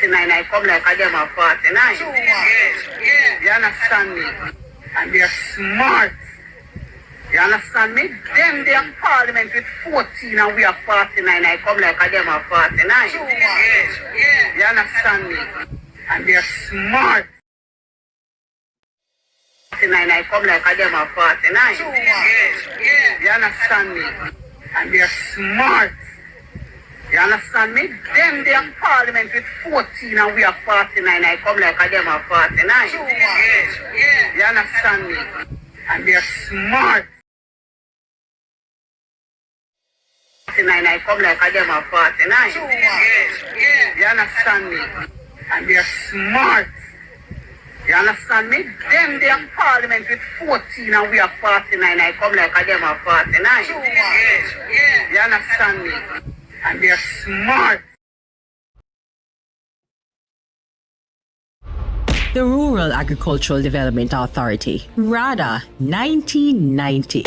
49, I come like a them of 49. You understand me? And they're smart. You understand me? Them they are parliament with 14 and we are 49. I come like a them of 49. You understand me? And they're smart. 49, I come like a them of 49. You understand me? And they're smart. You understand me? Them they are parliament with 14 and we are 49. I come like a them of 49. You understand me? And they're smart. 49, I come like a them of 49. You understand me? And they're smart. You understand me? Them they are parliament with 14 and we are 49. I come like a them of 49. You understand me? And they're smart. The Rural Agricultural Development Authority, RADA, 1990.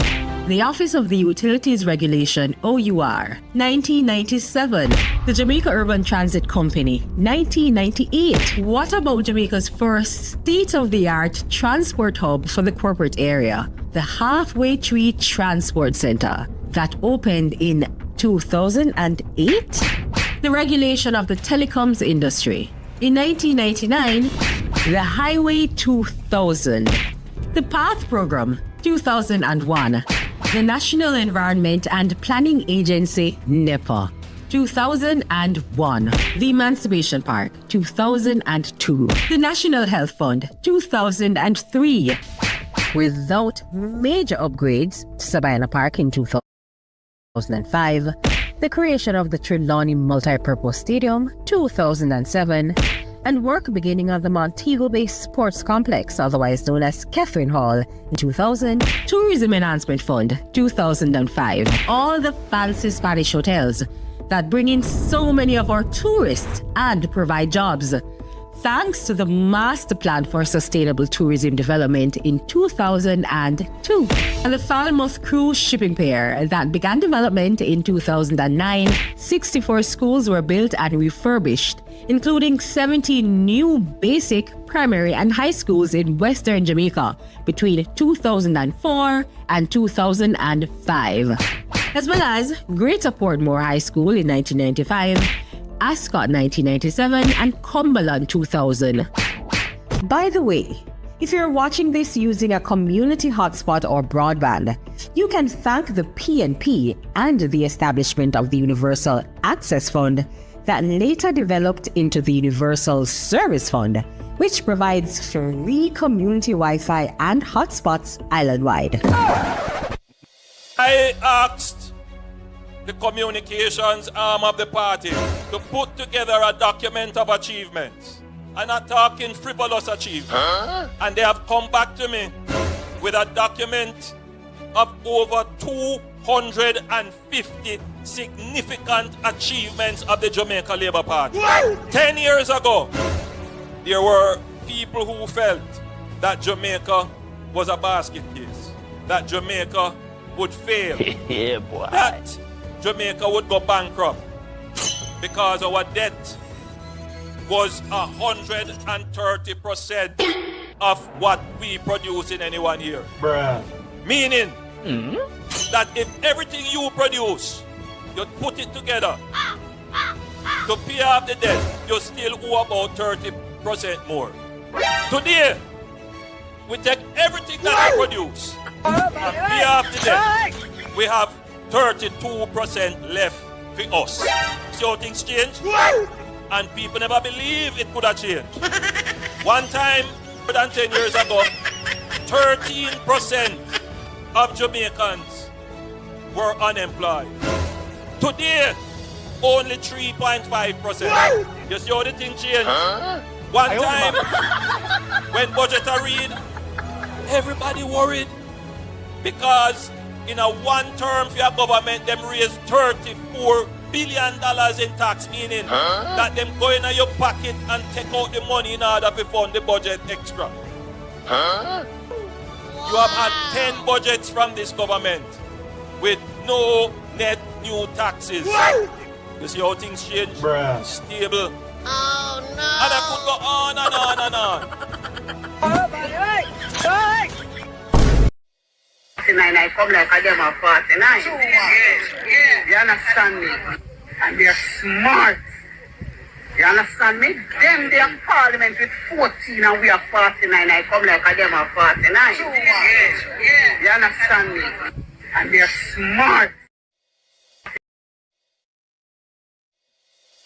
The Office of the Utilities Regulation, OUR, 1997. The Jamaica Urban Transit Company, 1998. What about Jamaica's first state-of-the-art transport hub for the corporate area, the Halfway Tree Transport Center, that opened in 2008? The regulation of the telecoms industry. In 1999, the Highway 2000. The PATH Program, 2001. The National Environment and Planning Agency, NEPA, 2001. The Emancipation Park, 2002. The National Health Fund, 2003. Without major upgrades to Sabina Park in 2005, the creation of the Trelawney Multipurpose Stadium, 2007, and work beginning of the Montego Bay Sports Complex, otherwise known as Catherine Hall, in 2000. Tourism Enhancement Fund, 2005. All the fancy Spanish hotels that bring in so many of our tourists and provide jobs. Thanks to the Master Plan for Sustainable Tourism Development in 2002. And the Falmouth Cruise Shipping Pier that began development in 2009. 64 schools were built and refurbished, including 70 new basic, primary and high schools in Western Jamaica between 2004 and 2005. As well as Greater Portmore High School in 1995, Ascot 1997 and Cumberland 2000. By the way, if you're watching this using a community hotspot or broadband, you can thank the PNP and the establishment of the Universal Access Fund that later developed into the Universal Service Fund, which provides free community Wi-Fi and hotspots island-wide. I asked the communications arm of the party to put together a document of achievements. I'm not talking frivolous achievements. And they have come back to me with a document of over 250 significant achievements of the Jamaica Labour Party. 10 years ago, there were people who felt that Jamaica was a basket case, that Jamaica would fail, Yeah, boy. that Jamaica would go bankrupt because our debt was 130% of what we produce in any 1 year. Bruh. Meaning that if everything you produce, you put it together to pay off the debt, you still owe about 30% more. Today, we take everything that we produce and pay off the debt. We have 32% left for us. See how things change? And people never believe it could have changed. One time, more than 10 years ago, 13% of Jamaicans were unemployed. Today, only 3.5%. You see how the thing changed? One time, when budget are read, everybody worried because in a one term for your government, them raise $34 billion in tax, meaning that them go in your pocket and take out the money in order to fund the budget extra. You have had 10 budgets from this government with no net new taxes. You see how things change? Bruh. Stable. Oh And I could go on and on and on. I come like a them of 49. You understand me? And they're smart. You understand me? Them they are parliament with 14 and we are 49. I come like a them of 49. You understand me? And they're smart.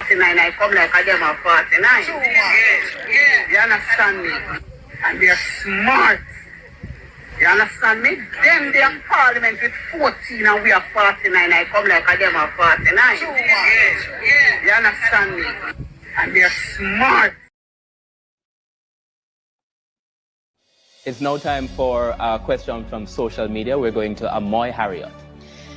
I come like a them of 49. You understand me? And they're smart. You understand me? Them they are parliament with 14 and we are 49. I come like a them of 49. You understand me? And they're smart. It's now time for a question from social media. We're going to Amoy Harriot.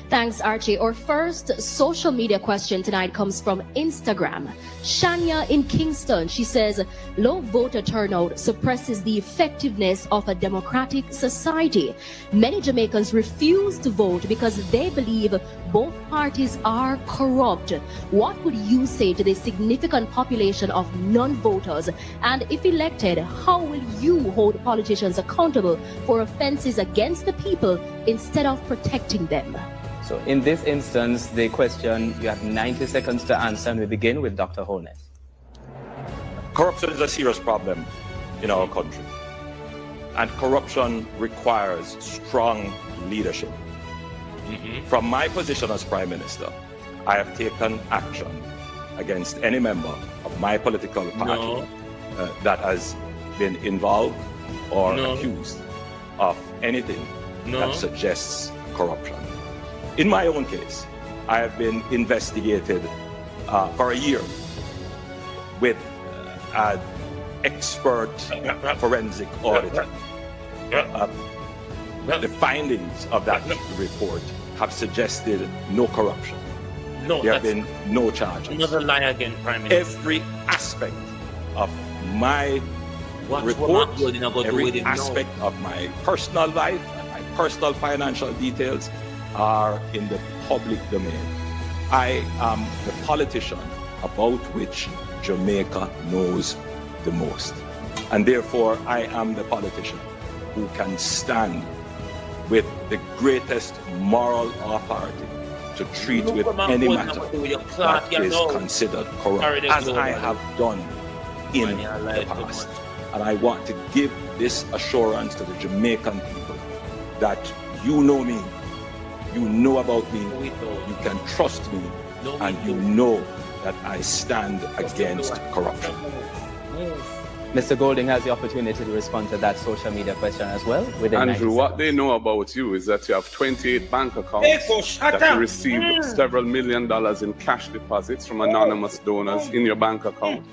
Thanks, Archie. Our first social media question tonight comes from Instagram. Shania in Kingston. She says, low voter turnout suppresses the effectiveness of a democratic society. Many Jamaicans refuse to vote because they believe both parties are corrupt. What would you say to the significant population of non-voters? And if elected, how will you hold politicians accountable for offenses against the people instead of protecting them? So in this instance, the question, you have 90 seconds to answer, and we begin with Dr. Holness. Corruption is a serious problem in our country. And corruption requires strong leadership. From my position as Prime Minister, I have taken action against any member of my political party that has been involved or accused of anything that suggests corruption. In my own case, I have been investigated for a year with an expert forensic auditor. The findings of that report have suggested no corruption. There have been no charges. Another lie again, Prime Minister. Every aspect of my report, every aspect of my personal life and my personal financial details are in the public domain. I am the politician about which Jamaica knows the most. And therefore, I am the politician who can stand with the greatest moral authority to treat with any matter that is considered corrupt, as I have done in the past. And I want to give this assurance to the Jamaican people that you know me, you know about me, you can trust me, and you know that I stand against corruption. Mr. Golding has the opportunity to respond to that social media question as well. Andrew, what they know about you is that you have 28 bank accounts that you received several $1 million in cash deposits from anonymous donors in your bank account.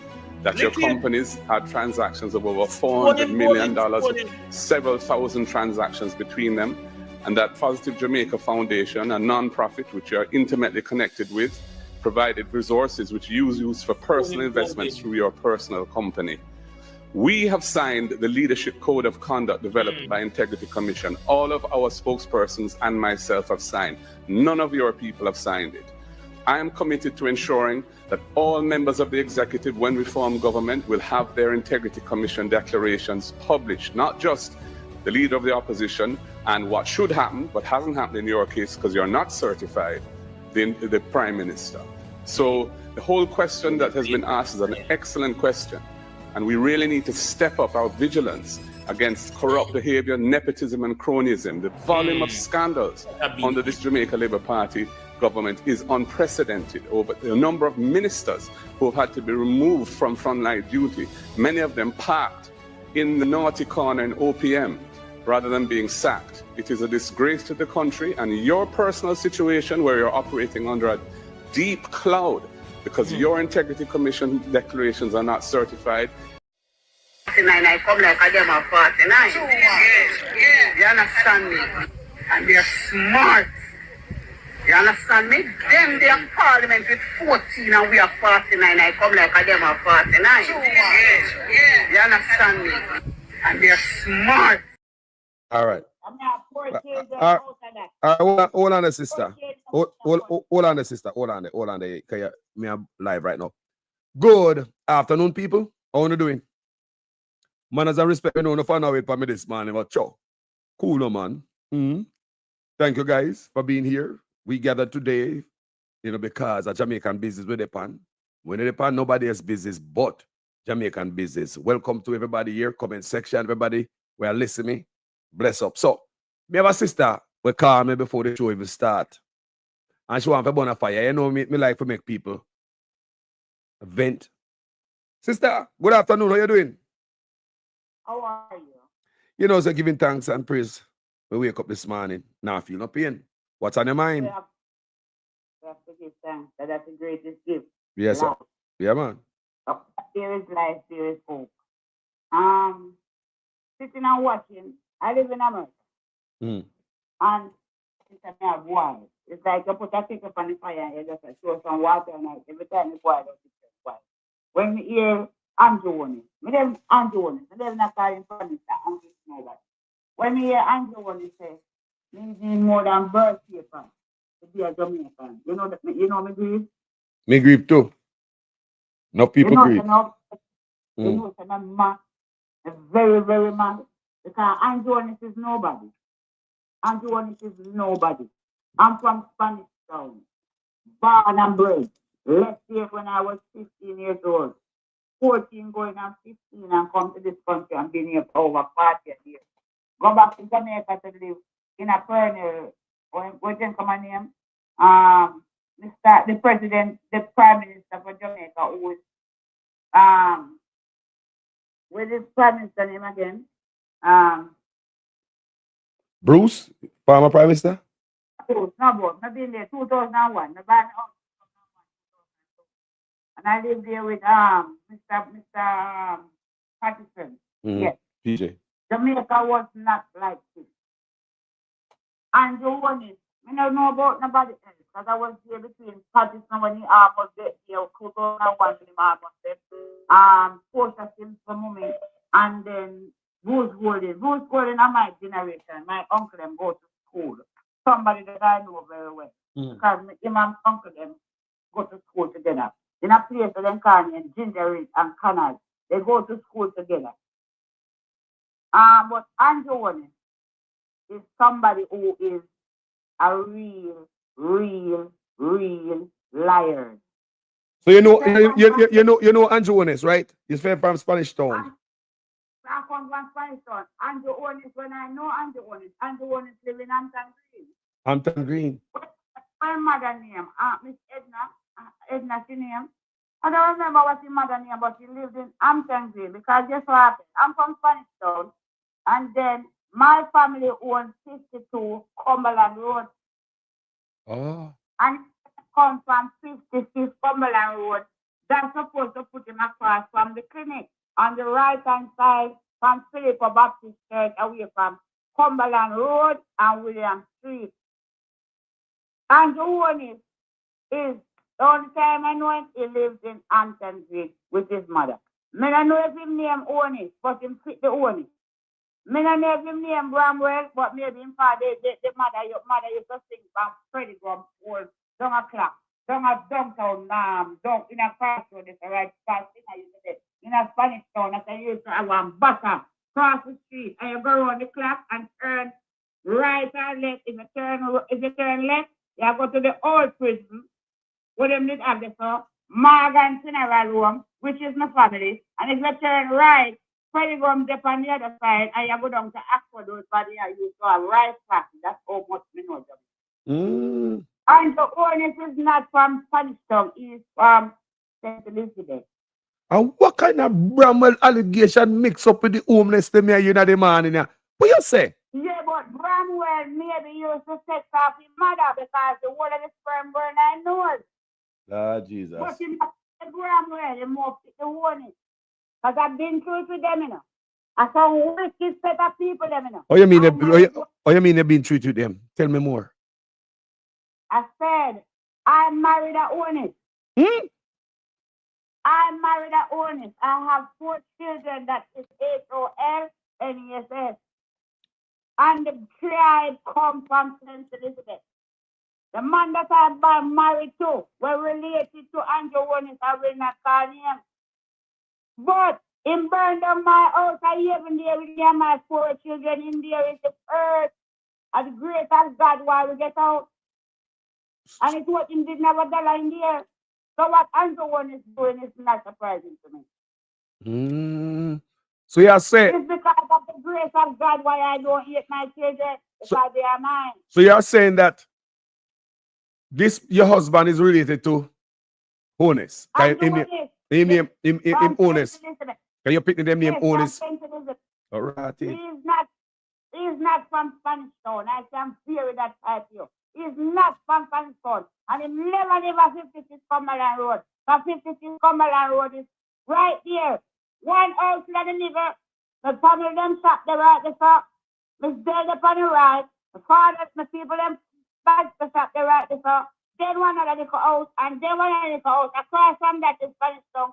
That your companies had transactions of over $400 million, several thousand transactions between them, and that Positive Jamaica Foundation, a non-profit which you are intimately connected with, provided resources which you use for personal investments through your personal company. We have signed the Leadership Code of Conduct developed by Integrity Commission. All of our spokespersons and myself have signed. None of your people have signed it. I am committed to ensuring that all members of the executive, when we form government, will have their Integrity Commission declarations published, not just the leader of the opposition and what should happen, but hasn't happened in your case because you're not certified, the Prime Minister. So the whole question that has been asked is an excellent question. And we really need to step up our vigilance against corrupt behavior, nepotism and cronyism. The volume of scandals under this Jamaica Labour Party government is unprecedented. Over the number of ministers who have had to be removed from frontline duty, many of them parked in the naughty corner in OPM rather than being sacked. It is a disgrace to the country, and your personal situation where you're operating under a deep cloud because your Integrity Commission declarations are not certified. I come like a them of 49. You understand me? And they're smart. You understand me? Them they are parliament with 14 and we are 49. I come like a them of 49. You understand me? And they're smart. All right. Hold on, sister. Hold on, sister. Hold on there. Because me I'm live right now. Good afternoon, people. How are you doing? Manners and respect, you know, no fun away for me this morning, but chow. Cool, no, man. Thank you, guys, for being here. We gathered today, you know, because a Jamaican business with the pan. When the pan, nobody else business but Jamaican business. Welcome to everybody here. Comment section, everybody. We are listening. Bless up. So, me have a sister will call me before the show even start. And she want to burn a fire. You know, me like to make people vent. Sister, good afternoon. How you doing? How are you? You know, so giving thanks and praise. We wake up this morning. Now feel no pain. What's on your mind? We have to give thanks. That's the greatest gift. Yes, sir. Life. Yeah, man. There is life, there is hope. Sitting and watching. I live in America. And it's a mere boil. It's like you put a stick up on the fire and you just throw some water on it. Every time it boils, it boils. When we hear Andrew Woney, me them Andrew Woney, me them not calling for Mr. Andrew Snowball. When we hear Andrew Woney say, me need more than birth paper to be a Jamaican. You know that me grieve? Me grieve too. No people grieve. You know, I'm mad. Very, very mad. Because Andrew Woney is nobody. Andrew Woney is nobody. I'm from Spanish Town. Born and bred. Left here when I was 15 years old. 14 going on 15 and come to this country and been here for over 40 years. Go back to Jamaica to live in a colonel, what you come name? The president, the prime minister for Jamaica, who is what is prime minister name again? Bruce, former prime minister? Bruce, no, Bruce. I've been there 2001. And I lived there with Mr. Patterson. Yes. PJ. Jamaica was not like this. And you want it. I don't know about nobody else. Because I was there between Patterson when he almost there, 2001 when he almost there. Portia Sims for moment. And then Bruce Golden. Bruce Golden are my generation. My uncle them go to school. Somebody that I know very well. Because him and uncle them go to school together. In a place of them and Ginger Ridge and Canal. They go to school together. But Andrew Woney is somebody who is a real liar. So you know Andrew Woney, right? He's from Spanish Town. I come from Spanish Town. Andrew Woney, when I know Andrew Woney living in Hampton Green. Hampton Green. My mother name, Miss Edna, she name. I don't remember what her mother name, but she lived in Hampton Green because guess what happened? I'm from Spanish Town, and then my family owns 52 Cumberland Road. Oh. And come from 56 Cumberland Road. That's supposed to put him across from the clinic on the right hand side from Philippa Baptist Church away from Cumberland Road and William Street. And the one is the only time I know him, he lives in Hampton Green with his mother. I don't know if his name Onis, but him fit the Onis. I don't know if his name Bramwell, but maybe him father, the mother used to sing from Freddie Grum old down a clock, down a downtown, down in a crossroad, it's a right fast thing I used to do. In a Spanish town, that I used to have one butter cross the street, and you go around the clock and turn right or left. If you turn left, you go to the old prison, where them did have the Morgan Funeral Home, which is my family. And if you turn right, Freddie Grum up on the other side, and you go down to Aquadote, but you used to have rice factory. That's how much we know them. And the Onis is not from Spanish Town, he's from St. Elizabeth. And what kind of Bramwell allegation mix up with the homeless to me, you know, the man in here? What you say? Yeah, but Bramwell maybe used to sex off his mother because the whole of the sperm burn I knows. Ah, Jesus. But in the Bramwell, he more fit the Onis. Because I've been through it with them, you know. I saw wicked set of people, them, you know. Oh, you mean you've been treated with them? Tell me more. I said, I married a Onis. I married a Onis. I have 4 children that is HOLNESS. And the tribe come from St. Elizabeth. The man that I'm married to, were related to Andrew Warnes, I will not call him. But in burned down my house, I even there with my 4 children in there is the earth. And the grace of God while we get out. And it's what him did never dollar in there. So what Andrew Warnes is doing is not surprising to me. So you say it's because of the grace of God why I don't hate my children, because they are mine. So you are saying that this your husband is related to Honest. Him Honest. Can you pick the name Honest? All right. He's not from Spanish Town. I can fear that type you. He's not from Spanish Town. And he never 56 Cumberland Road. But 56 Cumberland Road is right there. One house let the nigger. The family them shop the right the shop. Miss dead upon the right. The father, the people them back the shop the right the shop. Then one other little house and then one other little house. Across from that is Spanish Town.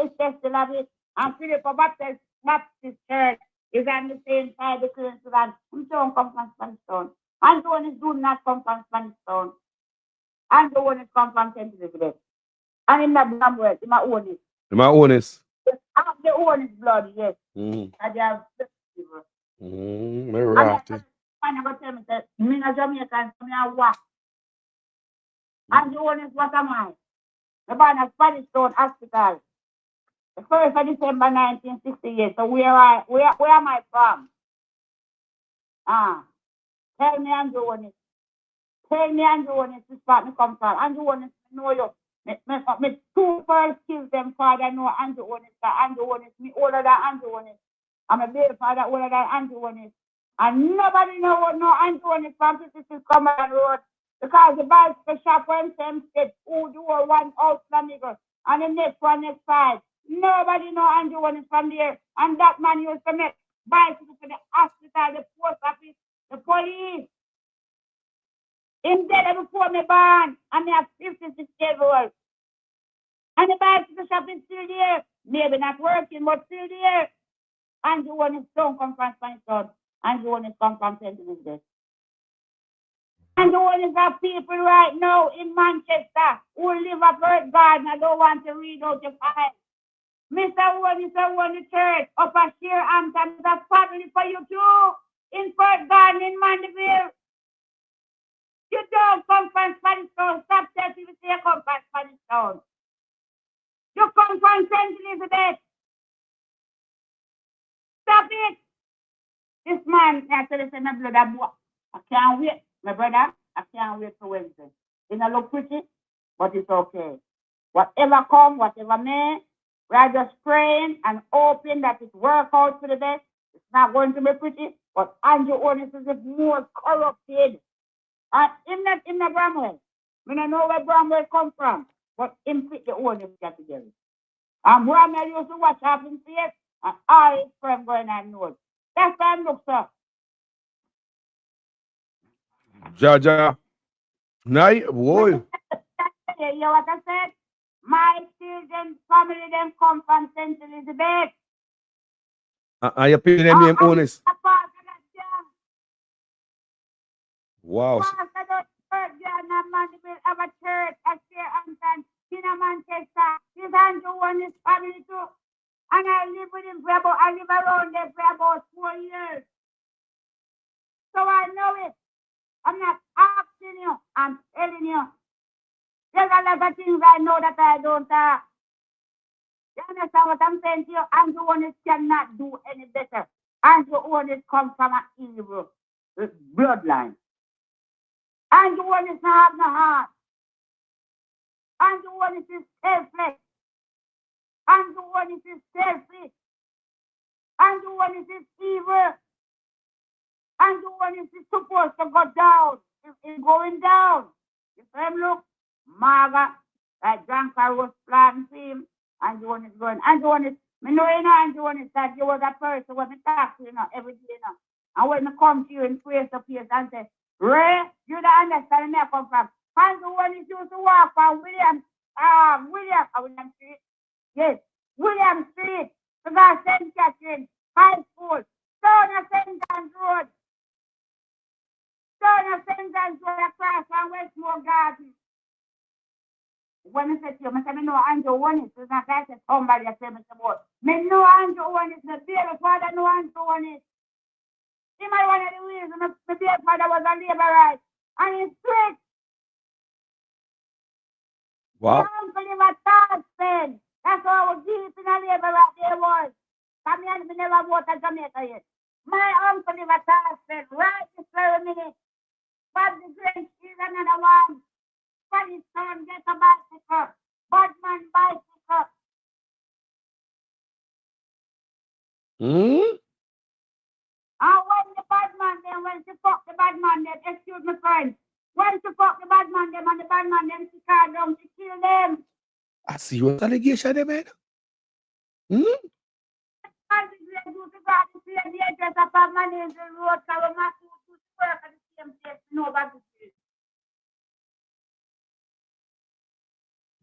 It's just a lot of it. And Philip Baptist Church is on the same side of the Cleveland. He don't come from Spanish Town. And the one is do not come from Spanish Town. And the one is come from St. Elizabeth. And in that Samuel, in my own is. In my Honest. I'm the own is blood, yes. Mm. And they have people. Right. And I go tell me that me a Jamaican, so me a what? And the one is what am I? The born at Spanish Town Hospital. The 1st of December 1968. So where am I from? Tell me Andrew Warnes. Tell me Andrew Warnes this part me come from. Andrew Warnes know you. Me 2 first kills them father know Andrew Warnes. Andrew Warnes me older than Andrew Warnes. I'm a baby father older than Andrew Warnes. And nobody know Andrew Warnes from 56 Cumberland Road. Because the bicycle shop when them said who do one out from nigger. And the next one next side. Nobody know Andrew Warnes from there. And that man used to make bicycle for the hospital, the post office, the police. Him dead before me born. And me have 56 years old. And the bicycle shop is still there. Maybe not working, but still there. Andrew Warnes don't come from Spanish Town. Andrew Warnes come from St. Elizabeth. Andrew Warnes have people right now in Manchester who live at Bird Garden. I don't want to read out your file. Mr. Warnes the church up at Sheerhampton is a family for you too. In Bird Garden in Mandeville. You don't come from Spanish Town. Stop telling me you come from Spanish Town. You come from St. Elizabeth. Stop it. This man, I tell you, my blood, I can't wait. My brother, I can't wait for Wednesday. It don't look pretty, but it's okay. Whatever come, whatever may, we are just praying and hoping that it works out for the best. It's not going to be pretty, but Andrew Warnes is the most corrupted. And in the Bramwell. I don't know where Bramwell come from, but him fit the Warnes get together. And Bramwell used to watch happen face, and all his friends going on north. That's why I look, sir. Jaja. Nay, boy. You hear what I said? My children, family, them come from St. Elizabeth. Are you paying them name Honest? Wow. Have a church at Sheerhampton, in Manchester. His Andrew Warnes family too. And I live with him I live around there for about 4 years. So I know it. I'm not asking you, I'm telling you. There's a lot of things I know that I don't have. You understand what I'm saying to you? Andrew Warnes cannot do any better. Andrew Warnes comes from an evil bloodline. Andrew Warnes not have no heart. Andrew Warnes is selfless. Andrew Warnes is selfish. Andrew Warnes is evil. Andrew Warnes is supposed to go down. It's going down. You see him look? Marga, like Janka was planting him. Andrew Warnes is going. Andrew Warnes, I know Andrew Warnes that you was a person when I talk to you every day now. And when I come to you in face to face and say, Ray, you don't understand where I come from. Andrew Warnes used to walk from William Street. Yes, William Street. To go to St. Catherine High School. Down at St. John's Road. Turn a sentence to the cross and Westmore Garden. When I said to you, I said, I know Andrew won it. It's not like somebody said, me know Andrew won it. My baby father know Andrew won it. He might one of the reasons my baby father was a laborite. And he's strict. Wow. My uncle never thought said. That's how I was deep in a laborite there was. Come here, me never vote at Jamaica yet. My uncle never thought said, right this very minute. But the Grinch is another one. Funny son, get a bicycle. Badman bicycle. Hmm? And when the badman then, when she fuck the badman then, excuse me friend, when she fuck the badman them and the badman them, she can't down, she kill them. I see what allegation they made. Hmm? And the great do to God to see the address of our man in the road, so we must do to work at the same place, nobody sees.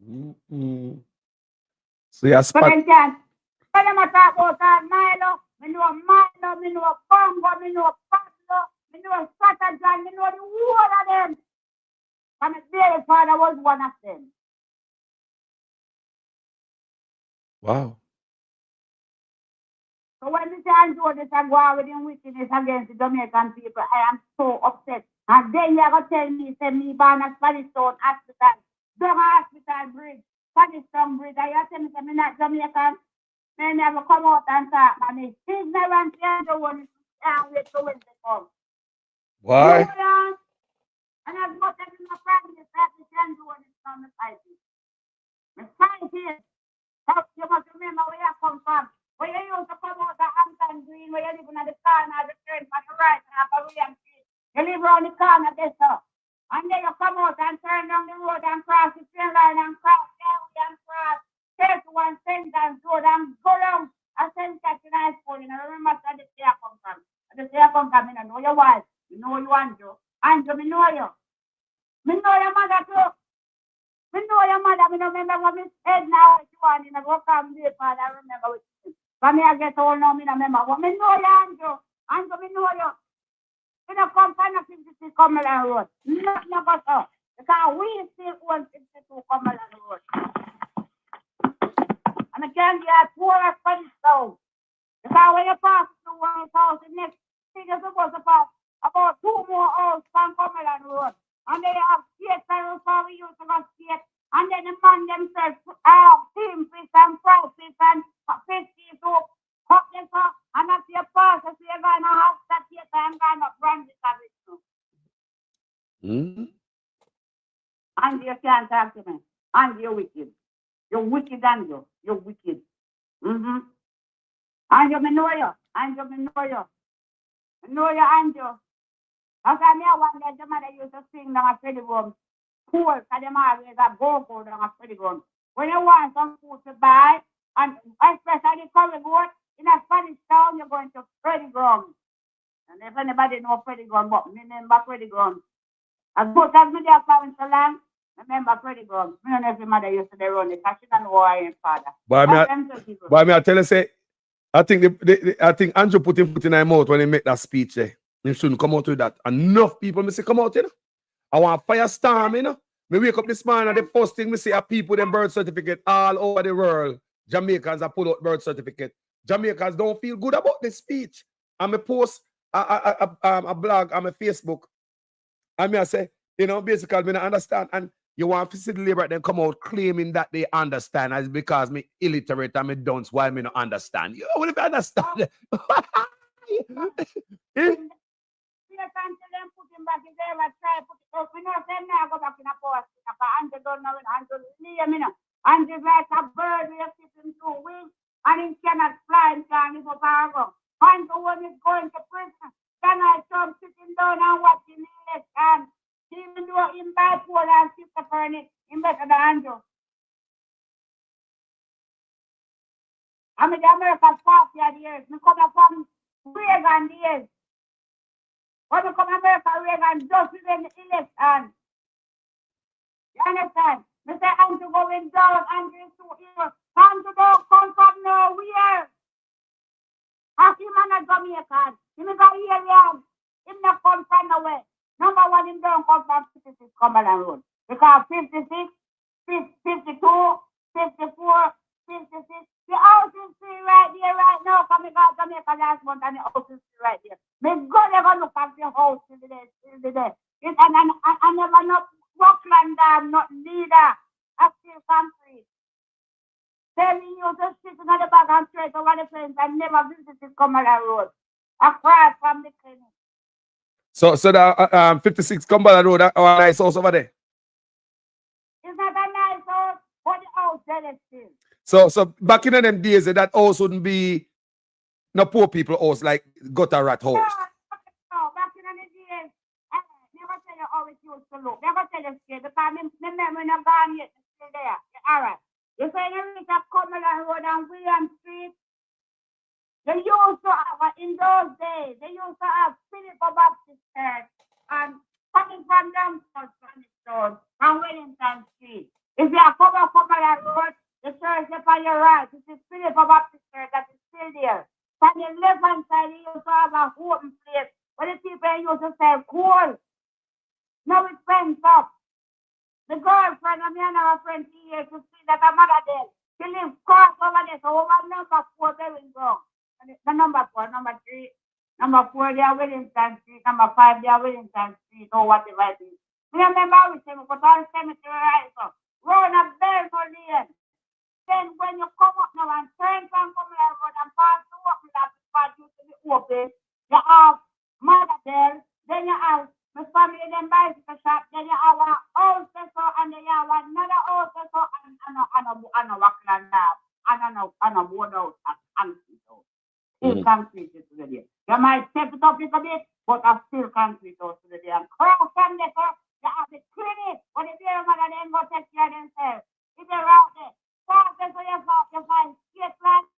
Mm-mm. So you So spot. then can, when them a talk about Milo, me know Congo, me know Pablo, me know Satajan, me know the whole of them. And my baby father was one of them. Wow. So when we say Andrew this and go out with him wickedness against the Jamaican people, I am so upset. And then you are going to tell me, say me born at Spanish Town Hospital, Dover Hospital Bridge, Spanish Town Bridge, and you tell me, say me not Jamaican. Me never come out and talk, man. It's ignorant, Andrew one is wait to when they come. Why? And I've got them in my family, that is Andrew one is on the fighting. The fight here. You must remember where you come from. Where you used to come out of Hampton Green, where you live in the corner of the train on the right half of William Street. You live around the corner there, sir. And then you come out and turn down the road and cross the train line and cross Gary and cross 31 Sentence Road and go down a Sentence in high school. You know, remember where the day I come from. The day I come from, you know your wife. You know you Andrew. Andrew, me know you. Me know your mother too. Me know your mother. Me know remember what me said now. You want to go come here, father. I remember what you said. But me I get old now. Me remember what me know you, Andrew. Andrew, me know you. You know, come find a 56 Cumberland Road. Nothing about us. Because we still own 52 Cumberland Road. And I can't get poor as Spanish Town. Because when you pass through one house, the next thing is supposed to pass about 2 more houses from Cumberland Road. And they have skate barrels for we used to go skate. And then the man themselves, team fish and fried fish and fish soup. Cook this up. And after you pass, if you're going to have that theater and going to brand it of it too. Hmm? And you can't talk to me. And you're wicked. You're wicked, Andrew. You're wicked. Mm-hmm. Andrew, me know you. Andrew, me know you. I know you, Andrew. Because me one day the mother used to sing down a Freddie Grum. Cool, because them always have go down a Freddie Grum. When you want some food to buy, and especially curry goat, in a Spanish town, you're going to Freddie Grum. And if anybody know Freddie Grum, but me remember Freddie Grum. As much as me there from the land, remember Freddie Grum. Me don't know if your mother used to run it, because she don't know who I am, father. But I tell you, say, I think Andrew put him foot in his mouth when he made that speech there. He shouldn't come out with that. Enough people me say come out, you know. I want firestorm, you know. Me wake up this morning and the first thing me see are people them birth certificate all over the world. Jamaicans are pull out birth certificate. Jamaicans don't feel good about this speech. And me post a blog on my Facebook. And me I say, you know, basically me not understand. And you want to see the labor then come out claiming that they understand as because me illiterate and me dunce why me not understand. You know, if you understand. Yes, until them put him back in there and try to put it up. We know them now go back in a post. Andrew don't know when Andrew leave him, you know. Andrew's like a bird we have sitting 2 wings and he cannot fly and can't live up and go. Andrew when he's going to prison, Donald Trump sitting down and watching the election. Even though him bipolar and schizophrenic, him better than Andrew. I mean the American 40 years. Me come from Reagan years. When you come to America, Reagan just within the election. You understand? Mr. Andrew going down, Andrew is too evil. Andrew don't come from nowhere. As him and a Jamaican. Him is a alien. Him not come from nowhere. No Cumberland Road. Because 56, 52, 54, 56, the house is free right there right now. Come because Jamaica last month and the house is free right there. Me go never look at the house till the day. And I never not Rockland Dam, not neither. I still concrete. Tell me you just sit in the back and straight over the fence and never visited Cumberland Road. Across from the clinic. So the 56 Cumberland Road, a nice house over there. It's not a nice house, but the house there is still. So back in them days, that house wouldn't be no poor people house like gutter rat house. No, back in the days, never tell you how it used to look. Never tell you straight because my memory not gone yet. It's still there. All right. You say you reach a Cumberland Road and William Street. They used to have, in those days, they used to have Philip Baptist Church and coming from Longford, from Wellington Street. If you are coming from Cumberland Road, the church is on your right. This is Philip Baptist Church that is still there. On the left hand side, they used to have a open place where the people used to sell coal. Now it's fenced up. The girlfriend of me and our friend here to see that her mother there. She lives cross over there, so over number 4 Berwin Ground. The number 4, number 3, number 4, they are Wellington Street, number 5, they are Wellington Street, or whatever it is. Remember, we say, we put all the cemetery right up. Round a Belmore Lane. Then when you come up now and turn from Cumberland Road and pass the open that part used to be open, you have Mother Bell, then you have my family, then bicycle shop, then you have a house and then you have another house and a Rockland Dam, and a board house and still concrete is today. You might step it up a little bit, but I still concrete house today. And cross from there, you have the clinic, but the dear mother then go take care of themselves. If they're out there, cross there so you find skate land,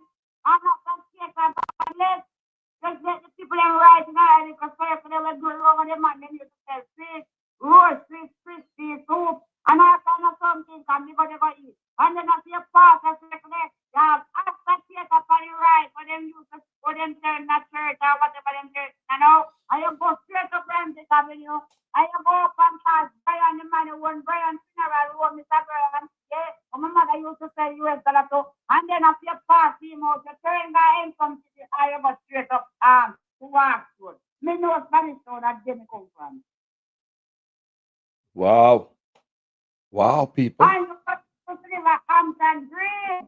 and not some skate land, and let's let the people them right now, because first they will go over the man, then you sell fish, roast fish, soup, and all kind of something, and they go eat. And then after you pass a second, you have after theater on the right, for them use to go them turn that church or whatever them church, you know, and you go straight up Ramsey Avenue, and you go up and pass Brian the man who won Brian funeral, who Mr. Brian, yeah, and my mother used to sell US dollar too, and then after you pass him out, you turn the entrance to the eye, you go straight up to Oxford. Me know Spanish town that Jimmy come from. Wow. Wow, people. And you go to River Hampton Green.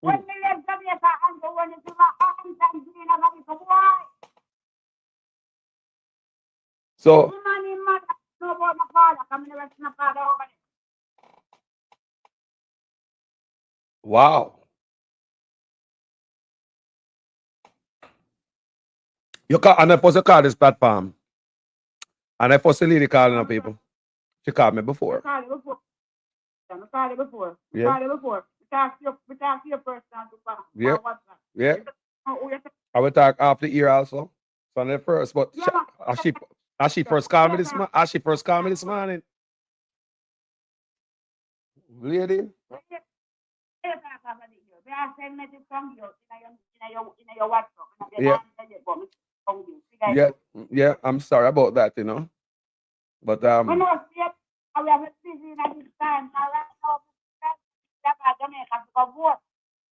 When we left Jamaica and go when it's River Hampton Green, I'm going to why? So, No about my father, come in the rest of my father over there. wow. You call, and I supposed to call this platform. And I supposed to lady calling on people. She called me before. I called it before. Yeah. Called it before. We talk to your person on Yeah. WhatsApp. Yeah. Oh, yes. I will talk after the year also. So the first, but Yeah. as she first called me this morning. As she first called me this morning. Lady. Yeah. Yeah, I'm sorry about that, you know. But we know we have a busy at this time. Right now, Jamaica to go vote.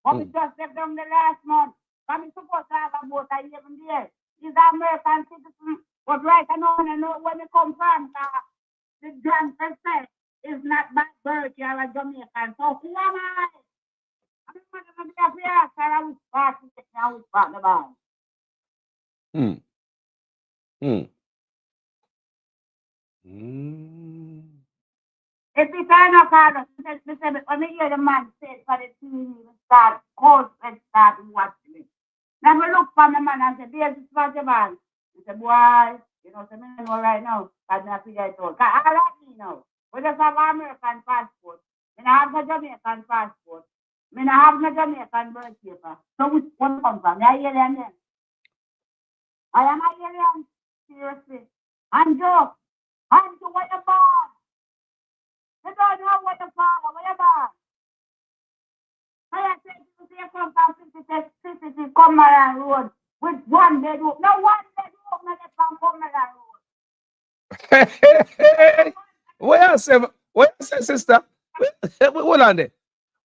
But we just left them the last month. But we supposed to have a vote even there. He's an American citizen. But right now, I know when they come from, the John said is not by birth, you're a Jamaican. So who am I? I'm going to be a player, so I was passing it, I was back the ball. Every time I call us, when I hear the man say for the TV, start, cold and start watching it. Then I look for the man and say, there's this for the man. He said, boy, you know, so I know right now, because I figure it out. Because I like me now. We just have an American passport. I have a Jamaican passport. I have no Jamaican birth paper. So which one comes from? You're alien then. I am an alien. Seriously. And Joe, what you born? You don't know what you father, what you born? I said you come from 56 Cumberland Road with one bedroom. No, one bedroom, not from Cumberland Road. Where you say, sister? Hold on there.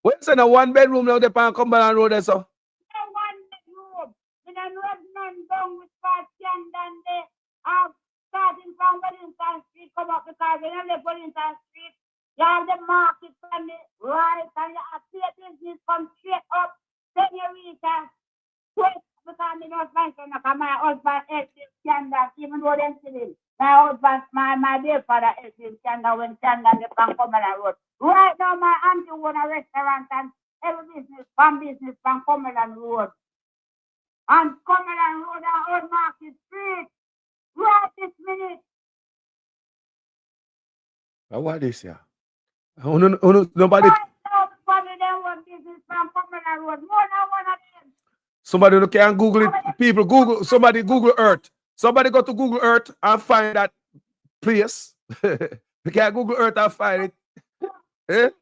Where you say a 1 bedroom now, they pan Cumberland Road there, so? No 1 bedroom. In a road none down with part and they starting from Wellington Street, come up because when you live Wellington Street, you have the market from the right and you have the business come straight up. Then you reach a quick because I don't mention that my husband is scandal, even though they're still my husband, my dear father is scandal when scandal they can come on the road. Right now, my auntie own a restaurant and every business from Cumberland Road. And Cumberland Road and Old Market Street. Right this minute. What this here? Nobody. Right now, family them want business from Cumberland Road. More than one of them. Somebody who can Google it. People Google. Somebody Google Earth. Somebody go to Google Earth and find that place. You can Google Earth and find it. Eh? 56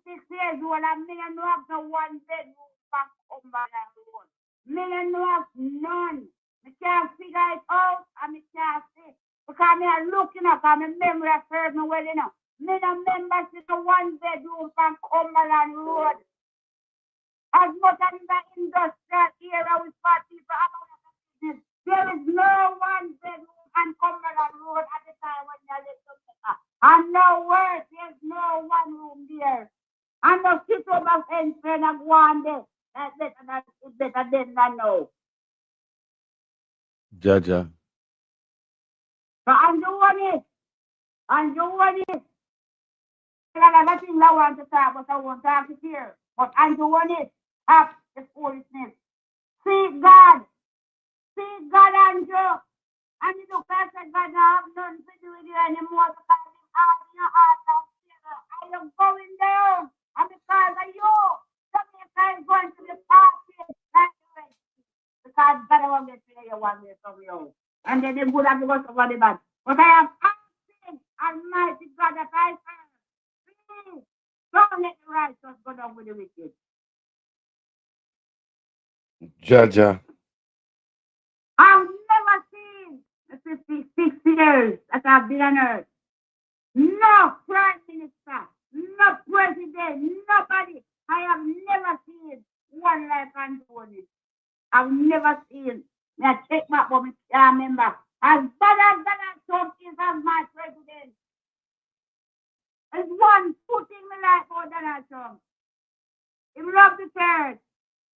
years old and me no have no 1 bedroom from Cumberland Road. Me no have none. Me can't figure it out and me can't see. Because me are looking up and my memory has served me well enough. Me no remember see the 1 bedroom from Cumberland Road. As much as in the industrial era with part people about the business, there is no 1 bedroom on Cumberland Road at the time when you lived Jamaica. And no worse, there's no 1 room there. And the sit over fence and go on there. That's better than now. Jaja. So I'm doing it. I got another thing I want to talk, but I won't talk it here. But I'm doing it. Up the foolishness. See God, Andrew. And you look at God, I have nothing to do with you anymore because it's out in your heart of fear. I am going down. And because of you, Jamaica is going to be party like the rest. Because God won't get to you one way from you. And then they would have to go to the bad. But I am asking Almighty God that I serve. Please, don't let the righteous go down with the wicked. Jaja. I've never seen the 56 years that I've been on earth. No prime minister, no president, nobody. I have never seen one like Anthony. I've never seen. I check back, but I can't remember. As bad as Donald Trump is as my president. There's one thing me like about Donald Trump. He love the church.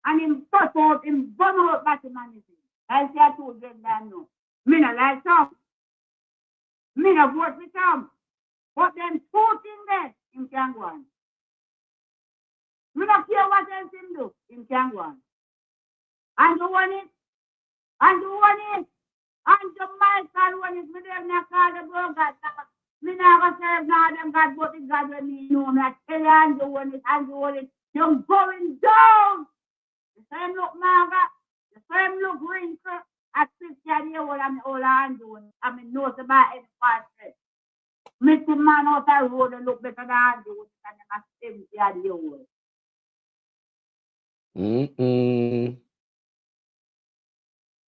And him touch out, him burn out humanity. I say I told them that no. Me not like Trump. Me not vote for Trump. But them 2 things there, him can go on. Me not care what else him do, him can go on. And you want it? And Michael want it, me them not call the bro God. Me not going to serve none of them God, but the God when me know me. I tell you, and you want it, you're going down. The same look maga, the same look wrinkle, as Christian here, what I'm all on doing. I mean, knows about any part of it. Make the man out the road and look better than I do, and I'm same here, the old.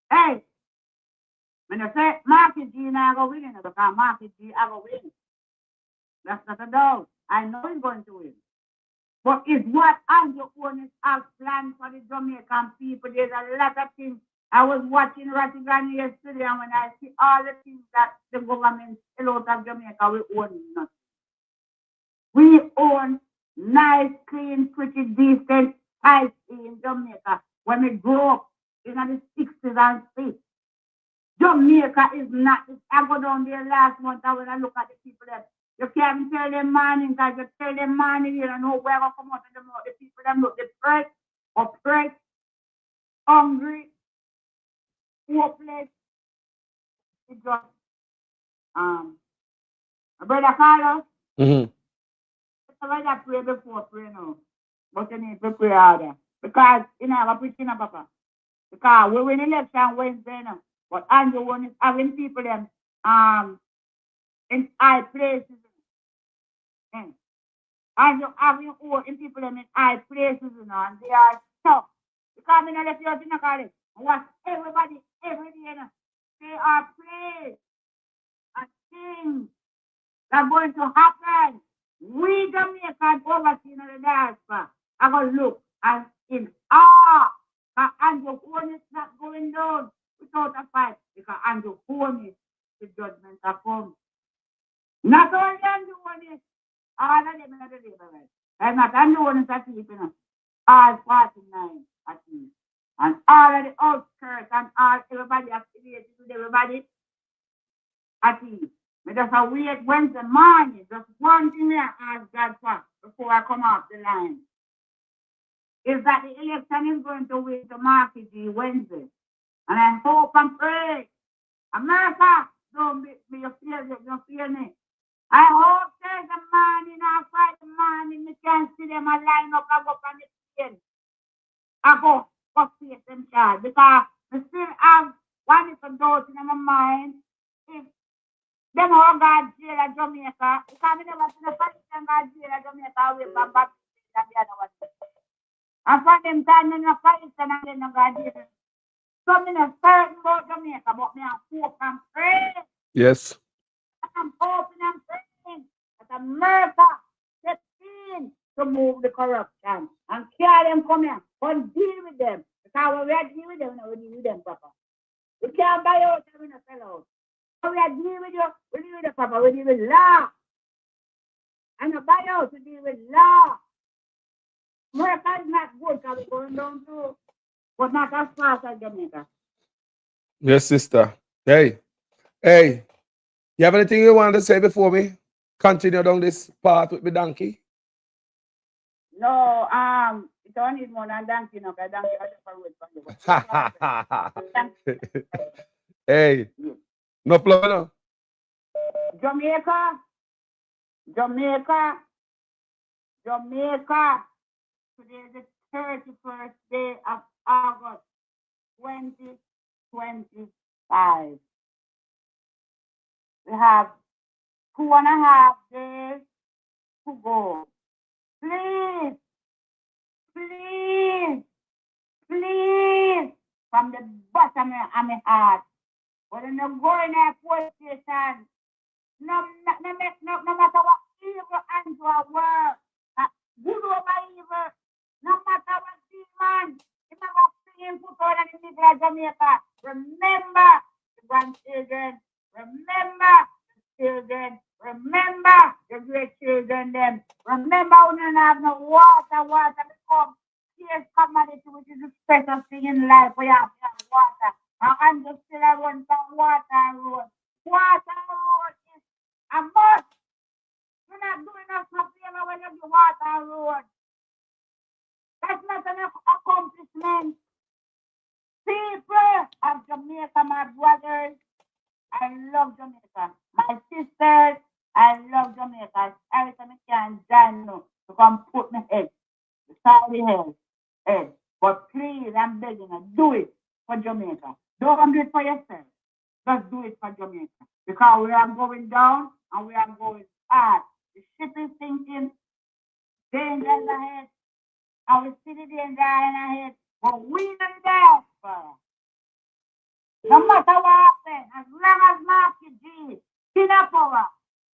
Hey, when I say Marky G, I go win, because Marky G, I go win. That's not a doubt. I know he's going to win. But it's what Andrew Onis has planned for the Jamaican people. There's a lot of things. I was watching Ratigan yesterday, and when I see all the things that the government still out of Jamaica, we own nothing. We own nice, clean, pretty, decent ice in Jamaica. When we grew up in the 60s and 60s, Jamaica is not. I go down there last month, and when I look at the people there, you can't tell them morning, because you tell them morning, you don't know where I come out of them. The people them look depressed, oppressed, hungry, hopeless. It's just, Brother Carlos, I pray before pray now, but you need to pray harder. Because, I'm preaching a papa. Because we win election Wednesday now, but Andrew one is having people them, in high places. And you have your own in people in high places, and they are tough. Because I don't let you out in the college. I watch everybody every day. They are praised. things that are going to happen. We Jamaicans overseeing the diaspora are going to look and in awe that Andrew Horn is not going down without a fight because Andrew Horn is the judgment of him. Not only Andrew Horn is all of them in the deliverance. And not Andrew Horn is a thief, you know. All 49 a thief. And all of the outskirts and all everybody affiliated with everybody a thief. I just wait Wednesday morning. Just one thing I ask God for before I come off the line. Is that the election is going to wait to Market G Wednesday. And I hope and pray. America, don't be afraid, don't fear me. I hope there's a morning or Friday morning, you can see them a line up and go on the plane. I go face them child. Because I still have one little doubt in my mind. If them all got jail at Jamaica, because I never seen a person got jail at Jamaica away from back to the other one. And for them time, in a Palestine and then no God did it. So I'm not certain about Jamaica, but me I hope and pray. Yes. I'm hoping and praying that America steps in to move the corruption and carry them come here and deal with them. Because when we are dealing with them, we deal with them proper. We can't buy out and we don't sell out. When we are dealing with you, we deal with the proper, we deal with law. And the buy out, we deal with law. America is not good because we're going down to, but not as fast as Jamaica. Yes, sister. Hey. You have anything you want to say before we continue down this path with the donkey? No, you don't need more than donkey, no, because donkey are different with Hey, no problem. Jamaica. Today is the 31st day of August, 2025. We have 2.5 days to go. Please, from the bottom of my heart, when you go in a police station, no matter what evil and your work, good over evil, no matter what demon, you never see him put out in the middle of Jamaica. Remember the grandchildren, remember the children, remember the great children them. Remember when you have no water become scarce commodity, which is the special thing in life where you have water. And just still I run some water road. Water road is a must. You're not doing enough for favor when you do water road. That's not an accomplishment. People of Jamaica, my brothers, I love Jamaica. My sisters, I love Jamaica. Every time I can join you to come put my head beside the head. But please, I'm begging you, do it for Jamaica. Don't do it for yourself. Just do it for Jamaica. Because we are going down and we are going hard. The ship is sinking, danger ahead, and we see the danger ahead. But we don't die. No matter what happens, as long as Market G, Tina Power,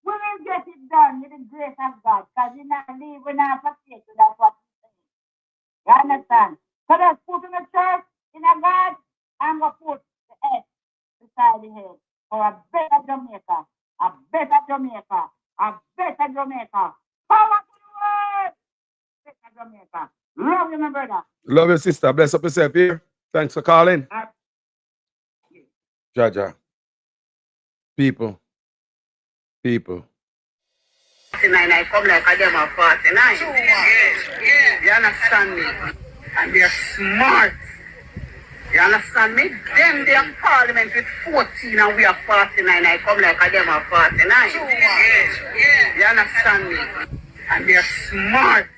we will get it done with the grace of God. Because we not leave, we not forsake you. That's what we say. You understand? So let's put in the church, in a God, and we'll put the head beside the head for a better Jamaica, a better Jamaica, a better Jamaica. Power to the world! Better Jamaica. Love you, my brother. Love you, sister. Bless up yourself here. Thanks for calling. Jaja. People. 49, I come like a them of 49. You understand me? And they're smart. You understand me? Them, they are parliament with 14 and we are 49. I come like a them of 49. You understand me? And they're smart.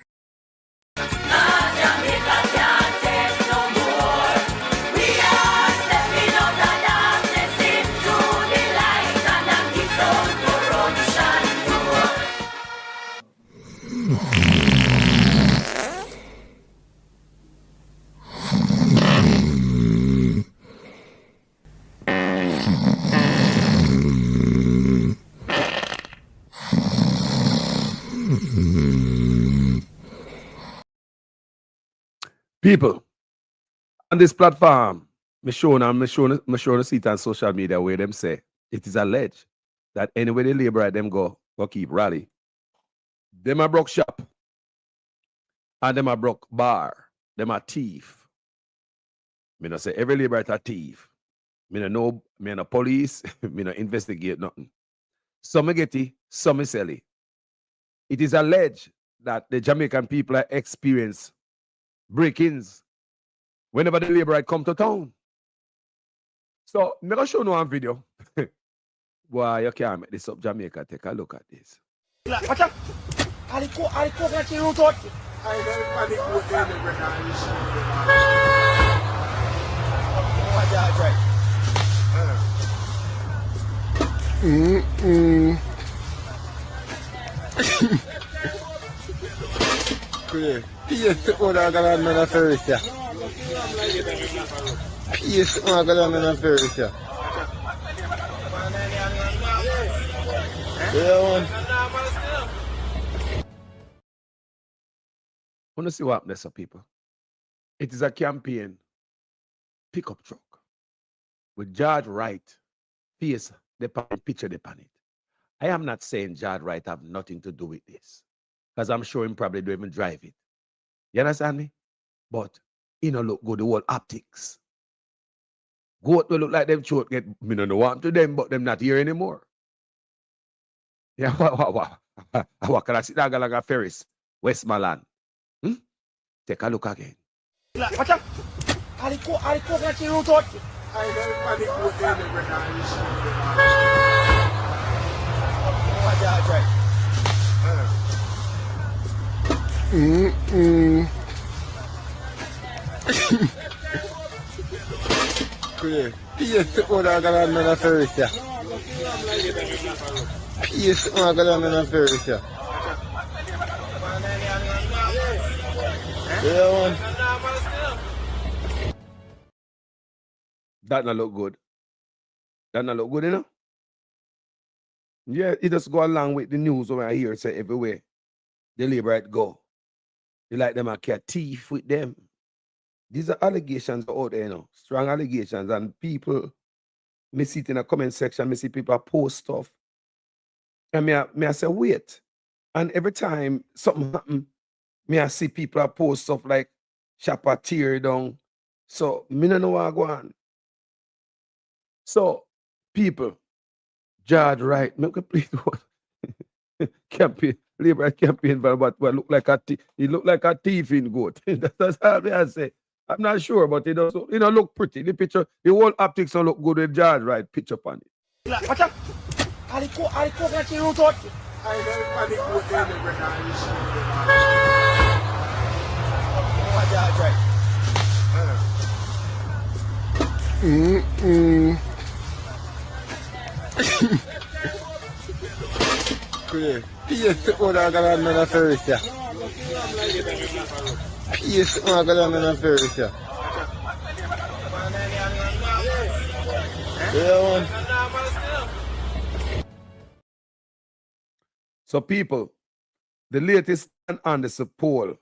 People, on this platform, me showing the seat on social media where them say it is alleged that anywhere the labor them go keep rally. Them a broke shop. And them a broke bar. Them a thief. Me no say every labor a thief. Me no police. Me no investigate nothing. Some me get it, some me sell it. It is alleged that the Jamaican people experience break-ins whenever the labor come to town. So, I'm going to show you one video. Boy, you can't make this up, Jamaica. Take a look at this. Watch out! I got you root out. Piece una galana na ferrisya. Piece una galana na ferrisya. Want to see what happens, people? It is a campaign pickup truck with George Wright face the picture upon it. I am not saying George Wright have nothing to do with this, because I'm sure him probably don't even drive it. You understand me? But you know, look good, the whole optics. Goat will look like them short get me no want to them, but them not here anymore. Yeah, what can I sit down like a Ferris, Westmoreland? Take a look again. Watch out! I got you root out. Piece una galana na ferrisya. Piece una galana na ferrisya. That not look good. That not look good, you know? Yeah, it just go along with the news when I hear say everywhere the labor go. They like them a cat thief with them. These are allegations out there, you know. Strong allegations. And people, me see it in a comment section, me see people post stuff. And me I say, wait. And every time something happen, me I see people post stuff like Chopper tear down. So me no know what go on. So people, George Wright, make a please campaign, labor campaign, but look like he look like a thief in goat. That's how I say. I'm not sure, but it does, you know, look pretty. The picture, the whole optics don't look good with George Wright picture on it. Watch out! I got you root out. Piece una galana na ferrisya. Piece una galana na ferrisya. So people, the latest on the poll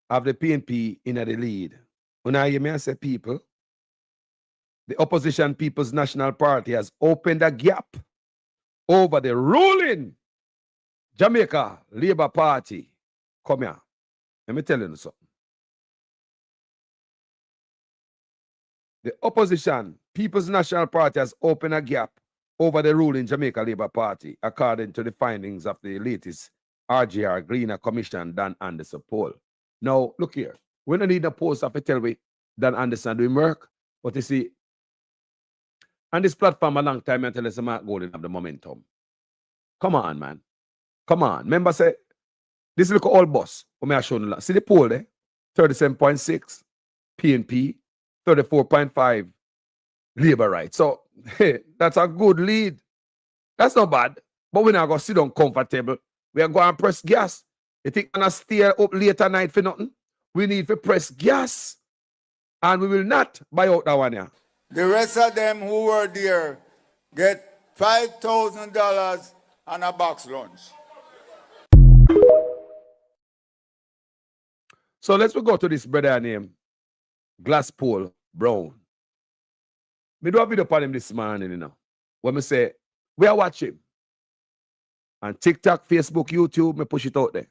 of the PNP in the lead. When I hear me, I say people, the opposition People's National Party has opened a gap over the ruling Jamaica Labour Party. Come here. Let me tell you something. The opposition People's National Party has opened a gap over the ruling Jamaica Labour Party, according to the findings of the latest RGR Gleaner Commission Dan Anderson poll. Now, look here. We don't need a post of a tell we Dan Anderson doing work, but you see, on this platform a long time until it's Mark Golden have the momentum. Come on, man. Come on. Remember, say, this look all boss. See the poll there? 37.6 PNP, 34.5 Labour Rights. So, hey, that's a good lead. That's not bad. But we're not going to sit down comfortable. We are going to press gas. You think we're going to stay up late at night for nothing? We need to press gas. And we will not buy out that one here. The rest of them who were there get $5,000 and a box lunch. So let's go to this brother named Glasspool Brown. Me do a video upon him this morning, you know. When me say, we are watching. And TikTok, Facebook, YouTube, me push it out there.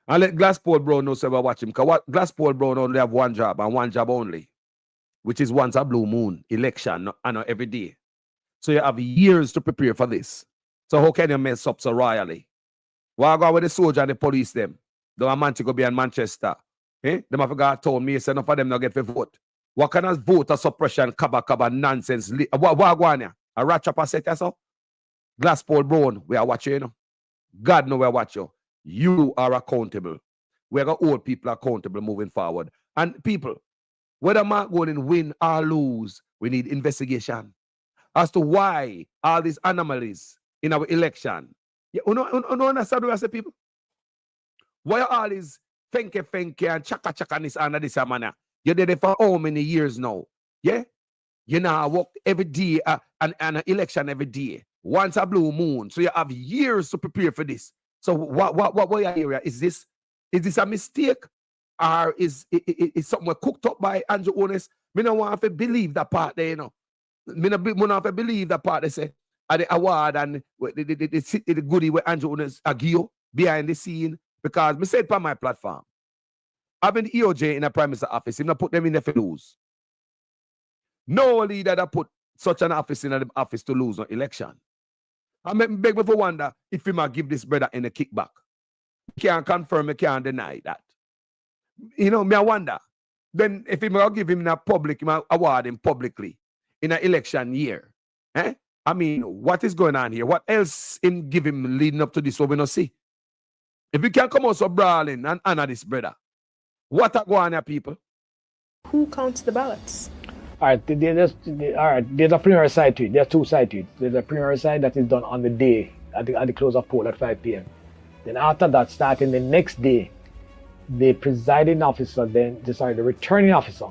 And let Glasspool Brown know so we watch him. Because Glasspool Brown only have one job and one job only. Which is once a blue moon election and every day. So you have years to prepare for this. So how can you mess up so royally? Why go with the soldier and the police them? The man to go be in Manchester. Eh? Them have got told me, say enough of them not get to vote. What kind of voter suppression, kaba nonsense? What go on here? A rat chopper set us up? Glasspool Brown, we are watching, you know. God know we are watching. You are accountable. We are going to hold people accountable moving forward. And people, whether Mark Golding win or lose, we need investigation as to why all these anomalies in our election. You understand what I say, people? Why are all these fenke and chaka this and this manner? You did it for how many years now? Yeah? You know, work every day and an election every day. Once a blue moon. So you have years to prepare for this. So what area is this? Is this a mistake? Or is something cooked up by Andrew Holness? Me don't want to believe that part there, you know. Me don't want to believe that part they say at the award and the goodie where Andrew Holness agio behind the scene. Because me said on my platform, having the EOJ in a Prime Minister office, him not put them in there for lose. No leader that put such an office in the office to lose an election. I beg me for wonder if he might give this brother any kickback. Can't confirm, can't deny that. You know, me I wonder. Then if he might give him in a public, he might award him publicly in an election year. Eh? I mean, what is going on here? What else him give him leading up to this what we not see? If we can come out so brawling and honor this brother, what are going on here, people? Who counts the ballots? All right, there's a preliminary side to it. There's two sides to it. There's a preliminary side that is done on the day at the close of poll at 5 p.m. Then after that, starting the next day, the presiding officer the returning officer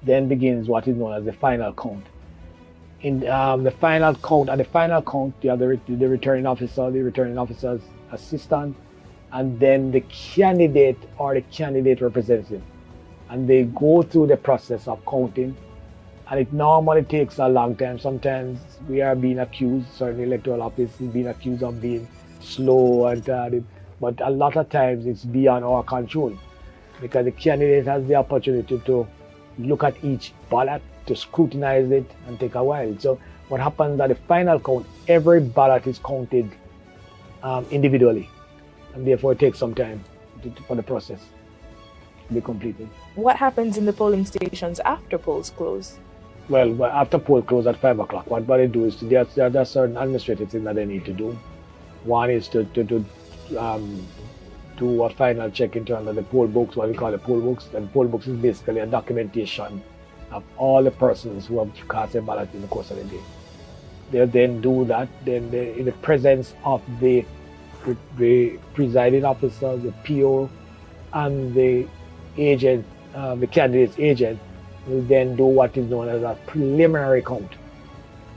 then begins what is known as the final count. In the final count, you have the returning officer, the returning officer's assistant, and then the candidate or the candidate representative. And they go through the process of counting. And it normally takes a long time. Sometimes we are being accused, certain electoral office is being accused of being slow and retarded. But a lot of times it's beyond our control because the candidate has the opportunity to look at each ballot, to scrutinize it and take a while. So what happens at the final count, every ballot is counted individually. And therefore it takes some time for the process to be completed. What happens in the polling stations after polls close? Well, after poll close at 5 o'clock, what they do is there are certain administrative things that they need to do. One is to do a final check in terms of the poll books, what we call the poll books. And poll books is basically a documentation of all the persons who have cast their ballot in the course of the day. They then do that. Then in the presence of the presiding officer, the PO, and the agent, the candidate's agent, will then do what is known as a preliminary count.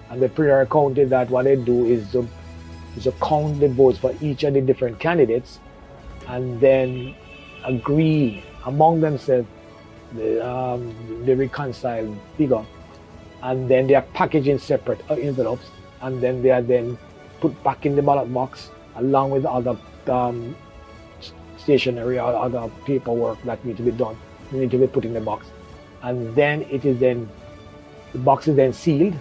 And the preliminary count is that what they do is to count the votes for each of the different candidates and then agree among themselves the reconciled figure. And then they are packaged in separate envelopes and then they are then put back in the ballot box along with other stationery or other paperwork that need to be done. They need to be put in the box. And then the box is then sealed.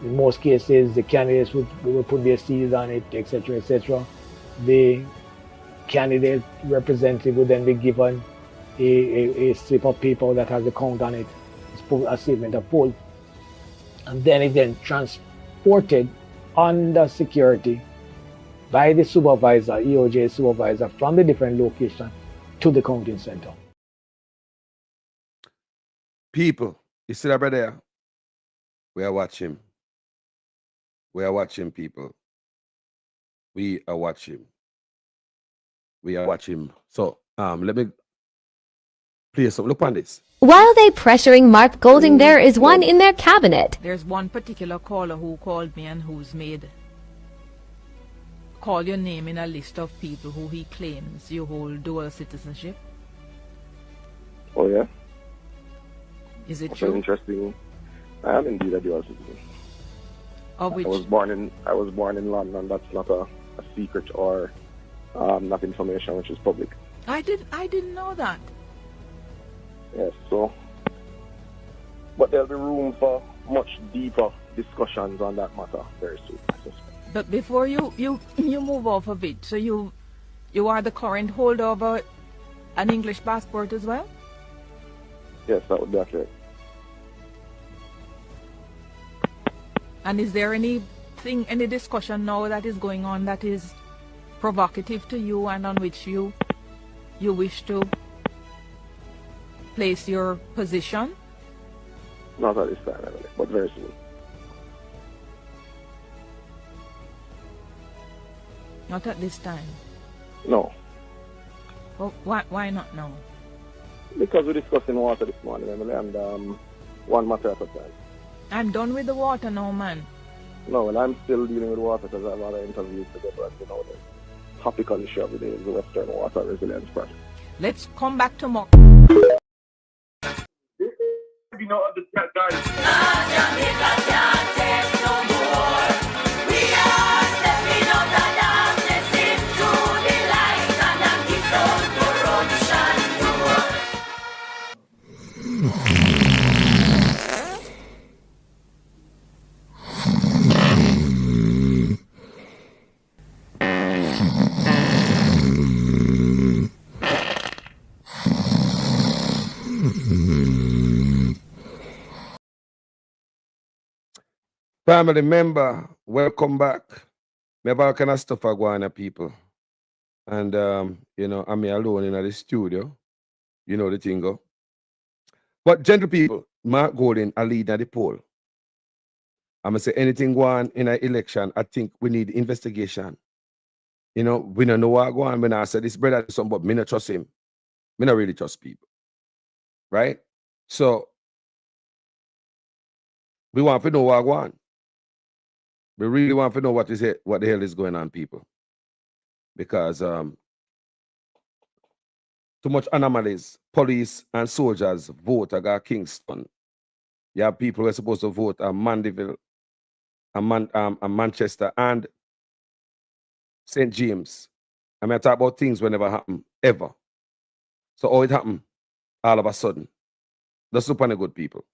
In most cases, the candidates will put their seals on it, etc., etc. The candidate representative will then be given a slip of paper that has a count on it, a statement of poll. And then it's then transported under security by the supervisor, EOJ supervisor, from the different locations to the counting center. People, you see that brother? We are watching. We are watching, people. We are watching. We are watching. So, let me play some. Look on this. While they pressuring Mark Golding, there is one in their cabinet. There's one particular caller who called me and who's made call your name in a list of people who he claims you hold dual citizenship. Oh yeah. Is it That's true? interesting. I am indeed a dual citizen. Of which? I was born in London. That's not a secret or not information which is public. I didn't know that. Yes, so but there'll be room for much deeper discussions on that matter very soon, I suspect. But before you move off of it, so you are the current holder of an English passport as well? Yes, that would be accurate. And is there any discussion now that is going on that is provocative to you and on which you wish to place your position? Not at this time, Emily, but very soon. Not at this time? No. Well, why not now? Because we're discussing water this morning, Emily, and one matter at a time. I'm done with the water now, man. No, and I'm still dealing with water because I have other interviews to get, but the topical issue of the day is the Western Water Resilience Project. Let's come back tomorrow. You know, the guys. Family member, welcome back. Me have all kind of stuff going on, people. And, you know, I'm here alone in the studio. You know the thing go. But, gentle people, Mark Golding, I lead at the poll. I'm going to say anything going in an election, I think we need investigation. You know, we don't know what going on. When I said this brother is something, but me not trust him. Me not really trust people. Right? So, we want to know what going on. We really want to know what the hell is going on, people. Because too much anomalies. Police and soldiers vote at Kingston. You have people who are supposed to vote at Mandeville, and Manchester, and St. James. I mean, I talk about things when never happen, ever. So how it happen all of a sudden? That's super good, people.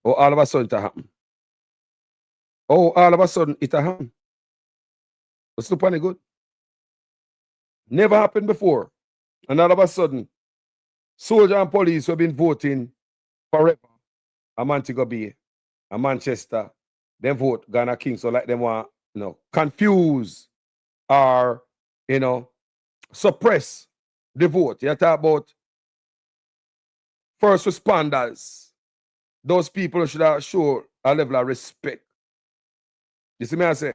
Or all of a sudden it happen. Oh, all of a sudden it happened. What's the funny good? Never happened before. And all of a sudden, soldiers and police have been voting forever. A Montego Bay, a Manchester, them vote Ghana King. So like them want, you know, confuse or, you know, suppress the vote. You talk about first responders. Those people should have show a level of respect. You see me, I say?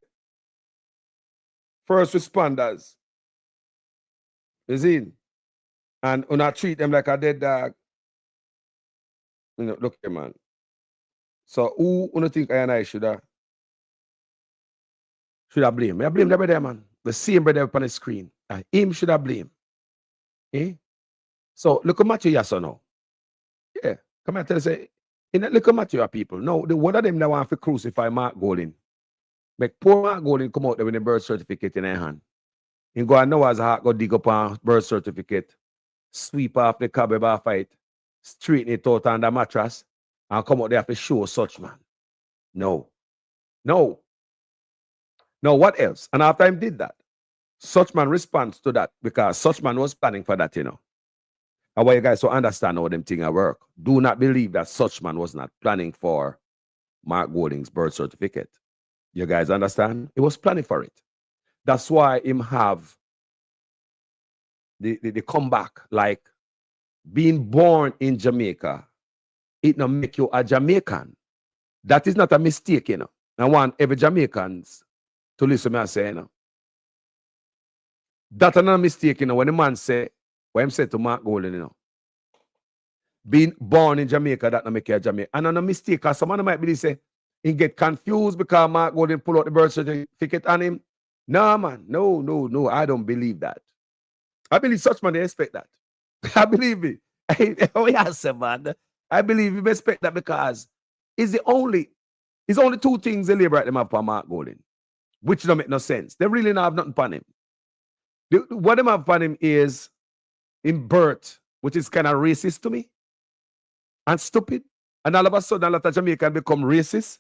First responders. You see? And when I treat them like a dead dog, you know, look here, man. So who you think I and I should have blame? I blame the brother, man. The same brother up on the screen. And him should have blame. Eh? So look at Matthew Yasso now. Yeah. Come and tell us, look at Matthew people. No, the one of them that want to crucify Mark Golding. Make poor Mark Golding come out there with a birth certificate in their hand. He go and know as a heart go dig up a birth certificate, sweep off the cobweb off it, straighten it out on the mattress, and come out there to show such man. No. No. No, what else? And after him did that, such man responds to that because such man was planning for that, you know. And why you guys so understand how them things work. Do not believe that such man was not planning for Mark Golding's birth certificate. You guys understand? He was planning for it. That's why him have the comeback, like being born in Jamaica, it not make you a Jamaican. That is not a mistake, you know. I want every Jamaicans to listen to me and say, you know. That's not a mistake, you know, when the man say, what him said to Mark Golding, you know. Being born in Jamaica, that not make you a Jamaican. And not a mistake, because someone might be say, he get confused because Mark Golding pull out the birth certificate on him. No, man. No. I don't believe that. I believe such man, they expect that. I believe it. Oh, yes, man. I believe you respect that because it's only two things the Labour them have for Mark Golding, which don't make no sense. They really don't have nothing upon him. What them have upon him is in birth, which is kind of racist to me and stupid. And all of a sudden, a lot of Jamaicans become racist.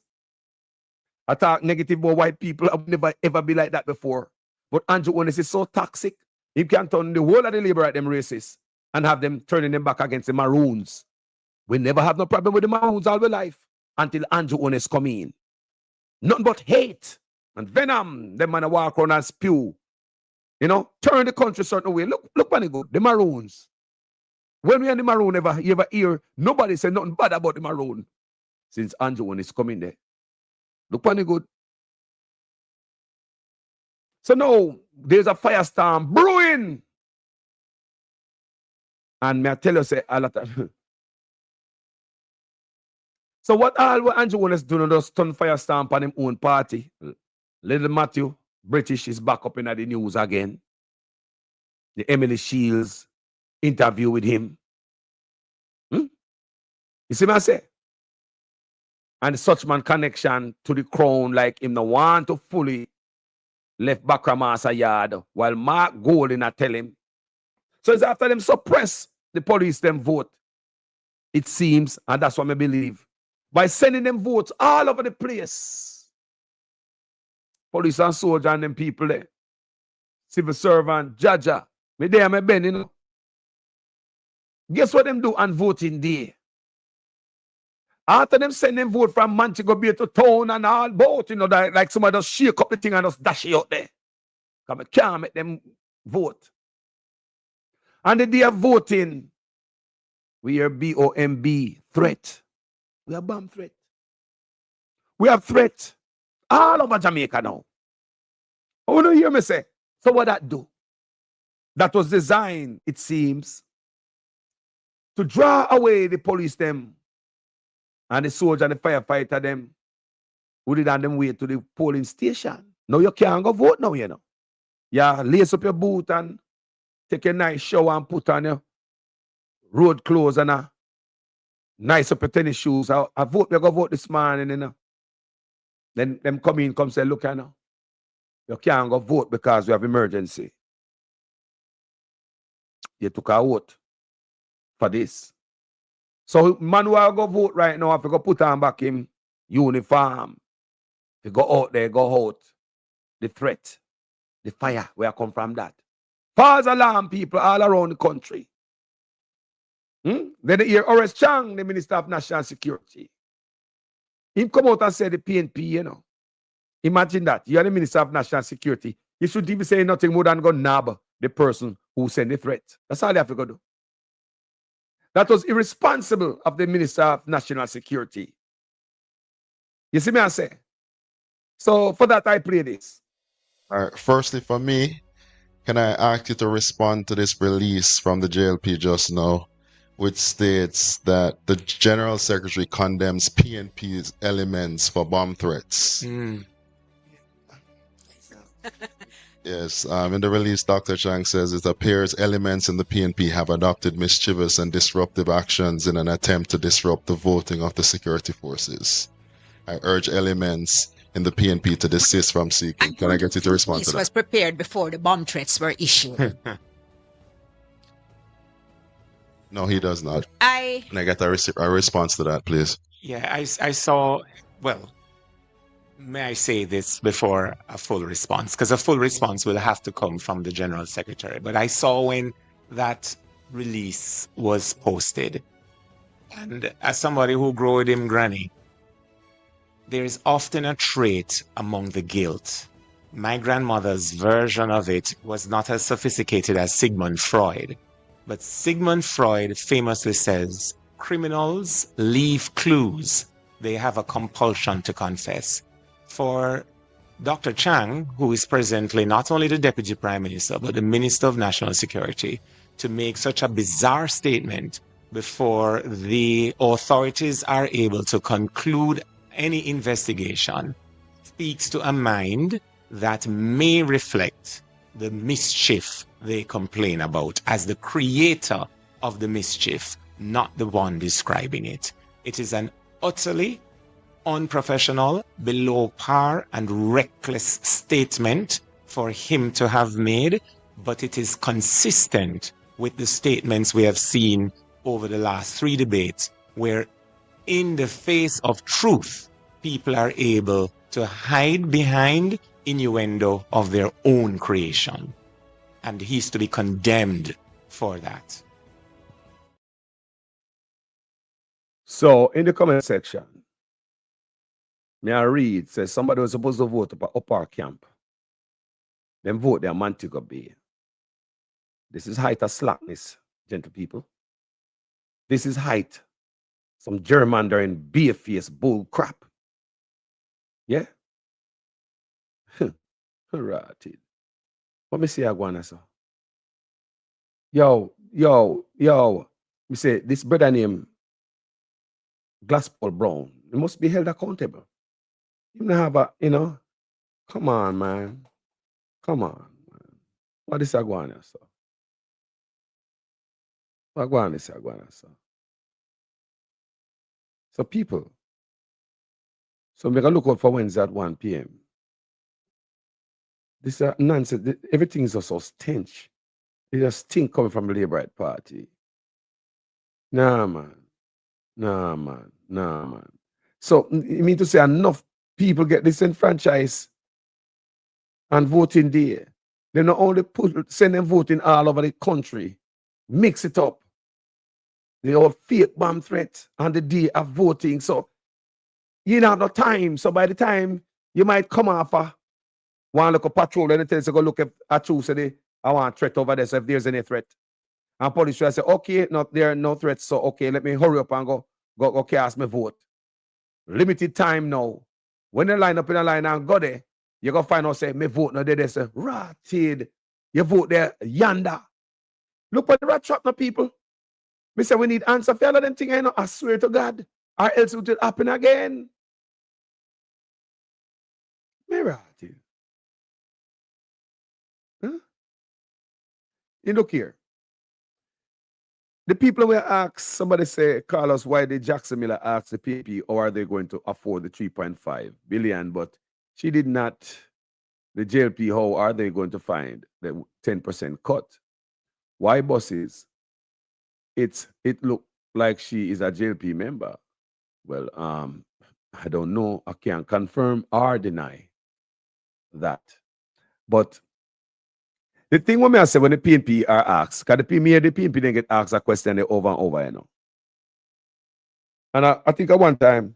Attack negative about white people. I would never ever be like that before. But Andrew Holness is so toxic. He can turn the whole of the Labour at them racist and have them turning them back against the Maroons. We never have no problem with the Maroons all our life until Andrew Holness come in. Nothing but hate and venom. Them man walk around and spew. You know, turn the country a certain way. Look funny good. The Maroons. When we are the Maroon, you ever hear nobody say nothing bad about the Maroon since Andrew Holness coming there. Look funny good. So now there's a firestorm brewing. And may I tell you, say a lot of so what Andrew Holness doing just turn firestorm on him own party. Little Matthew, British, is back up in the news again. The Emily Shields interview with him. You see what I say? And the Suchman connection to the crown, like him no want to fully left Bakramasa yard while Mark Golding tell him. So it's after them suppress the police them vote. It seems, and that's what I believe. By sending them votes all over the place. Police and soldier and them people there. Civil servant, judge. Me there, me ben, you know. Guess what them do on voting day? After them send them vote from Manchego Bay to town and all vote, you know, like somebody just shake up the thing and just dash it out there. Because I can't make them vote. And the day of voting, we are BOMB, threat. We have bomb threat. We have threat all over Jamaica now. Oh, you hear me say? So what that do? That was designed, it seems, to draw away the police them and the soldier and the firefighter them who did on them way to the polling station. Now you can't go vote now, you know. Yeah, lace up your boot and take a nice shower and put on your road clothes and nice up your tennis shoes. I vote, we go vote this morning, you know. Then them come say, look, you know, you can't go vote because we have emergency. You took a vote for this. So man who go vote right now, if you go put on back him uniform, if you go out there, go out. The threat, the fire, where come from that. False alarm people all around the country. Then they hear Horace Chang, the Minister of National Security. He come out and say the PNP, you know. Imagine that. You are the Minister of National Security. You should even say nothing more than go nab the person who sent the threat. That's all you have to go do. That was irresponsible of the Minister of National Security. You see me I say? So for that I play this. All right. Firstly, for me, can I ask you to respond to this release from the JLP just now, which states that the General Secretary condemns PNP's elements for bomb threats? Yes, in the release, Dr. Chang says it appears elements in the PNP have adopted mischievous and disruptive actions in an attempt to disrupt the voting of the security forces. I urge elements in the PNP to desist from seeking. Can I get you to respond to that? This was prepared before the bomb threats were issued. No, he does not. Can I get a response to that, please? Yeah, I saw, well, may I say this before a full response? Because a full response will have to come from the General Secretary. But I saw when that release was posted. And as somebody who grew with him granny, there is often a trait among the guilt. My grandmother's version of it was not as sophisticated as Sigmund Freud. But Sigmund Freud famously says, criminals leave clues. They have a compulsion to confess. For Dr. Chang, who is presently not only the Deputy Prime Minister, but the Minister of National Security, to make such a bizarre statement before the authorities are able to conclude any investigation speaks to a mind that may reflect the mischief they complain about as the creator of the mischief, not the one describing it. It is an utterly unprofessional, below par, and reckless statement for him to have made, but it is consistent with the statements we have seen over the last 3 debates, where in the face of truth, people are able to hide behind innuendo of their own creation. And he's to be condemned for that. So in the comment section, may I read, says somebody was supposed to vote up our camp. Then vote their Montego Bay. This is height of slackness, gentle people. This is height. Some gerrymandering, bare-faced bull crap. Yeah? Right. Let me see Aguana, sir. Yo. Me say, this brother named Glassball Brown, he must be held accountable. You don't have a, come on, man. Come on, man. What is Aguana, sir? Aguana, sir. So people, so make a look out for Wednesday at 1 p.m. This is nonsense. Everything is also stench. There's a stink coming from the Labour Party. Nah, man. So you mean to say enough people get disenfranchised and voting there? They not only send them voting all over the country, mix it up. They all fake bomb threat on the day of voting. So you don't have no time. So by the time you might come off one look a patrol and it tells you go look at you, say I want a threat over there. So if there's any threat, and police will say, okay, there are no threats. So okay, let me hurry up and go cast my vote. Limited time now. When they line up in a line and go there, you're gonna find out say, me vote no there. They say, ratted. You vote there yonder. Look at the rat trap now, people. Me say we need answer for all of them things, I swear to God. Or else it will happen again. Me ratted. Huh? You look here. The people will ask, somebody say, Carlos, why did Jackson Miller ask the PNP, or are they going to afford the 3.5 billion? But she did not. The JLP, how are they going to find the 10% cut? Why bosses? It looked like she is a JLP member. Well, I don't know. I can't confirm or deny that. But the thing when I say when the PNP are asked, because the PNP didn't get asked a question over and over, And I think at one time,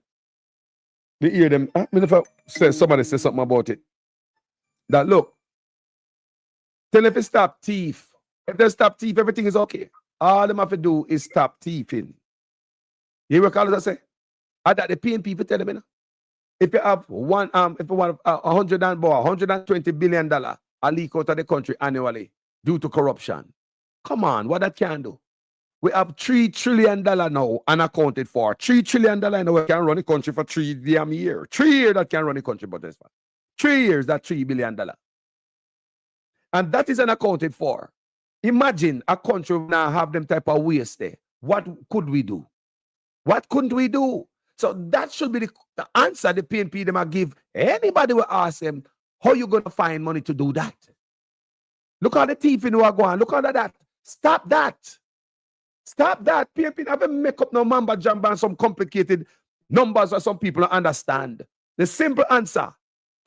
they hear them, somebody say something about it. That look, tell them if they stop thief. If they stop thief, everything is okay. All them have to do is stop thieving. You recall what I say? I that the PNP tell them, if you have $120 billion a leak out of the country annually due to corruption. Come on, what that can do? We have $3 trillion now unaccounted for. $3 trillion now we can run the country for 3 damn years. 3 years that can run the country, but that's fine. 3 years, that $3 billion. And that is unaccounted for. Imagine a country now have them type of waste there. What could we do? What couldn't we do? So that should be the answer the PNP them are give. Anybody will ask them, how you going to find money to do that? Look at the thief in who are going. Look at that. Stop that. Stop that. PNP never make up no mamba jamba and some complicated numbers that some people don't understand. The simple answer,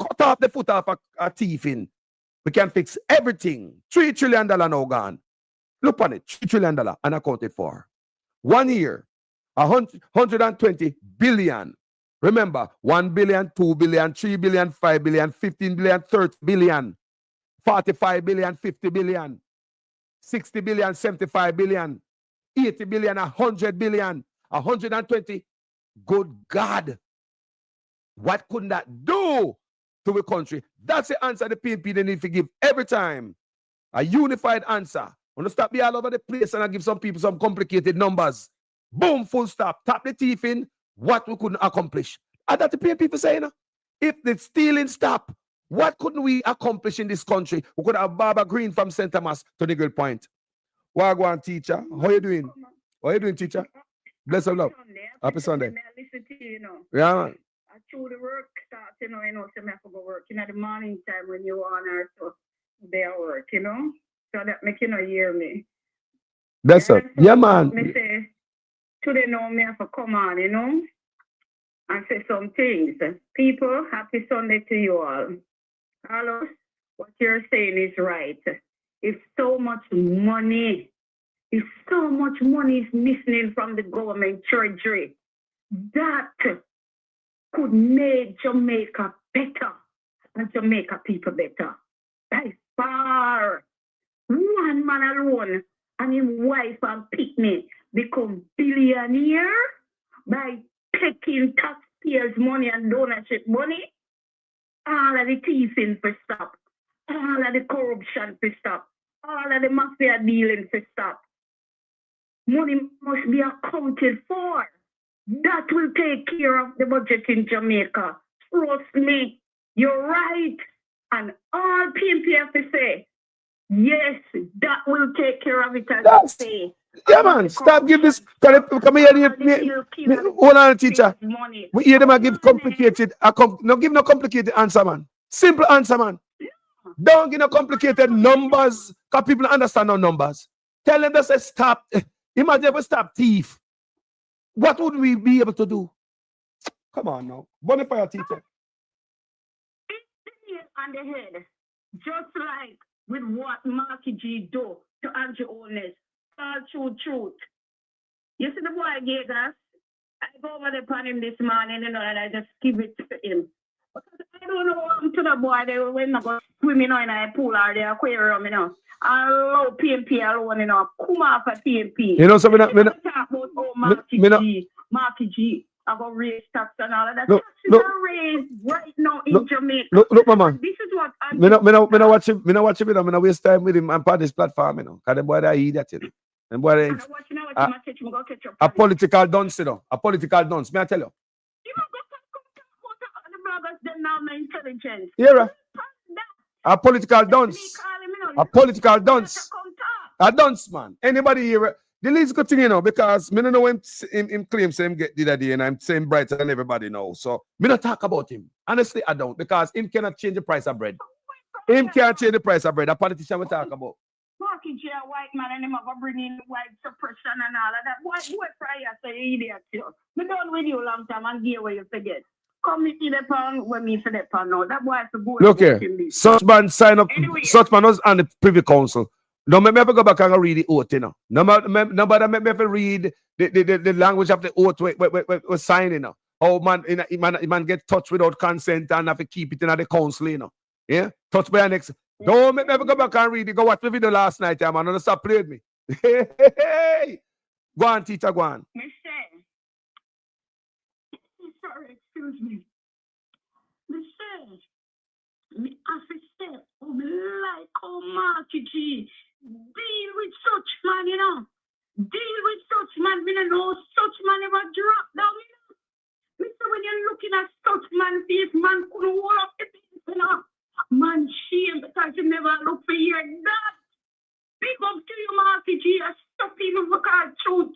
cut off the foot off a thief in. We can fix everything. $3 trillion now gone. Look on it. $3 trillion unaccounted for. 1 year, 120 billion. Remember, 1 billion, 2 billion, 3 billion, 5 billion, 15 billion, 30 billion, 45 billion, 50 billion, 60 billion, 75 billion, 80 billion, 100 billion, 120. Good God. What couldn't that do to the country? That's the answer the PNP they need to give every time. A unified answer. Want to stop be all over the place and I give some people some complicated numbers. Boom, full stop. Tap the teeth in. What we couldn't accomplish. And that the PNP saying, if the stealing stop, what couldn't we accomplish in this country? We could have Barbara Green from St. Thomas to Nigel Point. Wagwan teacher. How you doing? How you doing, teacher? Bless of love. Happy Sunday. Listen to you, Yeah, man. I through the work starts, so I have to go work in the morning time when you on her, so they work, so that make you hear me. Bless up. Yeah, man. Me say, today now me have to come on, and say some things. People, happy Sunday to you all. Carlos, what you're saying is right. If so much money is missing from the government treasury, that could make Jamaica better and Jamaica people better. By far. One man alone and his wife and picnic become billionaire by taking taxpayers' money and donorship money. All of the thieving for stop. All of the corruption for stop. All of the mafia dealing for stop. Money must be accounted for. That will take care of the budget in Jamaica. Trust me, you're right. And all PNP have to say, yes, that will take care of it as I say. Yeah, man. Stop give this. Come here. Hold on, teacher. We hear them give complicated. No, give no complicated answer, man. Simple answer, man. Don't give no complicated numbers, because people understand no numbers. Tell them to say stop. Imagine if we stop thief. What would we be able to do? Come on now. Bonfire, teacher. It's on the head. Just like with what Marky G do to Andrew Holness. All truth. You see the boy gave us? I go over there upon him this morning, and I just give it to him. I don't know what happened to the boy. They went to go swimming in a pool or the aquarium, I love PNP alone, Come off of PNP. So talk about Marky G. I got raise tax and all of that. Taxes are raised right now in Jamaica. Look, Mama. This is what I'm watch him. I don't waste time with him and part this platform, Because the boy that he that and boy a political dunce, A political dunce. May I tell you? Yeah. A political dunce. A political dunce. A dunce, man. Anybody here? The least good thing, because me don't know when him claims him get the other day, and I'm saying brighter than everybody now. So me not talk about him. Honestly, I don't, because him cannot change the price of bread. Him can't change the price of bread. A politician we talk about. Marky J, a white man, and him ever bring in white suppression and all of that. Boy, prior say idiot, you. Me done with you long time and give where you forget. Come me see the pound when me for the pound now. That boy has to go. Look here, such man sign up. Anyway. Such man was on the Privy Council. No, me ever go back and read the oath, Nobody me ever read the language of the oath we signing, Oh man get touched without consent and have to keep it in the council, Yeah, touched by an ex. Don't me ever go back and read it. Go watch the video last night, man. Don't stop playing me. Hey. Go on, teacher, go on. Sorry, excuse me. Me have to say, like Marky G. Deal with such man, Deal with such man. We don't know such man ever drop down, Mister, when you're looking at such man, this man couldn't hold up the things, Man, shame because you never look for your dad. Big up to you, Marky G. Stop even because truth.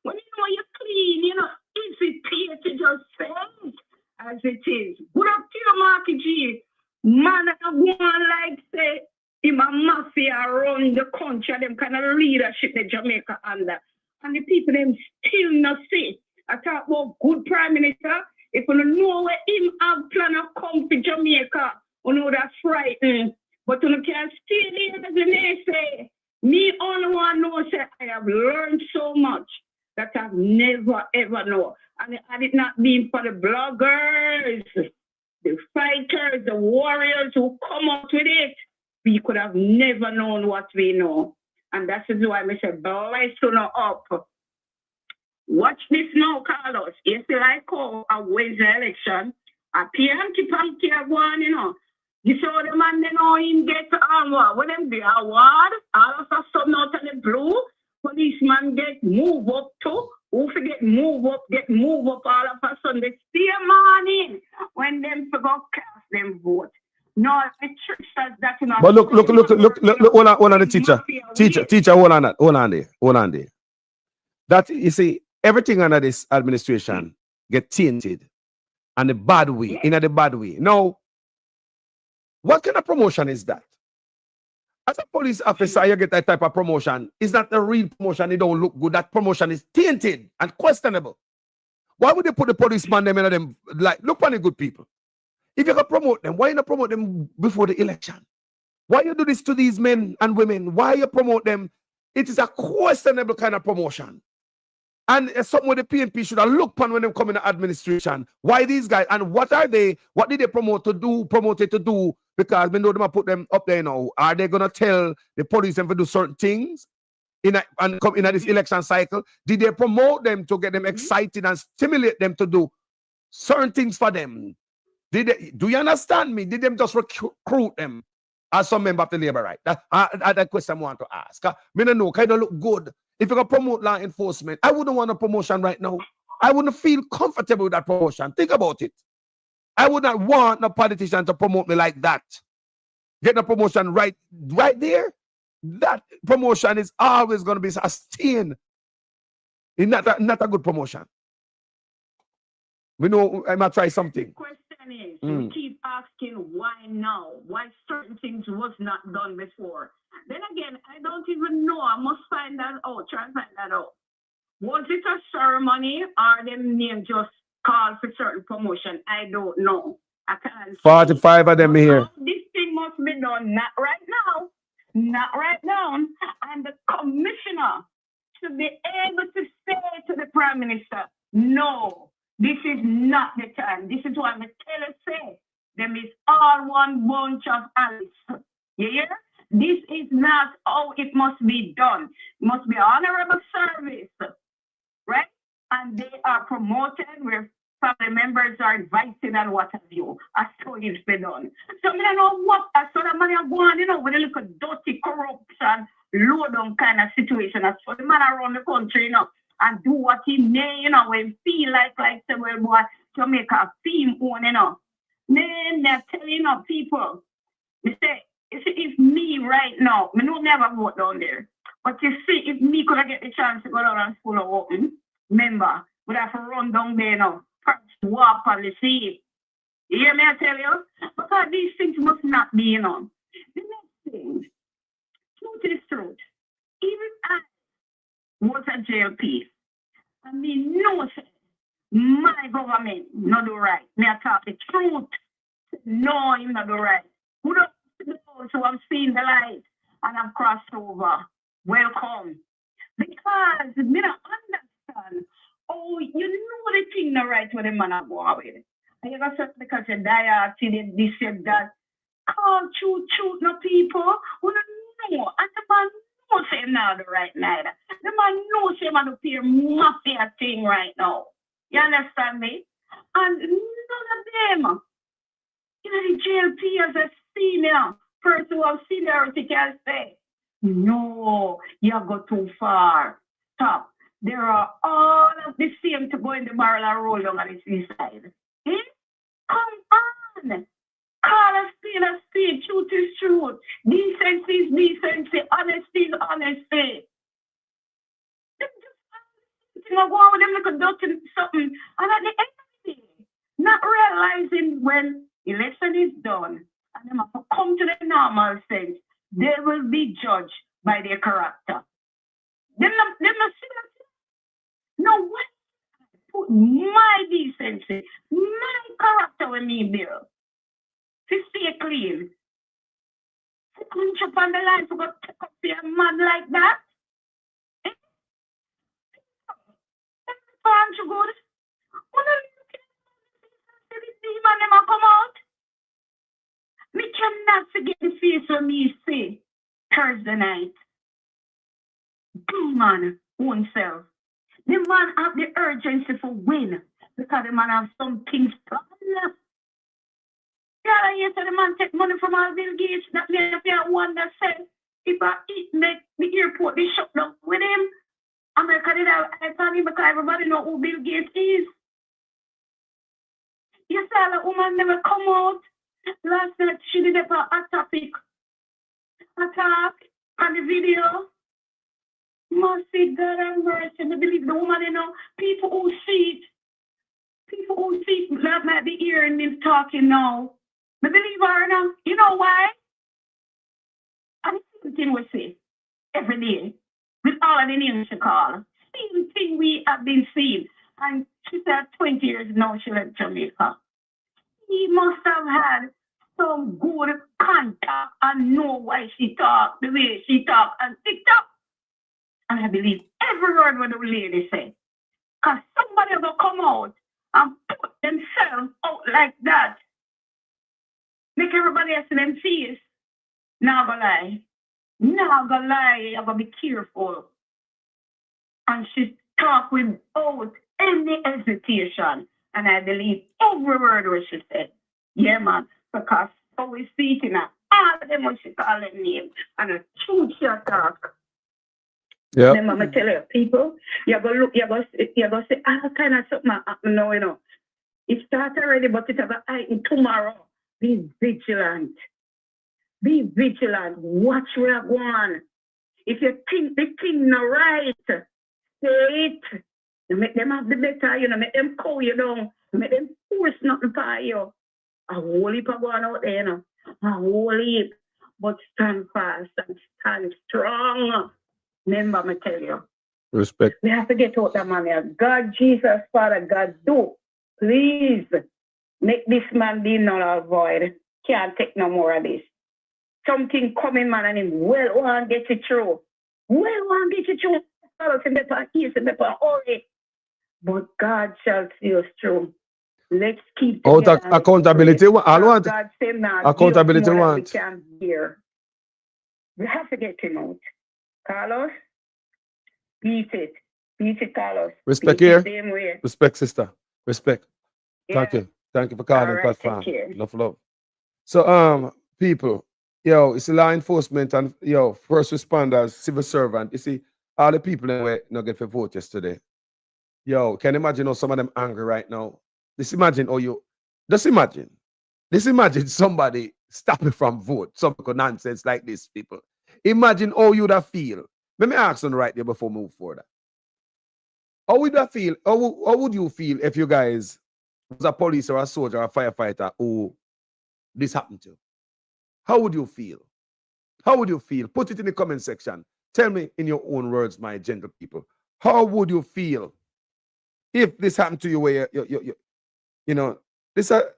When you know you're clean, easy to just say it as it is. Good up to you, Marky G. Man, I go on like say, him a mafia around the country, them kind of leadership that Jamaica under. And the people them still not see. I talk about good prime minister. If you know where him have plan to come to Jamaica, you know that's frightening. But you can't still hear as they say. Me only one know say I have learned so much that I've never ever known. And had it not been for the bloggers, the fighters, the warriors who come out with it, we could have never known what we know. And that's why I say, bless you up. Watch this now, Carlos. You see, like how I win the election, a PNP one, You saw the man, him get what? When them the award, all of a sudden out of the blue, policeman get move up too. Who forget move up all of a sudden. They see a morning when them forgot cast them vote. No, the church says that in But look, hold on, the teacher, hold on there. That, you see, everything under this administration get tainted and the bad way, in the bad way. Now, what kind of promotion is that? As a police officer, you get that type of promotion. Is that a real promotion? It don't look good. That promotion is tainted and questionable. Why would they put the policeman them, like, look on the good people? If you can promote them, why you not promote them before the election? Why you do this to these men and women? Why you promote them? It is a questionable kind of promotion. And something the PNP should have looked upon when they come in the administration. Why these guys? And what are they? What did they promote it to do? Because we know them put them up there now. Are they gonna tell the police them to do certain things and come in this election cycle? Did they promote them to get them excited and stimulate them to do certain things for them? Do you understand me? Did them just recruit them as some member of the labor right? That question I want to ask. I don't know, kind of look good. If you're going to promote law enforcement, I wouldn't want a promotion right now. I wouldn't feel comfortable with that promotion. Think about it. I would not want no politician to promote me like that. Get a promotion right there. That promotion is always going to be sustained. It's not a good promotion. We know I might try something. Question is, you keep asking why now? Why certain things was not done before? Then again, I don't even know. I must find that out. Try and find that out. Was it a ceremony or them name just called for certain promotion? I don't know. I can't. 45 of them here. This thing must be done not right now. Not right now. And the commissioner should be able to say to the prime minister, no, this is not the time. This is what the teller say. Them is all one bunch of Alice. You hear? This is not how it must be done. It must be honorable service, right? And they are promoted where family members are invited and what have you. As so it's been done. So I don't know what I saw that money going, when they look at dirty corruption, low down kind of situation. As for the man around the country, and do what he may, when he feel like say, well, boy, to make a theme on, Then they're telling people, they say, if me right now, I don't never vote down there. But you see, if me could get the chance to go down and school of open, remember, would have to run down there now, first walk on the sea. You hear me, I tell you? Because these things must not be, The next thing, truth is truth. Even I was a JLP. I mean, no, my government not do right. Me I talk the truth. No, him not do right. Who don't know who have seen the light and have crossed over? Welcome. Because me don't understand. Oh, you know the thing not right where the man are going with. And you got something because you die out, this and that. Call truth, no people. Who don't know. And the man knows him now the right night. The man knows him on the peer mafia thing right now. You understand me? And none of them, the JLP as a senior person who have seniority can say, no, you go too far. Stop. There are all of the same to go in the barrel and roll down on the seaside. Come on. Call a spade, truth is truth. Decency is decency, honesty is honesty. Go on with them like a duck and something. And at the end of the day, not realizing when election is done and them have to come to the normal sense, they will be judged by their character. Them not see that. No, what? Put my decency, my character with me, Bill. To stay clean. To punch up on the line to go take up your man like that. Aren't you good? When I look at the demon them come out, me cannot forget the face of me say Thursday night. Demon oneself. The man have the urgency for win because the man have some things planned. Yeah, yes, the man take money from all Bill Gates. That man have one that said if I make the airport be shut down with him. America did I tell you because everybody know who Bill Gates is. You saw that woman never come out Last night she did a topic attack on the video. Mercy, God and mercy. I believe the woman, you know, people who see it, that might be hearing me talking now. I believe her now. You know why? I'm the thing we say every day with all of the names she call. Same thing we have been seeing. And she said 20 years now she left Jamaica. He must have had some good contact and know why she talk the way she talk and TikTok. And I believe every word what the lady said. Because somebody will come out and put themselves out like that. Make everybody else in them face. Now go lie. Now go lie. You gotta be careful. And she talked without any hesitation. And I believe every word what she said. Yeah, man. Because so we see it in all of them when she call them names. And a true she talk. Yeah. Then Mama tell you, people, you go look, you go say, all kind of something happen now, you know. It starts already, but it will happen tomorrow. Be vigilant. Be vigilant. Watch where you're going. If you think the thing not right, say it. You make them have the better, you know, make them call you down. Make them force nothing for you. A whole heap of going out there, you know. A whole heap. But stand fast and stand strong. Remember, me tell you. Respect. We have to get out that man here. God, Jesus, Father, God, do. Please make this man be null or void. Can't take no more of this. Something coming, man, and him well want get it through. Well want get it through. But God shall see us through. Let's keep accountability. I want God say now. accountability. We can hear. We have to get him out. Carlos, beat it. Beat it, Carlos. Respect beat here. Same way. Respect, sister. Respect. Yeah. Thank you. Thank you for calling, All right, platform. take care. Love. So, people, yo, it's law enforcement and yo, first responders, civil servant. You see, all the people that were not get for vote yesterday. Yo, can you imagine how some of them angry right now? Just imagine somebody stopping from vote. Some nonsense like this, people. Imagine how you'd have feel. Let me ask them right there before we move further. How would that feel? How would you feel if you guys was a police or a soldier or a firefighter who this happened to? How would you feel? How would you feel? Put it in the comment section. Tell me in your own words, my gentle people. How would you feel if this happened to you where you know, this a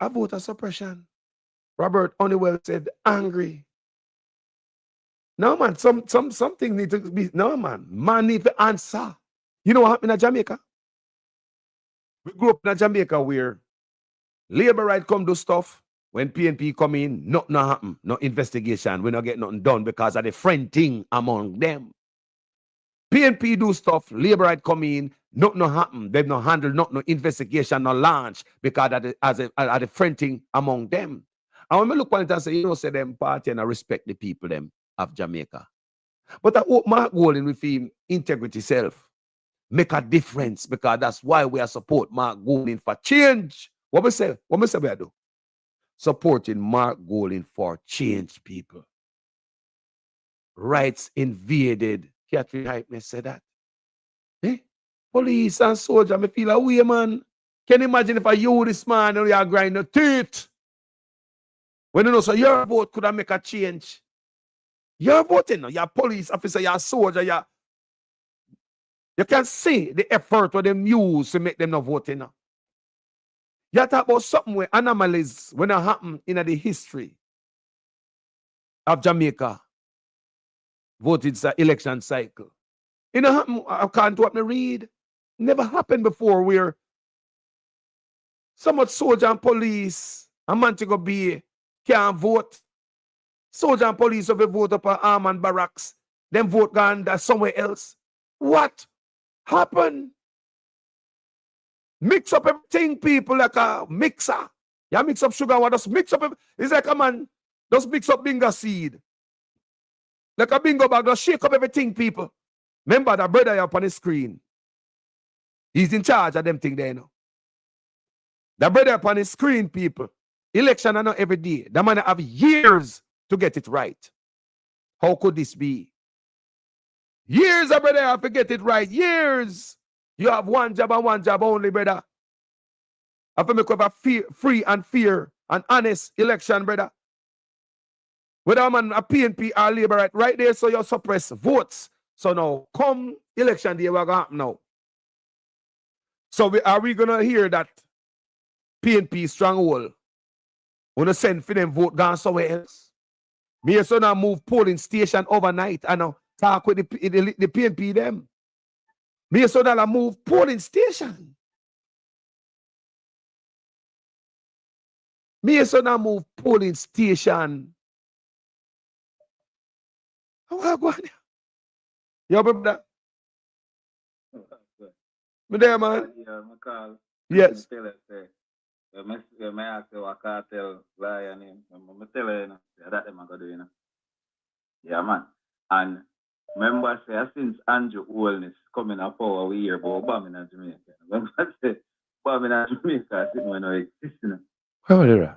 voter suppression? Robert Honeywell said angry. No, man, something need to be, no, man. Man need to answer. You know what happened in Jamaica? We grew up in Jamaica where labor right come do stuff. When PNP come in, nothing happen. No investigation. We not get nothing done because of the friend thing among them. PNP do stuff, labor right come in, nothing happen. They've not handled nothing, no investigation, no launch because of the friend thing among them. And when we look at it and say, you know, say them party and I respect the people them of Jamaica. But I hope Mark Golding with him integrity self make a difference because that's why we are support Mark Golding for change. What we say we do? Supporting Mark Golding for change, people. Rights invaded. Catherine Hypeness said that. Police and soldier, me feel away, man. Can you imagine if you this man and you are grinding the teeth? When you know, so your vote could have make a change. You're voting, you're a police officer, you're a soldier, you can see the effort what them use to make them not voting. You talk about something where anomalies when it happen in the history of Jamaica voted election cycle. It don't happen, I can't what me read. Never happened before where so much soldier and police and Montego Bay can't vote. Soldier and police have vote up at Armand Barracks, then vote gone somewhere else. What happened? Mix up everything, people, like a mixer. You mix up sugar and just mix up. It's like a man, just mix up bingo seed. Like a bingo bag, just shake up everything, people. Remember that brother up on the screen. He's in charge of them thing there, you know. The brother up on the screen, people. Election are not every day. The man have years to get it right. How could this be? Years, brother, have to get it right. Years. You have one job and one job only, brother. Have to make up a free and fair and honest election, brother. Whether a man a PNP or Labour right there, so you suppress votes. So now, come election day, what's going to happen now? So are we going to hear that PNP stronghold want to send for them vote gone somewhere else? Me so now move polling station overnight and now talk with the PNP them. Me so now move polling station. Me so now move polling station. How are you going? Yo, brother. Me there, man. Yes. May I say what cartel lion name? I'm tell you, that them go do, you know. Yeah, man. And remember, say since Andrew Holness coming up power, we hear about bombing in Jamaica. Remember, say bombing in Jamaica didn't want to exist, you know. How are you?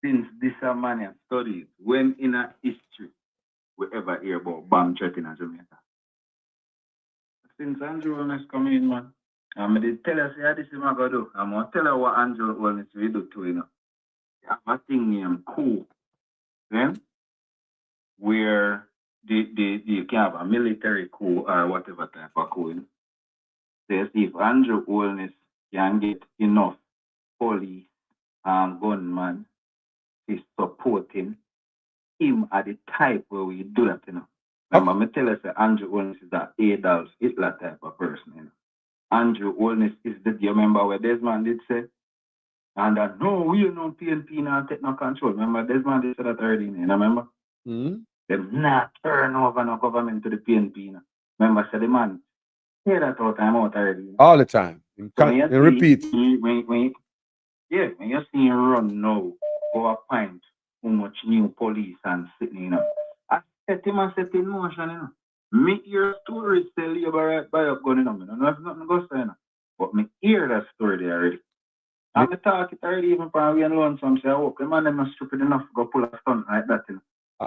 Since this man has studied, when in a history we ever hear about bomb threat in Jamaica. Since Andrew Holness coming in, man. I'm going to tell us how this is going to do. I'm going to tell her what Andrew Holness will do to you know. You have a thing named coup. Then, where you can have a military coup or whatever type of coup. You know? So if Andrew Holness can get enough police and gunmen to support him at the type where we do that, you know. Remember, I tell us that Andrew Holness is that Adolf Hitler type of person, you know. Andrew Holness is the, you remember what Desmond did say? And that, no, we don't know PNP now take no control. Remember, Desmond did say that early, you know, remember? Mm-hmm. Them not turn over no government to the PNP now. Remember, said the man, hear that all time out already. You know? All the time. So Repeat. When you see him run now, go a point how much new police and sitting, you know. I set him and set in motion, you know. Me hear stories tell you about buy up gun, you know. I don't know if nothing goes there, you know. But me hear that story there already. And me talk it already even for we and lunch, so I'm saying, oh, the man them not stupid enough to go pull a stunt like that, you know.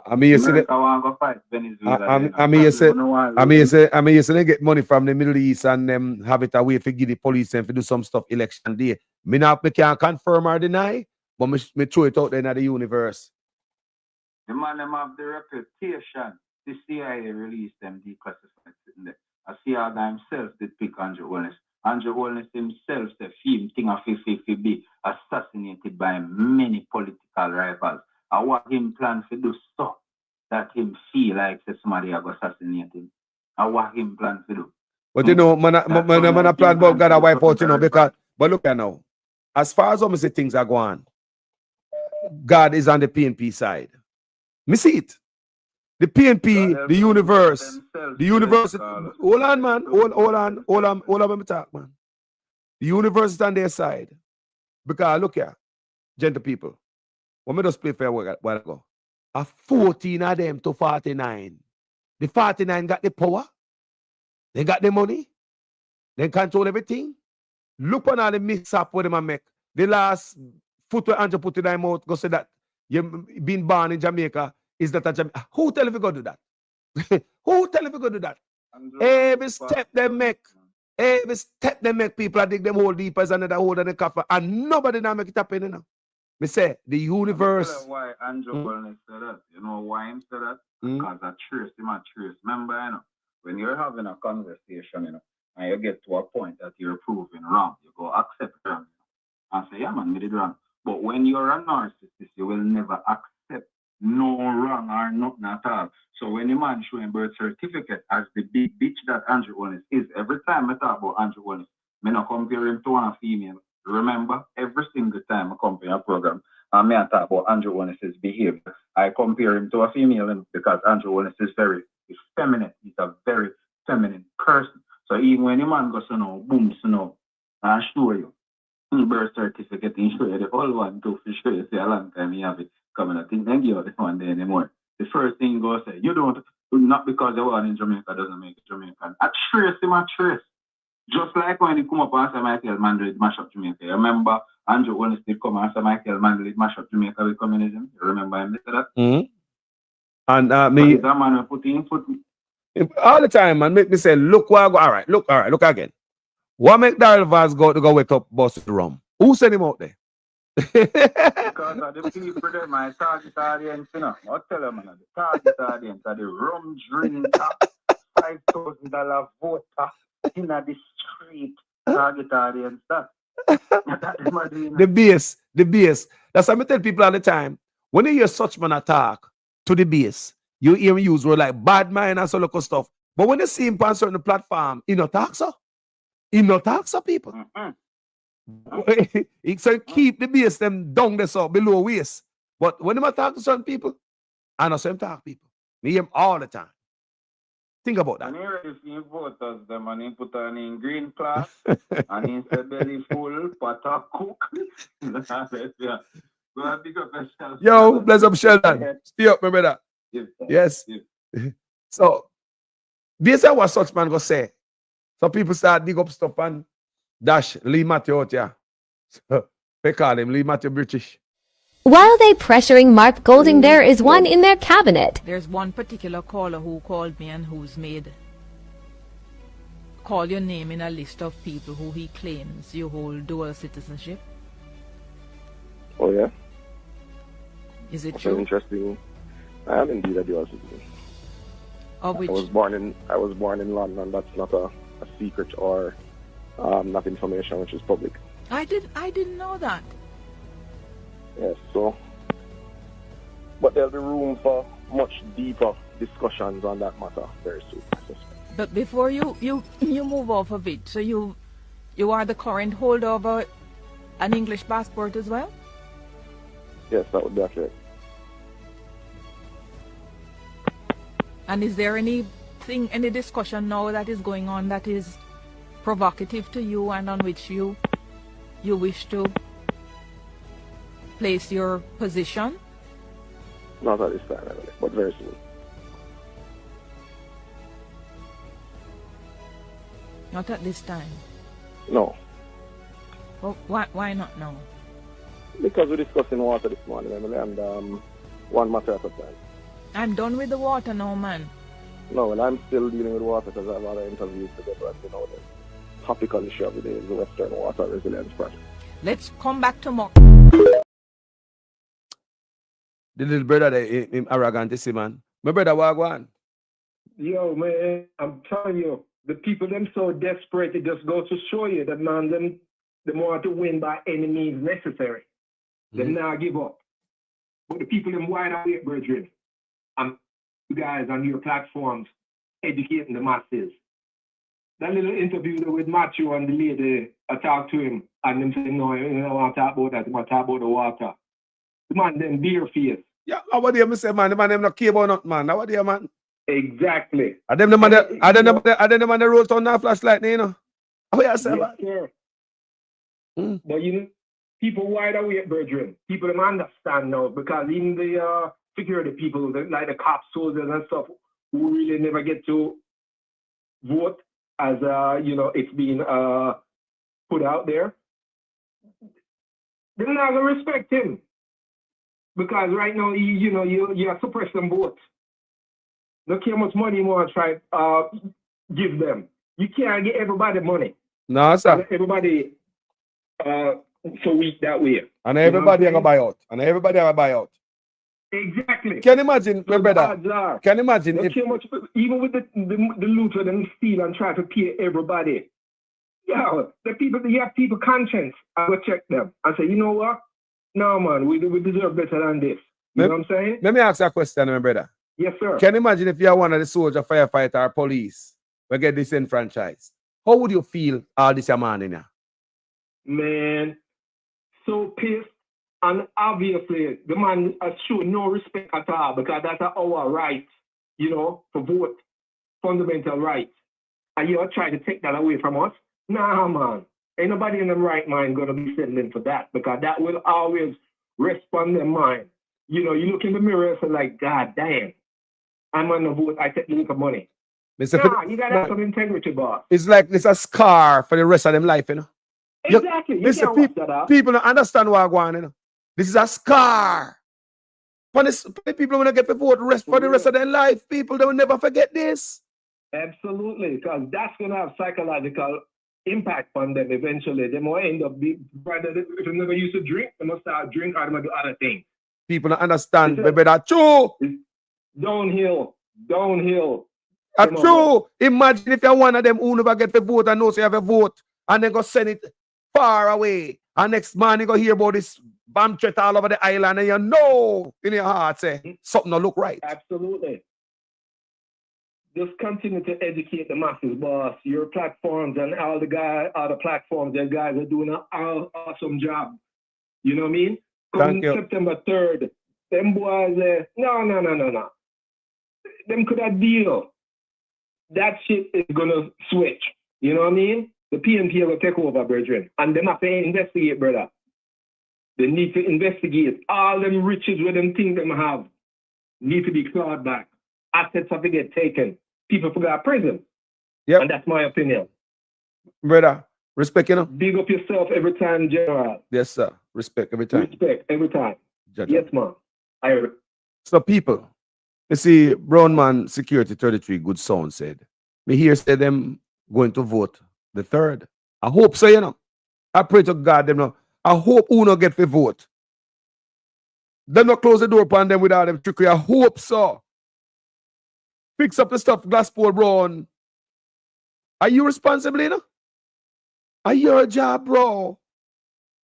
I mean, you say that. I want to go fight Venezuela. I mean, you say they get money from the Middle East and them have it away to give the police and to do some stuff election day. Me can't confirm or deny, but me throw it out there in the universe. The man them have the reputation. The CIA released them declassified sitting there. I see how himself did pick Andrew Holness. Andrew Holness himself said him thing of if be assassinated by many political rivals. I want him plan to do stuff that him feel like somebody have assassinated him. I want him plan to do. But you know, man plan about God wipe out, you know, because but look at now. As far as almost the things are going, God is on the PNP side. Me see it. The PNP, the universe, hold on, man. Hold on, let me talk, man. The universe is on their side. Because look here, gentle people. When me just play fair while ago. 14 of them to 49. The 49 got the power. They got the money. They control everything. Look on all the mix up what them make. The last foot where Andrew put in their mouth, go say that you been born in Jamaica. Is that a Jamaica? Who tell if you go do that? Who tell if you go do that? Every step they make, people I dig them hole deeper as another hole in the coffin, and nobody now make it happen, you know. Me say the universe. You know why Andrew Holness said that? You know why him said that? Because a truth, him a truth. Remember, you know, when you're having a conversation, you know, and you get to a point that you're proving wrong, you go accept wrong, and say, yeah, man, we did wrong. But when you're a narcissist, you will never accept no wrong or nothing at all. So when the man showing birth certificate as the big bitch that Andrew Holness is, every time I talk about Andrew Holness, I don't compare him to one female. Remember, every single time I compare a program, and I talk about Andrew Holness's behavior, I compare him to a female because Andrew Holness is very feminine. He's a very feminine person. So even when the man goes, you know, boom, you know, I show you birth certificate, and show you the whole one too, for sure. You see a long time you have it coming. I think they give this one there anymore. The first thing you go say, you don't, not because they were in Jamaica doesn't make it Jamaican. I trace him, I trace. Just like when he come up and say Michael Mandel mash up Jamaica. You remember Andrew Holness did come and say Michael Mandel mash up Jamaica with communism? You remember him say that? Mm-hmm. And me that man will put in all the time, man, make me say, look what I go. All right, look again. What make Daryl Vaz go wake up bust the rum? Who sent him out there? Because of the people there, my target audience, you know. I'll tell them, man, the target audience are the rum drinker, $5,000 voter in the street target audience. The base. That's what I tell people all the time. When you hear such man attack to the base, you hear him use word like bad mind and so local stuff. But when you see him on certain platform, he not talk so. He not talk so, people. He say keep the base them down there so below waist. But when he talk to certain people, I know some talk people. Me hear him all the time. Think about that. And here he voters them and he put on in green class and he said belly full, pot of cook. Yo, bless up Sheldon. Stay up, my brother. Yes. So this is what such man go say. So people start dig up stuff and dash Lee Matthew out here. So they call him Lee Matthew British. While they pressuring Mark Golding, there is one in their cabinet. There's one particular caller who called me and who's call your name in a list of people who he claims you hold dual citizenship. Oh yeah? Is it That's true? Interesting. I am indeed a dual citizen. Of which? I was born in London. That's not a secret or not information which is public. I didn't know that. Yes, so but there'll be room for much deeper discussions on that matter very soon. But before you move off of it, so you are the current holder of an English passport as well? Yes, that would be accurate. And is there any discussion now that is going on that is provocative to you and on which you wish to place your position? Not at this time, really, but very soon. Not at this time? No. Well, why not now? Because we're discussing water this morning, Emily, and one matter at a time. I'm done with the water now, man. No, and I'm still dealing with water because I have other interviews to get, but you know, the topical issue of the day is the Western Water Resilience Project. Let's come back to more. The little brother, him arrogant, you see, man. My brother, Wagwan. Yo, man, I'm telling you, the people them so desperate, it just goes to show you that, man, them want to win by any means necessary. Them now give up. But the people them wide awake, brethren, you guys on your platforms educating the masses. That little interview with Matthew and the lady, I talked to him, and them saying, no, you don't want to talk about that, you want to talk about the water. The man them beer face. Yeah, what do you say, man? The man them not care about nothing, man. What do you, man? Exactly. Are them the man that roll on that flashlight, you know? Oh, yeah, sir. Yes, sir. But you know, people wide awake, brethren. People them understand now because even the security people, like the cops, soldiers and stuff, who really never get to vote as you know, it's being put out there. They're not gonna respect him. Because right now, you know, you are suppressing votes. Look how much money you want to try give them. You can't get everybody money. No, sir. Everybody so weak that way. And everybody gonna buy out. Exactly. Can you imagine, my brother? Can you imagine if how much, even with the loot and steal and try to pay everybody? Yeah, you have people conscience. I will check them and say, you know what? No, man, we deserve better than this. You know what I'm saying? Let me ask you a question, my brother. Yes, sir. Can you imagine if you are one of the soldier, firefighter, or police, we get disenfranchised? How would you feel all this man in here? Man, so pissed. And obviously, the man has shown no respect at all because that's our right, you know, to vote, fundamental right. And you're trying to take that away from us? Nah, man. Ain't nobody in their right mind going to be settling for that because that will always rest on their mind. You know, you look in the mirror and say like, God damn, I'm on the vote, I take the little money. Nah, you gotta have some integrity, boss. It's like it's a scar for the rest of them life, you know. Exactly. You can't watch that up. People don't understand what I'm going, you know. This is a scar. When the people want to get the vote for the rest of their life, people don't never forget this. Absolutely, because that's gonna have psychological impact on them eventually. They might end up being, if they never used to drink, they must start drink or they must do other things. People don't understand, baby, that's true. Downhill. That's true. Imagine if you're one of them who never get the vote and knows you have a vote and then go send it far away. And next man you go hear about this bomb threat all over the island and you know in your heart say something don't look right. Absolutely. Just continue to educate the masses, boss. Your platforms and all the platforms, the guys are doing an awesome job. You know what I mean? Come September 3rd, them boys, no. Them could have deal. That shit is gonna switch. You know what I mean? The PNP will take over, brethren. And them have to investigate, brother. They need to investigate. All them riches where them think them have need to be clawed back. Assets have to get taken. People forgot prison. Yep. And that's my opinion. Brother, respect, you know? Big up yourself every time, General. Yes, sir. Respect every time. Respect every time. Judge. Yes, man. So people, you see, Brown Man Security 33 Good Sound said, me here say them going to vote the 3rd. I hope so, you know. I pray to God them know. I hope Uno get the vote. Them not close the door upon them without them trickery. I hope so. Fix up the stuff, Glasspool Brown. Are you responsible, you know? Are your job, bro?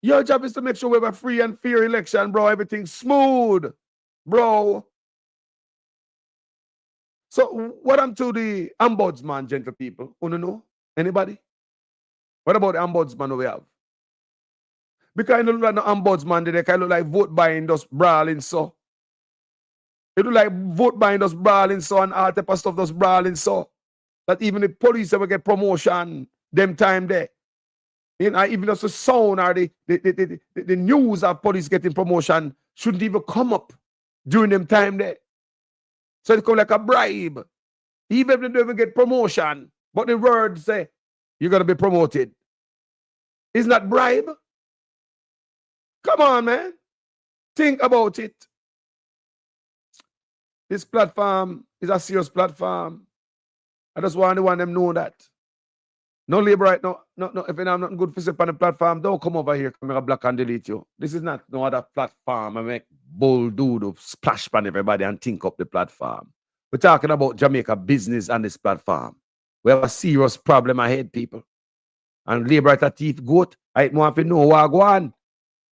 Your job is to make sure we have a free and fair election, bro. Everything's smooth, bro. So what happened to the ombudsman, gentle people? You know? Anybody? What about the ombudsman we have? Because it look like the ombudsman, they kind of like vote buying those brawling so. It look like vote buying those brawling so and all type of stuff those brawling so. That even the police ever get promotion, them time there. You know, even just the sound or the news of police getting promotion shouldn't even come up during them time there. So it come like a bribe. Even if they don't even get promotion, but the word say, you're going to be promoted. Isn't that bribe? Come on, man. Think about it. This platform is a serious platform. I just want them know that. No labor right now. No, if you have nothing good for you on the platform, don't come over here. Come here, block and delete you. This is not no other platform. I make bull dude splash pan everybody and think up the platform. We're talking about Jamaica business on this platform. We have a serious problem ahead, people. And labor at a thief goat. I want to know what go on.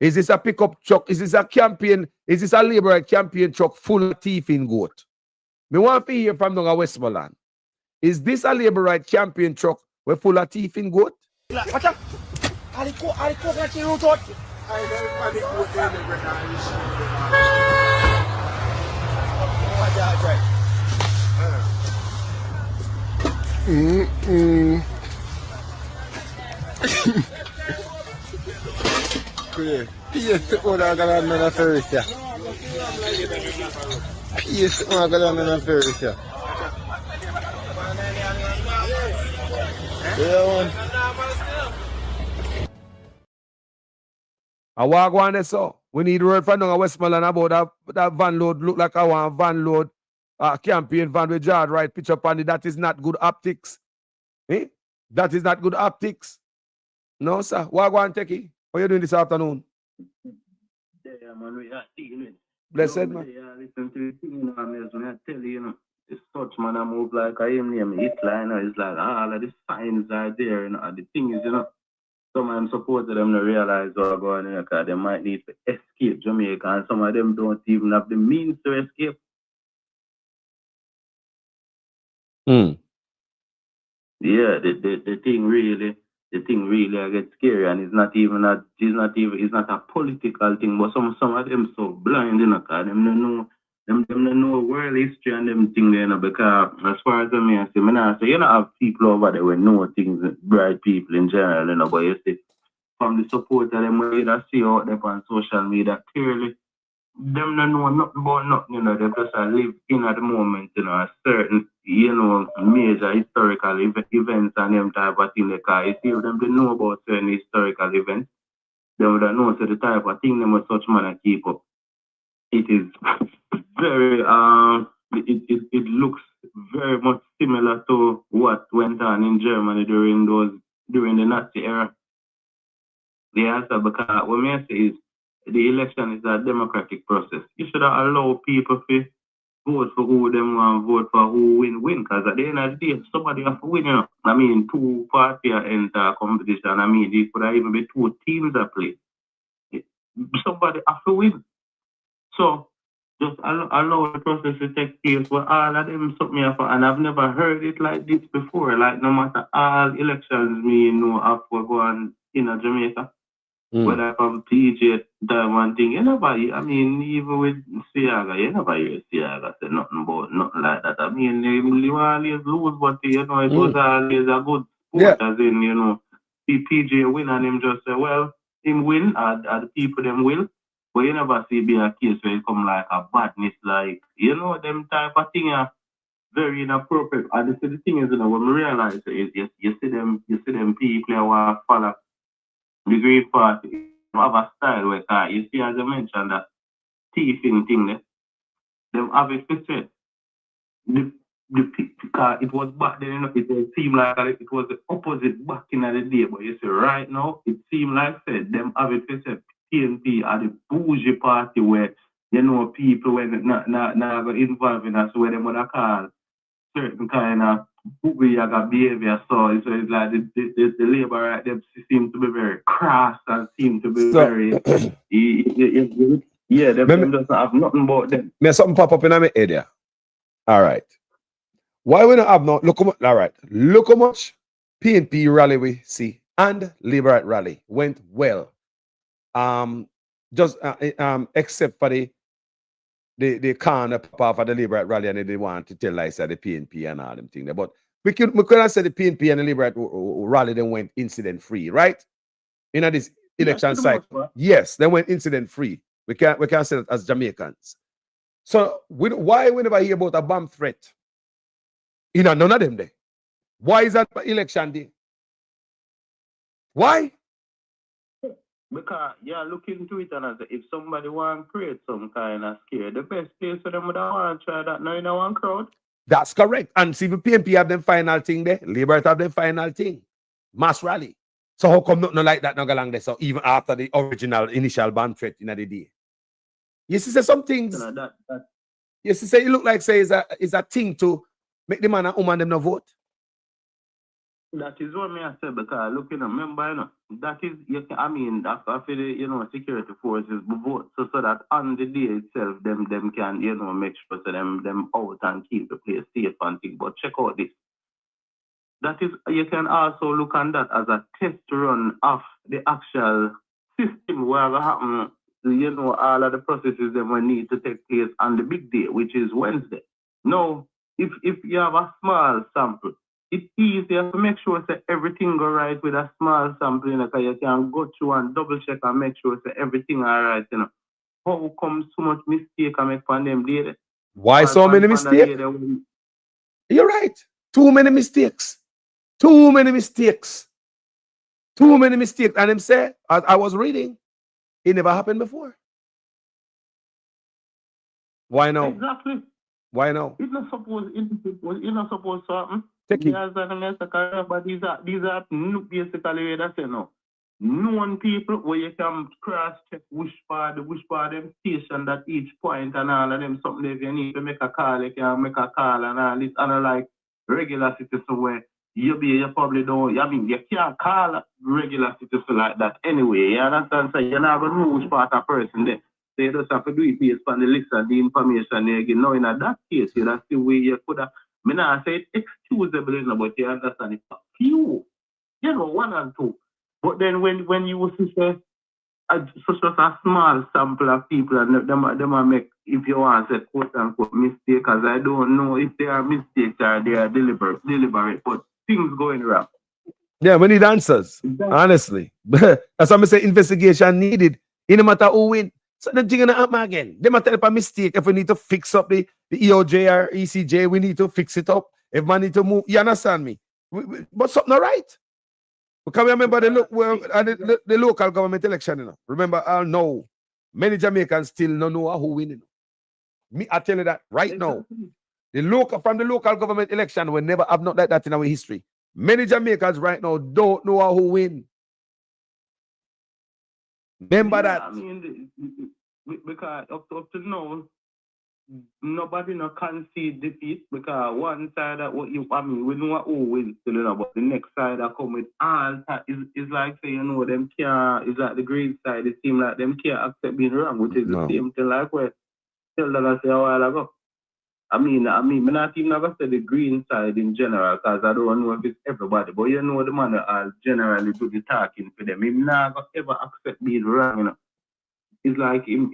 Is this a pickup truck? Is this a campaign? Is this a labor campaign truck full of thief in goat? Me want to hear from the Westmoreland. Is this a labor right campaign truck we're full of thief in goat? Watch out! PS una galana na ferrisya. PS una galana na ferrisya. I walk on this so. We need word from Westmoreland about that van load. Look like I want van load campaign van with Jard right picture upon it. That is not good optics. Eh? That is not good optics. No, sir. What go on, Techie? What are you doing this afternoon? Yeah, man, we are seeing it. Blessed, man. Yeah, listen to the thing, man, I tell you, it's such, man, I move like I am name Hitler, it's like all of the signs are there, the thing is, some of them supported them to realize what's going on, because they might need to escape Jamaica, and some of them don't even have the means to escape. Yeah, the thing really I get scary, and it's not a political thing, but some of them so blind, because them don't know world history and them things, because as far as I say, you don't have people over there who know things, bright people in general, but you see, from the support of them, we see out there on social media, clearly, them don't know nothing about nothing, you know, they just live in at the moment, you know, a certain, you know, major historical events and them type of thing. Because you see, them they know about certain historical events, they would know so the type of thing them with such man keep up. It is very it looks very much similar to what went on in Germany during the Nazi era. The answer, because what I say is the election is a democratic process. You should allow people to vote for who them want, vote for who win. Because at the end of the day, somebody have to win, you know. I mean, two parties enter competition. I mean, it could even be two teams that play. Somebody have to win. So just allow the process to take place with all of them something up, and I've never heard it like this before. Like no matter all elections me know have to go on in Jamaica. Whether from PJ Diamond thing, you never, I mean, even with Siaga, you never hear Siaga say nothing about nothing like that. I mean, they always lose, but you know, it was always a good sport, as in, you know, PJ win and him just say, well, him win, and the people them will. But you never see be a case where it come like a badness, like, you know, them type of thing are very inappropriate. And the thing is, you know, when we realize is you see them people who are follow the Green Party have a style where you see, as I mentioned, that thieving thing there, them have it to say. Because it was back then, you know, it seemed like it was the opposite back in the day, but you see, right now, it seems like said them have it to say. PNP are the bougie party where, you know, people when not involved in us, where they would call certain kind of boogie behavior. So it's like the labor right them seem to be very crass and seem to be very them doesn't have nothing about them. May something pop up in my head there. All right. Why we not have no look all right. Look how much PNP rally we see and Labour rally went well. Except for the kind of pop off of the Labour rally and they want to tell us that the PNP and all them things. But we could have said the PNP and the Labour rally then went incident free, right? In this election cycle. Yes, they went incident free. We can't say that as Jamaicans. So why we never hear about a bomb threat? You know, none of them there. Why is that election day? Why? Because look into it and if somebody want to create some kind of scare, the best place for them would want to try that now in one crowd. That's correct. And see, the PNP have them final thing there, Labour have them final thing, mass rally. So how come nothing like that not go along there? So even after the original initial ban threat in the day, you see, some things. You see, it look like say is a thing to make the man and woman them not vote. That is what I say, because look, remember, you know, that is, I mean, after the, you know, security forces vote, so that on the day itself, them can, you know, make sure so them out and keep the place safe and things. But check out this. That is, you can also look on that as a test run of the actual system where will happen, you know, all of the processes that will need to take place on the big day, which is Wednesday. Now, if you have a small sample, it's easier to make sure that everything go right with a small sample, you know, because you can go through and double check and make sure that everything all right, you know. How come so much mistake I make on them daily? Why so many mistakes? You're right. Too many mistakes. Too many mistakes. Too many mistakes. And him say, as I was reading, it never happened before. Why now? Exactly. Why now? It's not supposed to happen. Take it. But these are basically that's you know. Known people where you can cross check which part them station that each point and all of them something if you need to make a call, you can make a call and all this and like regular citizen where you probably don't you can't call regular citizen like that anyway. You understand? So you're not gonna know which part of person there. So you just have to do it based on the list of the information you get. Now in that case, that's the way you could have I not say it's excusable, but you understand it's a few. You know, 1 and 2. But then when you say such a small sample of people and them make, if you want to say quote unquote mistake, because I don't know if they are mistakes or they are deliberate, but things going wrong. Yeah, we need answers. Honestly. That's why I say investigation needed. It no matter who win. So the thing gonna happen again. They might tell us a mistake. If we need to fix up the EOJ or ECJ, we need to fix it up. If man need to move, you understand me? But something not right. Because remember the local government election, you know. Remember, I know many Jamaicans still don't know who winning. Me, I tell you that right now. From the local government election, we never have not like that in our history. Many Jamaicans right now don't know who win. Remember that. I mean, because up to now, nobody no concede defeat because one side that what you we know who wins still, you know, but the next side that come with all is like say, you know, them can't, is like the green side, it seems like them can't accept being wrong, which is the same thing like where tell that I say a while ago. I mean, not even ever say the green side in general, because I don't know if it's everybody, but you know the man that generally do the talking for them. Him never ever accept being wrong, you know. It's like him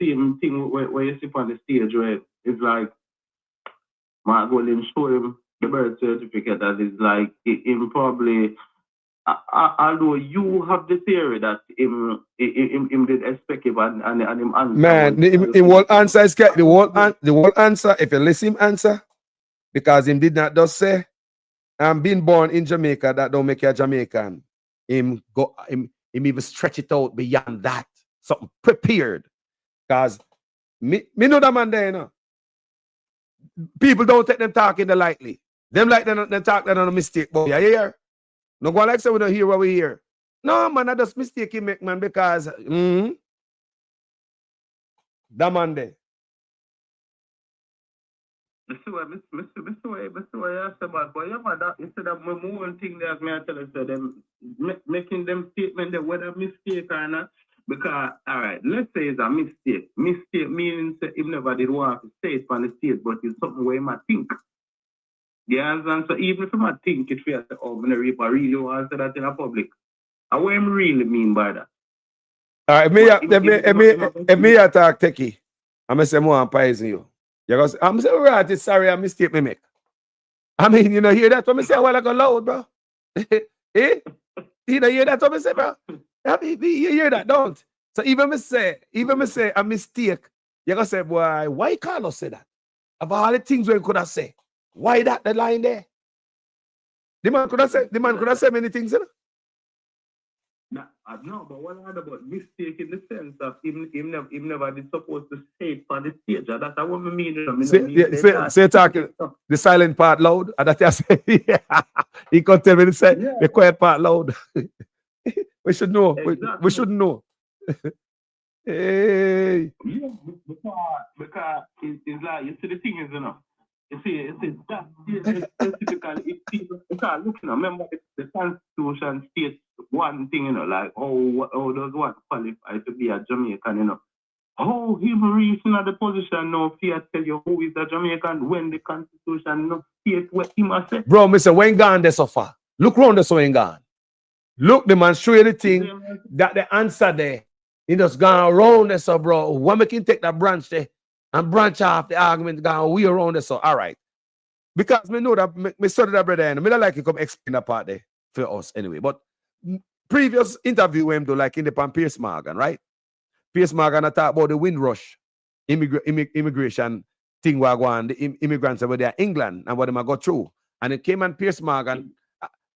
same thing where you sit on the stage where it's like my go and show him the birth certificate that is like him probably although you have the theory that him did expect him and him answer. Man, the whole answer is the whole answer, if you listen him answer, because him did not just say, I'm being born in Jamaica, that don't make you a Jamaican. Him even stretch it out beyond that. Something prepared. Because me know that man there, you know. People don't take them talking lightly. Them like them talk that on a mistake. But yeah, hear? No go like say we don't hear what we hear. No, man, I just mistake him make, man, because that man there. Mr. Way, you say about, but yeah, man, that instead of one thing that me I tell you, so them making them statement that whether mistake or not. Because, all right, let's say it's a mistake. Mistake means if never did want to say it on the stage, but it's something where you might think. Yeah, and so even if you might think it feels like, oh, I really want to say that in a public. And what I really mean by that? All right, if me attack Techie, I'm going to say more and poison you. You're going to say, I'm saying, right, it's sorry, a mistake me make. I mean, you know, hear that when I say a while ago loud, bro? Eh? You know, hear that when I say, bro? You hear that, don't? So even me say a mistake, you're going to say, boy, why Carlos say that? Of all the things we could have said, why that the line there? The man could have said many things, you know? No, but what I heard about mistake in the sense of him never did supposed to say it on the stage. That's what I mean. Say talking the silent part loud. And that you say, yeah. He can't tell me the quiet part loud. We should know. Exactly. We should know. Hey. Yeah, because it's like, you see the thing is, you know, you see that specifically, if people start looking, remember the Constitution states one thing, you know, like, how does one qualify to be a Jamaican, you know? How him reaching at the position now, fear tell you who is a Jamaican when the Constitution no state what him has said. Bro, Mr. When gone there so far. Look round there so when gone. Look, the man show you the thing that the answer there. He just gone around there, so bro. When we can take that branch there and branch off the argument, gone we around there, so all right. Because me know that me study that brother and me don't like you come explain that part there for us anyway. But previous interview with him do like in the Piers Morgan, right? Piers Morgan I talk about the Windrush immigration thing we're going, the immigrants over there in England and what them go through. And it came on Piers Morgan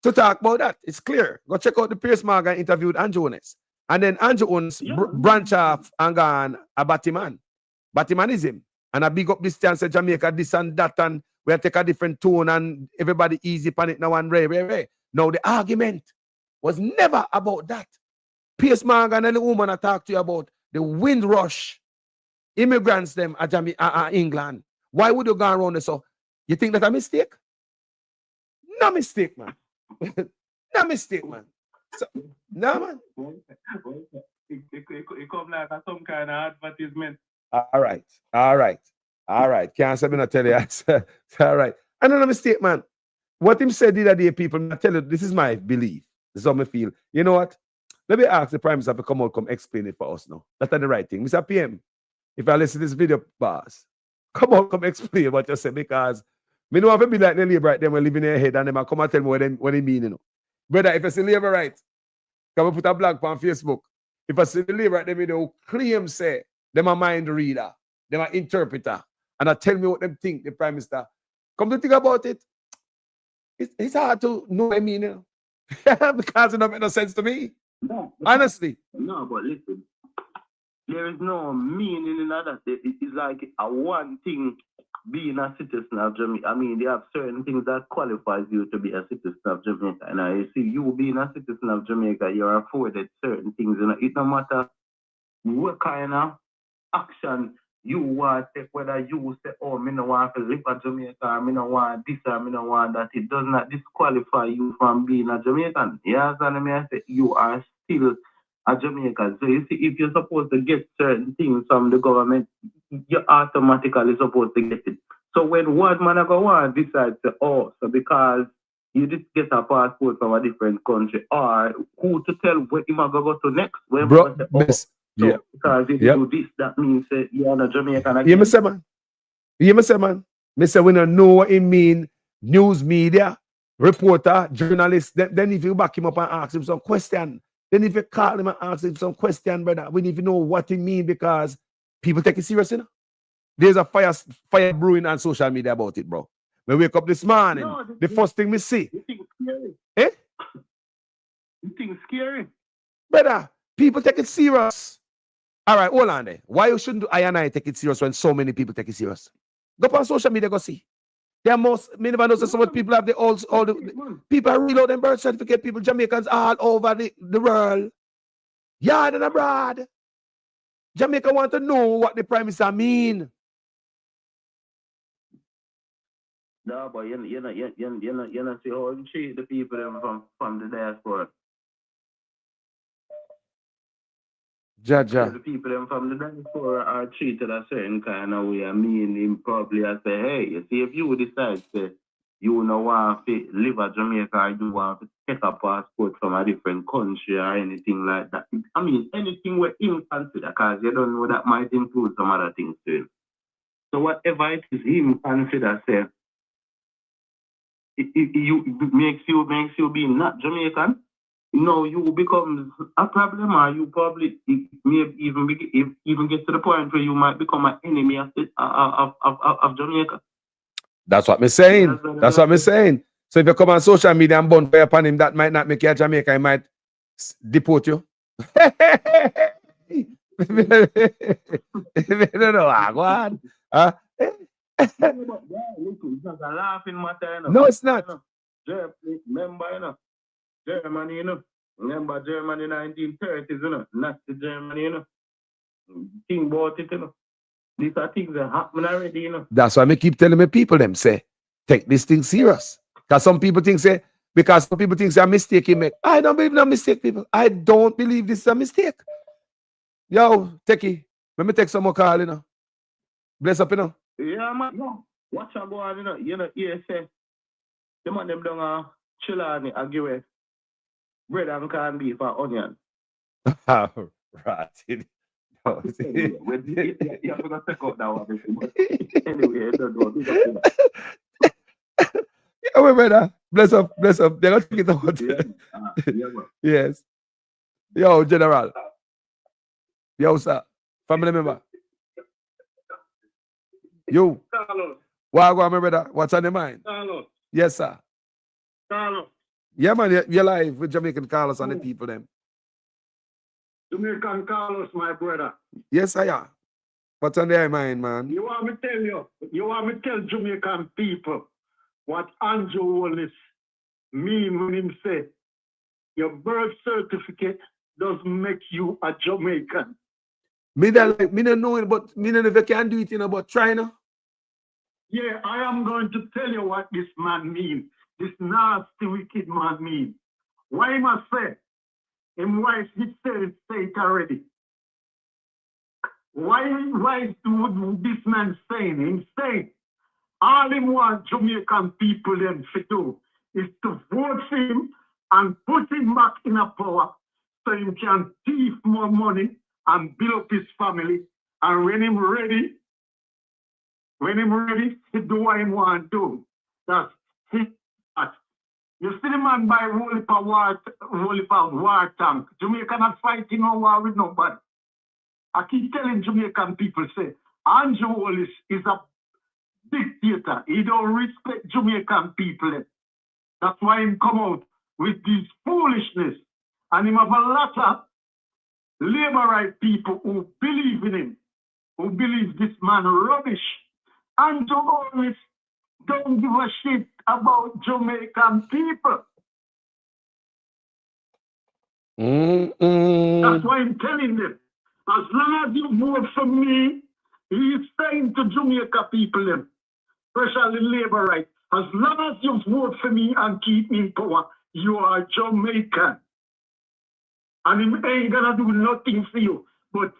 to talk about that. It's clear. Go check out the Piers Morgan interviewed Andrew Onis. And then Andrew Onis branch off and gone a Batman. Batmanism. And I big up this chance of Jamaica, this and that, and we'll take a different tone and everybody easy pan it now and ray. Now the argument was never about that. Piers Morgan and the woman I talked to you about the Windrush immigrants them at England. Why would you go around this? So you think that's a mistake? No mistake, man. No mistake, man. So, no, man. It come like some kind of advertisement. All right. Can't say me not tell you. All right. And no mistake, man. What him said the other day, people, I tell you, this is my belief. This is how I feel. You know what? Let me ask the Prime Minister to come explain it for us now. That's the right thing. Mr. PM, if I listen to this video, boss, come explain what you say, because me know if I be like the labor right then when living in their head and them come and tell me what they mean, you know. Brother, if you say labor right, come and put a blog on Facebook. If I see the label right, them who claim say them a mind reader, them a interpreter, and I tell me what them think, the Prime Minister. Come to think about it, it's hard to know what I mean, you know? Because it don't make no sense to me. No. Honestly. No, but listen, there is no meaning in that. It is like a one thing being a citizen of Jamaica. I mean, they have certain things that qualifies you to be a citizen of Jamaica. And I see you being a citizen of Jamaica, you're afforded certain things. And it no matter what kind of action you want to take, whether you say, oh, me no want to live in Jamaica, or me no want this, or me no want that, it does not disqualify you from being a Jamaican. Yes, and I say you are still a Jamaican. So you see, if you're supposed to get certain things from the government, you're automatically supposed to get it. So when one man go on decides to, oh, so because you did get a passport from a different country, or who to tell where you might go to next? Where Bro, say, oh, so yeah. because if you do this, that means you're not Jamaican again. You me say, man. You me say, man. Me say we don't know what it mean. News media, reporter, journalist. Then if you back him up and ask him some question, then if you call him and ask him some question, brother, we need to know what it mean because people take it serious, you know. There's a fire brewing on social media about it, bro. When we wake up this morning, the first thing we see. You think scary? Eh? You think scary? Brother, people take it serious. All right, hold on there. Why shouldn't I and I take it serious when so many people take it serious? Go on social media, go see. There are many of us, so much people have all the people are reload them birth certificate, people, Jamaicans all over the world. Yard and abroad. Jamaica want to know what the Prime Minister mean. No, but you know, see how you treat the people from the diaspora. Jaja. The people from the diaspora are treated a certain kind of way. I mean, him probably I say, hey, you see, if you decide to, you know, want to live in Jamaica, or you want to take a passport from a different country or anything like that. I mean, anything where him consider, because you don't know that might include some other things too. So whatever it is him consider, say, it makes you be not Jamaican. No, you become a problem, or you probably may even get to the point where you might become an enemy of Jamaica. That's what I'm saying. That's what I'm saying. So if you come on social media and burn fire upon him, that might not make you a Jamaican. He might deport you. No, go on. It's not a laughing matter, you know. No, it's not. Remember, you know, Germany, you know. Remember Germany 1930s, you know. Nazi Germany, you know. Think about it, you know. These are things that happen already, you know. That's why I keep telling my people them say, take this thing serious. Because some people think say, because some people think it's a mistake he make. I don't believe no mistake, people. I don't believe this is a mistake. Yo, Techie, let me take some more call, you know. Bless up, you know. Yeah, man. No. Watch out, go on, you know. You know, here say, the man them down Chilani, I give it bread and corned beef for onion. Right. No, you have to take out that one. Anyway, I don't know. Yeah, my brother. Bless up, bless up. They're going to take it out. Yeah, Yes. Yo, General. Yo, sir. Family member. You. Carlos. What go on, my brother? What's on your mind? Carlos. Yes, sir. Carlos. Yeah, man. You're live with Jamaican Carlos and the people, them. Jamaican Carlos, my brother. Yes, I am. What's on their mind, man? You want me to tell Jamaican people what Andrew Wallace mean when him say your birth certificate doesn't make you a Jamaican. Me don't know it, but me don't know if you can do it, you know, but try now. Yeah, I am going to tell you what this man mean. This nasty, wicked man mean. Why must say? Him wife, he said it already. Why would this man saying? Him saying, all him want Jamaican people them to do is to vote for him and put him back in a power so he can thief more money and build up his family. And when him ready to do what he want to do, that's his You see the man buy roll up war tank. Jamaica not fighting no war with nobody. I keep telling Jamaican people, say, Andrew Wallace is a dictator. He don't respect Jamaican people. That's why he come out with this foolishness. And him have a lot of labor right people who believe in him, who believe this man rubbish. Andrew Wallace don't give a shit about Jamaican people. That's why I'm telling them. As long as you vote for me, he's saying to Jamaica people, them, especially labor rights, as long as you vote for me and keep me in power, you are Jamaican. And he ain't gonna do nothing for you but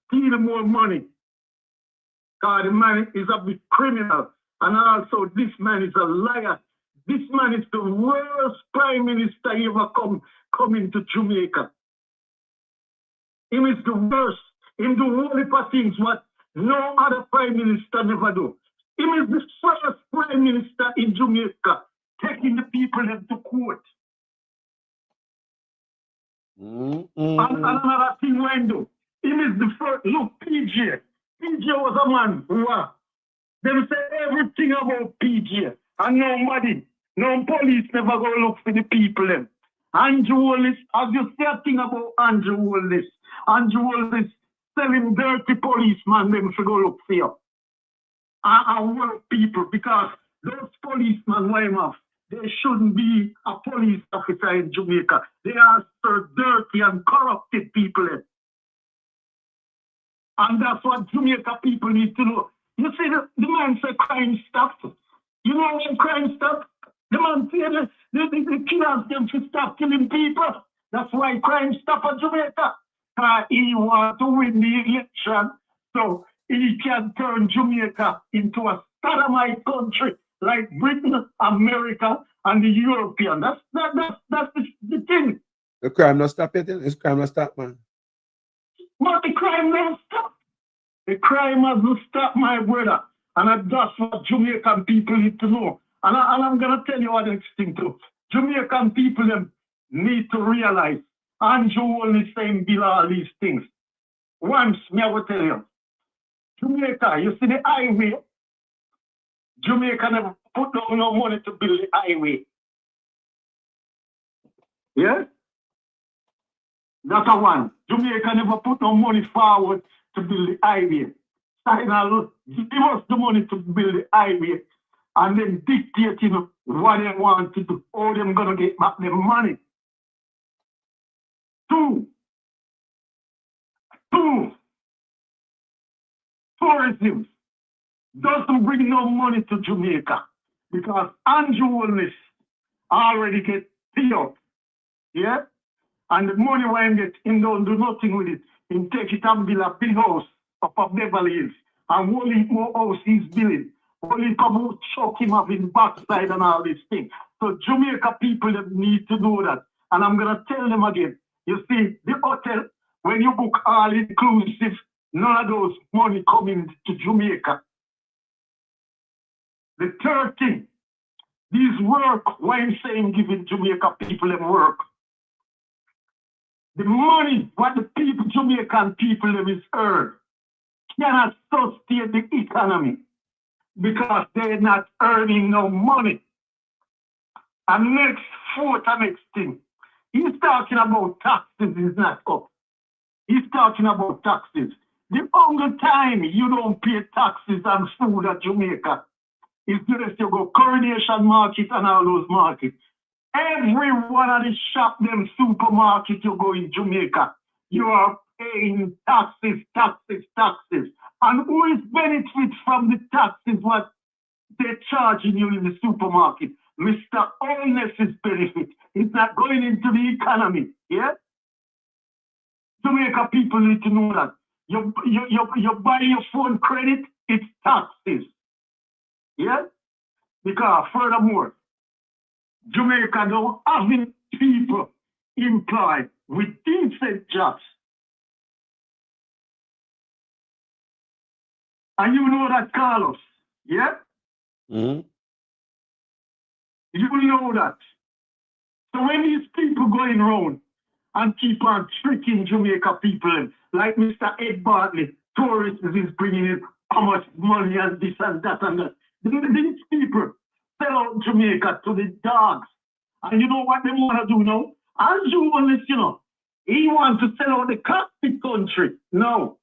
steal more money. Because the man is a big criminal. And also, this man is a liar. This man is the worst prime minister ever come into Jamaica. Him is the worst. Him do all the things what no other prime minister never do. Him is the first prime minister in Jamaica taking the people into court. And another thing when do. Him is the first. Look, PJ. PJ was a man who they say everything about PJ. And nobody, no police never go look for the people them. Andrew Wallace, as you say a thing about Andrew Wallace selling dirty policemen them to go look for you. And work people, because those policemen why off, they shouldn't be a police officer in Jamaica. They are so dirty and corrupted people. And that's what Jamaica people need to know. You see, the man say crime stop. You know when crime stop? The man say the killers them to stop killing people. That's why crime stop in Jamaica. He want to win the election, so he can turn Jamaica into a sodomite country like Britain, America, and the European. That's the thing. The crime not stop yet. It's crime not stop, man. But the crime don't stop. The crime has not stopped, my brother. And that's what Jamaican people need to know. And I'm going to tell you what next thing too. Jamaican people them need to realize Andrew only saying below all these things. Once, me I will tell you. Jamaica, you see the highway? Jamaica never put down no money to build the highway. Yeah? That's a one. Jamaica never put no money forward to build the highway. China give us the money to build the highway and then dictating what they want to do, how they're going to get back their money. Two, tourism doesn't bring no money to Jamaica because Andrew Wallace already get paid up. Yeah? And the money when he get, him don't do nothing with it. He take it and build a big house up of Beverly Hills. And only more house he's building. Only come out choke him up in backside and all these things. So Jamaica people need to know that. And I'm going to tell them again. You see, the hotel, when you book all inclusive, none of those money coming to Jamaica. The third thing, these work, why I'm saying giving Jamaica people them work. The money, what the people, Jamaican people them is earned, cannot sustain the economy because they're not earning no money. And fourth thing, he's talking about taxes is not up. He's talking about taxes. The only time you don't pay taxes on food at Jamaica is just you go Coronation Market and all those markets. Every one of the shop, them supermarket you go in Jamaica, you are paying taxes. And who is benefit from the taxes what they're charging you in the supermarket? Mr. Onus' benefit. It's not going into the economy. Yeah? Jamaica people need to know that. You buy your phone credit, it's taxes. Yeah? Because furthermore, Jamaica don't have people employed with decent jobs. And you know that, Carlos. Yeah? Mm-hmm. You know that. So when these people going around and keep on tricking Jamaica people, like Mr. Ed Bartley, tourists is bringing in how much money and this and that and that. These people sell out Jamaica to the dogs. And you know what they want to do now? Andrew Wallace, you know, he wants to sell out the Catholic country. No.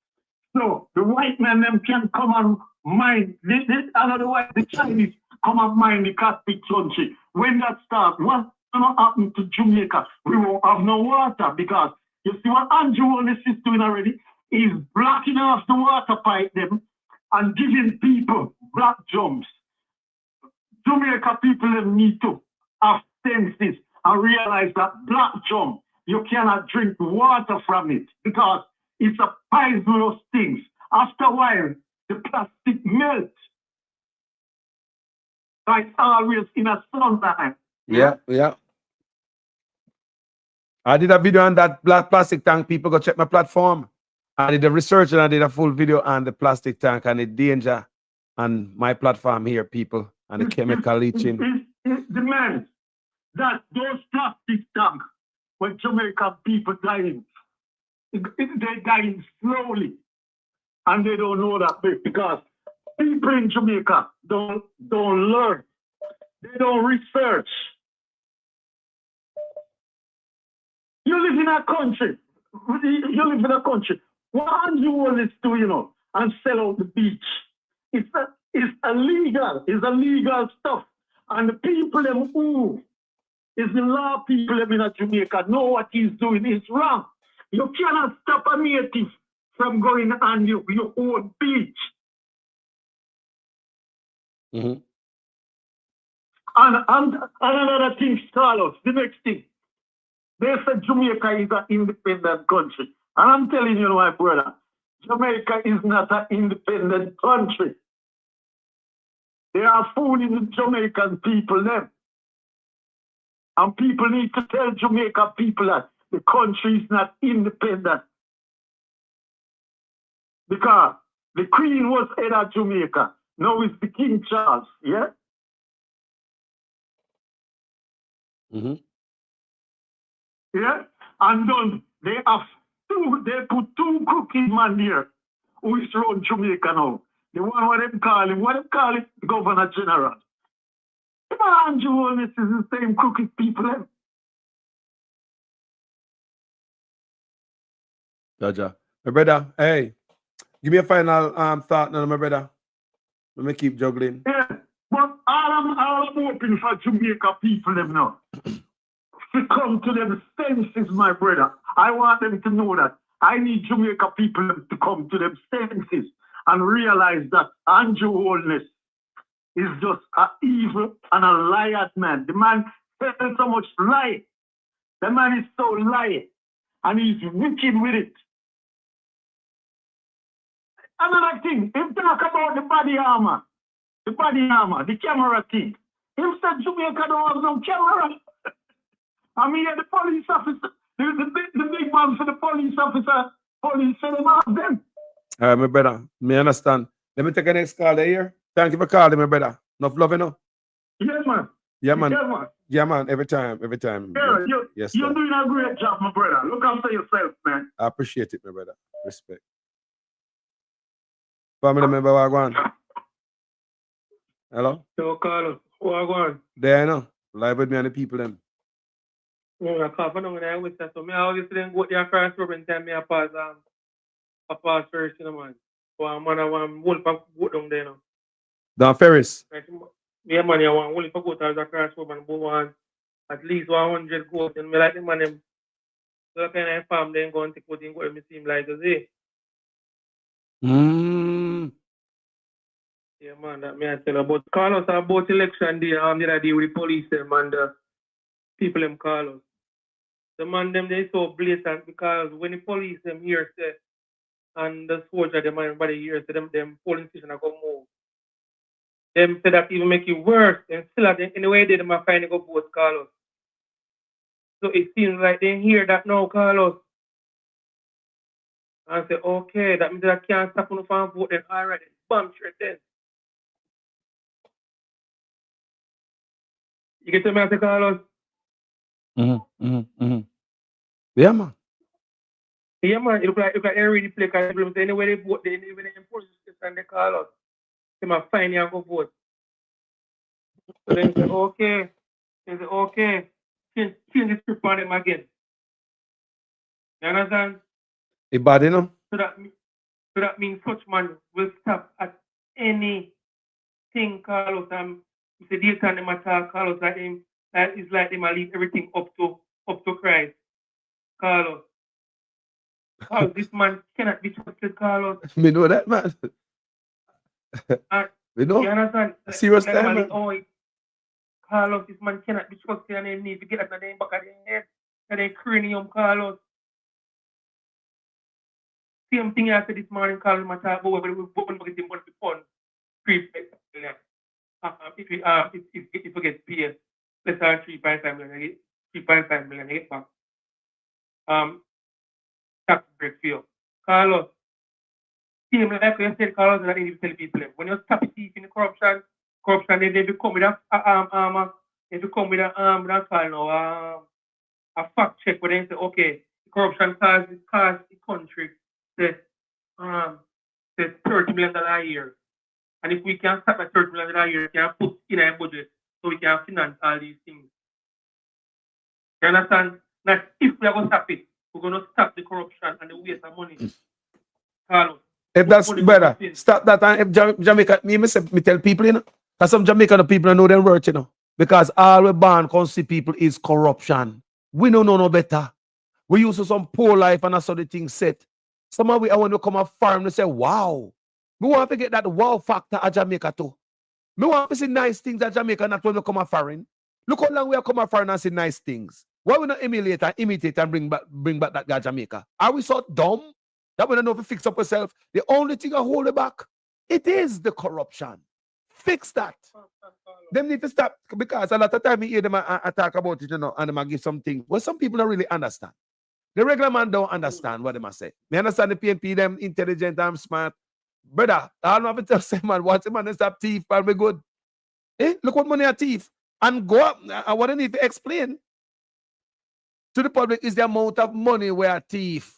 So the white man them can come and mine, otherwise the Chinese come and mine the Catholic country. When that starts, what's going to happen to Jamaica? We won't have no water because you see what Andrew Wallace is doing already? He's blocking off the water pipe them and giving people black jumps. Jamaica people need to have senses and realize that black jump, you cannot drink water from it because it's a poisonous thing. After a while, the plastic melts. Like always in a sunlight. Yeah. I did a video on that black plastic tank. People go check my platform. I did the research and I did a full video on the plastic tank and the danger on my platform here, people, and the chemical leaching. It demands that those plastic tanks, when Jamaican people dying, they're dying slowly. And they don't know that because people in Jamaica don't learn. They don't research. You live in a country. What Andrew Wallace do, you know, and sell out the beach? It's illegal. It's illegal stuff. And the people them who is the law people them in Jamaica know what he's doing is wrong. You cannot stop a native from going on your own beach. Mm-hmm. And another thing, Carlos, the next thing. They said Jamaica is an independent country. And I'm telling you, my brother, Jamaica is not an independent country. They are fooling the Jamaican people them. And people need to tell Jamaica people that the country is not independent. Because the Queen was head of Jamaica. Now it's the King Charles, yeah? Mm-hmm. Yeah? And then they put two crooked men here who is around Jamaica now. The one what they call it, Governor General. Andrew Wallace is the same crooked people. Gotcha. My brother, hey, give me a final thought now, my brother. Let me keep juggling. Yeah, but I'm hoping for Jamaica people them now to come to them senses, my brother. I want them to know that I need Jamaica people to come to them senses and realize that Andrew Wallace is just an evil and a liar man. The man tells so much lie. The man is so lying and he's wicked with it. Another thing, him talk about the body armor, the camera thing. Him said Jamaica don't have no camera. I mean, the police officer, the big man for the police officer, police said them have them. All right, my brother, me understand. Let me take a next call here. Thank you for calling, my brother. Enough love, you know? Yeah, man. Yeah, man. Yeah, man. Yeah, man. Every time. Yeah, yes, you're sir. doing a great job, my brother. Look after yourself, man. I appreciate it, my brother. Respect. Family member, what going on? Hello? Yo, Carlos, what going on? There, you know. Live with me and the people, them. No, I can't find out with that. So, me always then go there across the road and tell me I pass first, you know, man. So, I'm one wolf and go down there now. Don Ferris. Yeah, man, I want wolf and go to across the road and go on at least 100 goats. And me like the man, them, so that kind of farm, then go and take what me seem like to say. Yeah, man, that me I tell about Carlos about election day, the other day with the police them and the people them Carlos. The man them they so blatant because when the police them here say and the soldier them everybody here say them polling station are go move. Them say that even make it worse and still in the way they them are find go vote Carlos. So it seems like they hear that now, Carlos. And say, okay, that means that I can't stop on the farm vote then already. Bomb straight then. You get to me, Carlos? Yeah, man. Yeah, man. It look like they really play because anyway they vote, they impose this and they call us. They might find you and go vote. So then say, okay. They say, okay. Change the script on them again. You understand? It bad, you know? So that means such man will stop at anything call us. If the data them attack call us like him, that is like them leave everything up to Christ. Call us. How this man cannot be trusted, Carlos. Me know that, man. We know. You understand? Serious time, man. Carlos, this man cannot be trusted and they need to get at the name back of their head. And they cranium, Carlos. Same thing I said this morning, Carlos, my talk about whether we vote and get him money to fund. If we get paid, let's say 3.5 million, 3.5 million, get back. Tax break for you. Carlos, same like you said, Carlos, that you need to tell people. When you stop thief in the corruption, they become with a fact check where they say, okay, corruption cost the country the $30 million a year. And if we can stop at $30 million a year, we can put in a budget so we can finance all these things. You understand? That if we are going to stop it, we're going to stop the corruption and the waste of money. Carlos. If that's better, stop that. And if Jamaica, me tell people, you know, because some Jamaican people know them words, you know, because all we ban can see people is corruption. We don't know no better. We used to some poor life and that's how the thing set. Some of we, when we come a farm, they say, wow. We want to get that wow factor at Jamaica too. We want to see nice things at Jamaica, not when we come a foreign. Look how long we have come a foreign and see nice things. Why we not emulate and imitate and bring back that guy Jamaica? Are we so dumb that we don't know if we fix up ourselves? The only thing that hold it back, it is the corruption. Fix that. Them need to stop, because a lot of time you hear them talk about it, you know, and them give something. Well, some people don't really understand. The regular man don't understand what they must say. Me understand the PNP, them intelligent and smart. Brother, I don't have to tell say, man, watch the man stop thief and be good. Look what money are thief. And go up. What I need to explain to the public is the amount of money where a thief.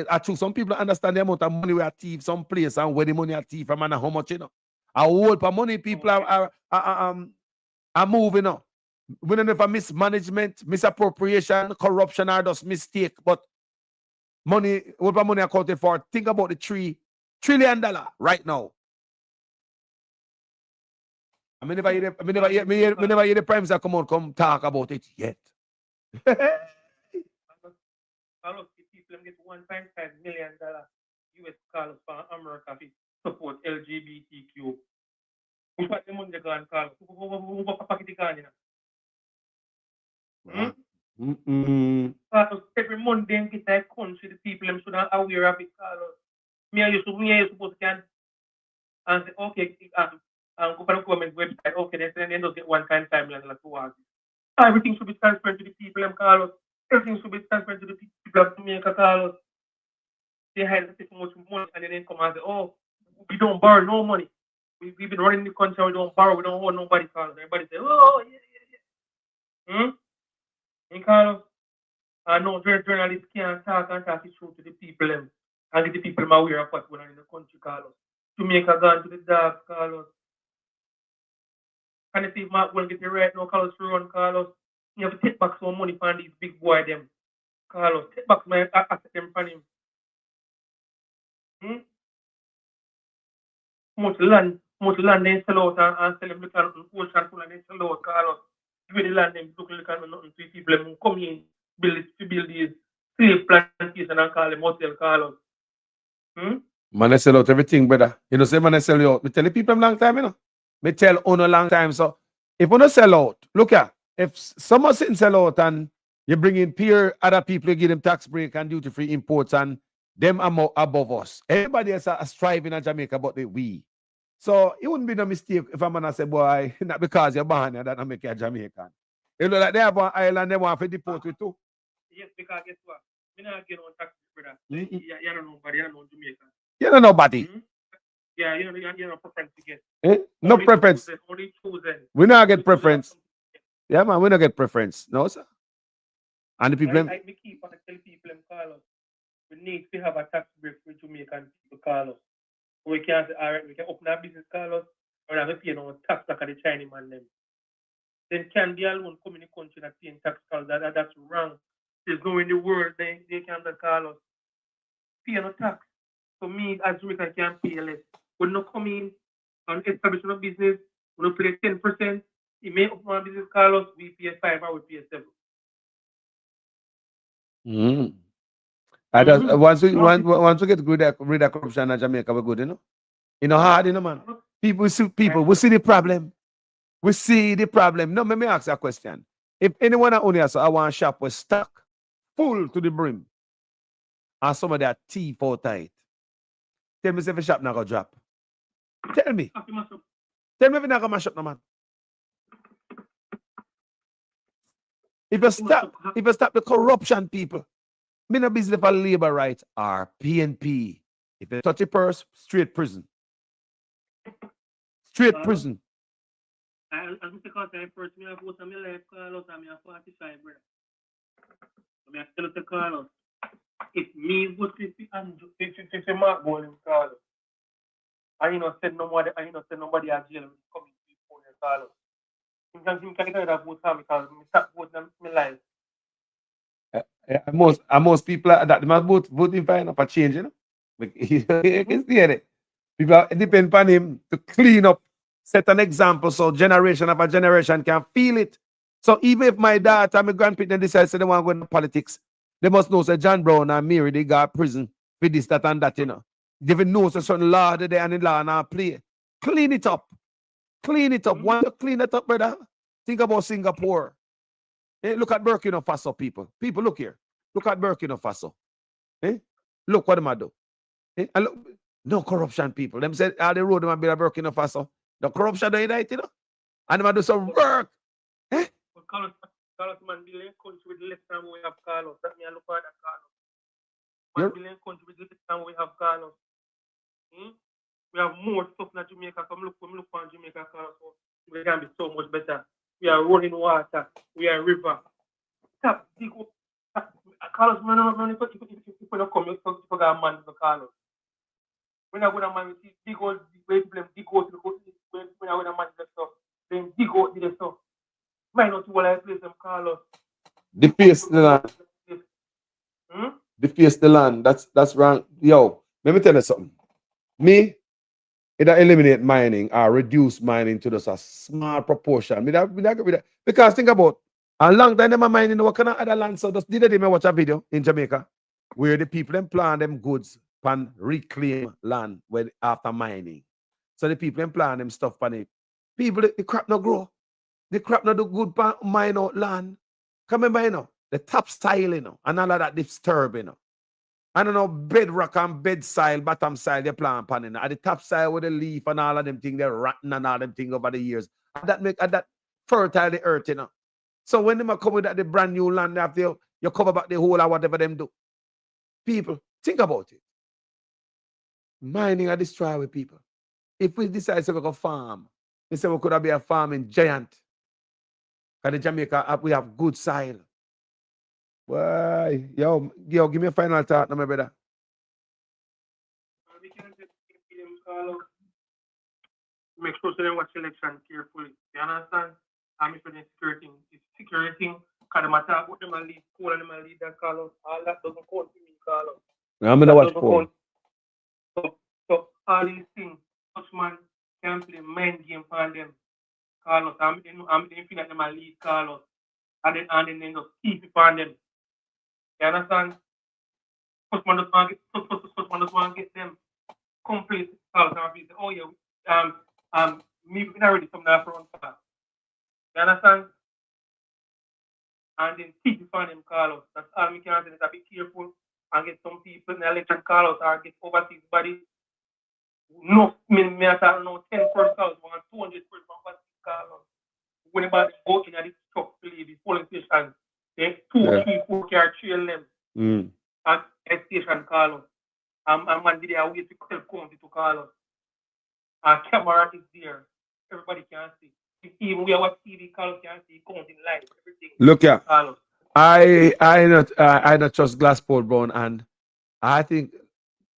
Actually, some people understand the amount of money where a thief some place and where the money are thief and how much, you know. A whole for money people are moving on. We don't know if a mismanagement, misappropriation, corruption, or just mistake, but money, what money accounted for? Think about the $3 trillion right now. I mean, never hear the Prime Minister come talk about it yet. Carlos, people get $1.5 million US Carlos for America to support LGBTQ. Who got the money gone, Carlos? Who got the packet gone? Carlos, every month they get that country, the people them should not aware of it, Carlos. Me used to can and say, okay, go for the government website, okay, then they don't get $1.5 million towards it. Everything should be transferred to the people, them, Carlos. Everything should be transferred to the people of Jamaica, Carlos. They had so much money and then come and say, oh, we don't borrow no money. We've been running the country, we don't borrow, we don't owe nobody, Carlos. Everybody say, oh, yeah. And Carlos, I know journalists can't talk it through to the people them. And get the people aware of what's going on in the country, Carlos. Jamaica gone to the dark, Carlos. And if Mark will get it right now, Carlos, to run, Carlos, you have to take back some money from these big boy them. Carlos, take back my asset them from him. Much land they sell out and sell them look at ocean full and they sell out, Carlos. Give the land them look at nothing to people them come in, build these safe plantation and call them hotel, Carlos. Man, I sell out everything, brother. You know, say man, I sell you out. Me tell the people long time, you know. Me tell on a long time. So if you don't sell out, look at if someone sitting sell out and you bring in other people, you give them tax break and duty free imports and them are above us. Everybody else are striving in Jamaica, but we. So it wouldn't be no mistake if a man say, boy, not because you're born here that I make you a Jamaican. You know, like they have one island, they want to deport you too. Yes, because guess what? We not get on tax, brother. You don't know nobody, you don't know Jamaica. You don't know nobody. Yeah, you know preference to get. No preference. Only chosen. We not get preference. Yeah, man, we not get preference. No, sir. And the people them, I keep on telling people them call us. We need to have a tax break for Jamaican people call us. We can't say, all right, we can open our business call us, or have to pay no tax like the Chinese man them. Then can be alone come in the country that paying tax call that's wrong. There's no in the world they can call us. Pay no tax. So me as Jamaican can pay less. We not come in and establish a business, we don't pay 10%. It may open our business call us, we pay 5 or we pay 7. Once we get rid of corruption in Jamaica, we're good, you know. You know hard, you know, man. We see the problem. We see the problem. No, let me ask you a question. If anyone only has I want shop was stuck full to the brim, and some of their teeth out tight, tell me if the shop not gonna drop. Tell me. Tell me if it's not gonna mash up, no man. If you stop the corruption, people, me no business for labor rights or PNP. If you touch a purse, straight prison. Straight prison. As because I first me have vote on my life call us and me have 45, brother. I have to tell us call us. If me vote 50 and 50 mark ball in call us. And you know send nobody at jail coming before you call us. You can get that vote because me start voting my life. Most people that they must voting for him for change, you know. You can see it. People depend on him to clean up, set an example so generation after generation can feel it. So even if my daughter and my grandparents decide they want to go into politics, they must know that John Brown and Mary they got prison for this, that, and that, you know. They even know certain law that they and the law now play. Clean it up. Clean it up. Want to clean it up, brother? Think about Singapore. Hey, look at Burkina Faso, people. People, look here. Look at Burkina Faso. Hey? Look what they do. Hey? And look, no corruption, people. Them said, all the road them build a Burkina Faso. The corruption don't unite, you know? And them do some work. Eh? But Carlos man, billion country with less than we have Carlos. That me I look at that Carlos. 1 billion country with less than we have Carlos. We have more stuff in Jamaica. Come look on Jamaica, Carlos. We can be so much better. We are running water. We are river. Stop. Carlos, man, if you don't come, you got a man to Carlos. When I go to man, we see dig out the coast. When I go to man, then dig out the stuff. Might not all I place them, Carlos. The face the land. The face the land. That's wrong. Yo, let me tell you something. Me, it eliminate mining or reduce mining to just a small proportion. Because think about a long time them mining what kind of other land. So just did they watch a video in Jamaica where the people them plant them goods pan reclaim land when after mining. So the people them plant them stuff pan it. People the crap no grow. The crap no do good pan mine out land. Come remember, you know, the top style, you know, and all of that disturb, you know. I don't know, bedrock and bed soil, bottom soil, they plant pan in. At the top soil with the leaf and all of them things, they're rotten and all them things over the years. And that make that fertile the earth, you know. So when they come with that the brand new land, after you cover back the whole or whatever them do. People, think about it. Mining or destroy with people. If we decide to go farm, we say we could have be a farming giant. Because in Jamaica, we have good soil. Why? Yo, give me a final thought, no, my brother. We can make sure they watch election carefully. You understand? I'm for the security. It's security. Because them attack with them and lead school and them and lead that Carlos. All that doesn't count for me, Carlos. I'm going to watch Paul. So all these things, such man can play mind game for them. Carlos, I'm thinking that them and lead Carlos. And then they just keep it for them. You understand? First man just want to get them complete Carlos and say, oh yeah, me we already from that front part. You understand? And then keep it for them, Carlos. That's all we can do is be careful and get some people in the election Carlos or get overseas body. No, me I tell no 10 first Carlos, 200 first overseas Carlos. When about go in at this truck to leave the polling station, then 2, 3, 4 car trail them. At station Carlos. And man did a way to tell county to Carlos. And camera is there. Everybody can see. Even we have TV Carlos can see counting live, everything. Look here. Carlos. I not trust Glasspool Brown, and I think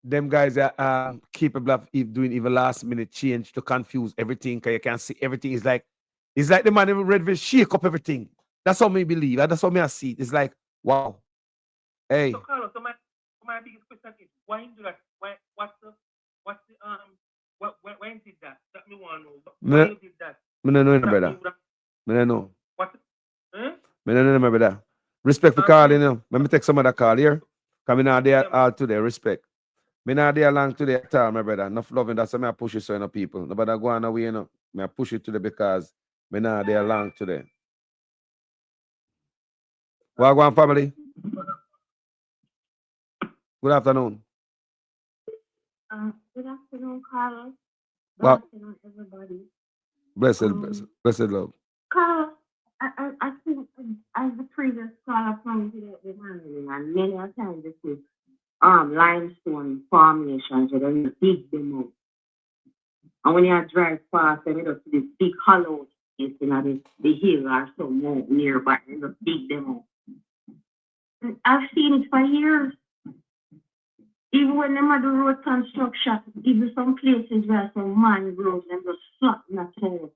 them guys are capable of doing even last minute change to confuse everything, because you can see everything is like, it's like the man in Red will shake up everything. That's how me believe. That's how me I see it. It's like, wow. Hey. So Carlos, so my biggest question is why you do that? Why why did that? That me want to know. Why you did that? Me no know, brother. Me no know. What? Me no know, my brother. Respect for calling, you know. Let me take some of that call here. Coming out there all today. Respect. Me not there long today at all, my brother. Enough loving. That's why me I push it so enough people. Nobody go on away, you know. Me I push it today because me not there long today. Wagwan family. Good afternoon. Good afternoon, Carlos. Good Well, afternoon, everybody. blessed love. Carlos, I think as the previous caller pointed out with handling, and many a times this is limestone formations, you don't dig them up. And when you drive past them, you just see this big hollow space in the hill or some mountain nearby, you just dig them up. I've seen it for years. Even when them do road construction, even some places where some mangroves them just flatten at all.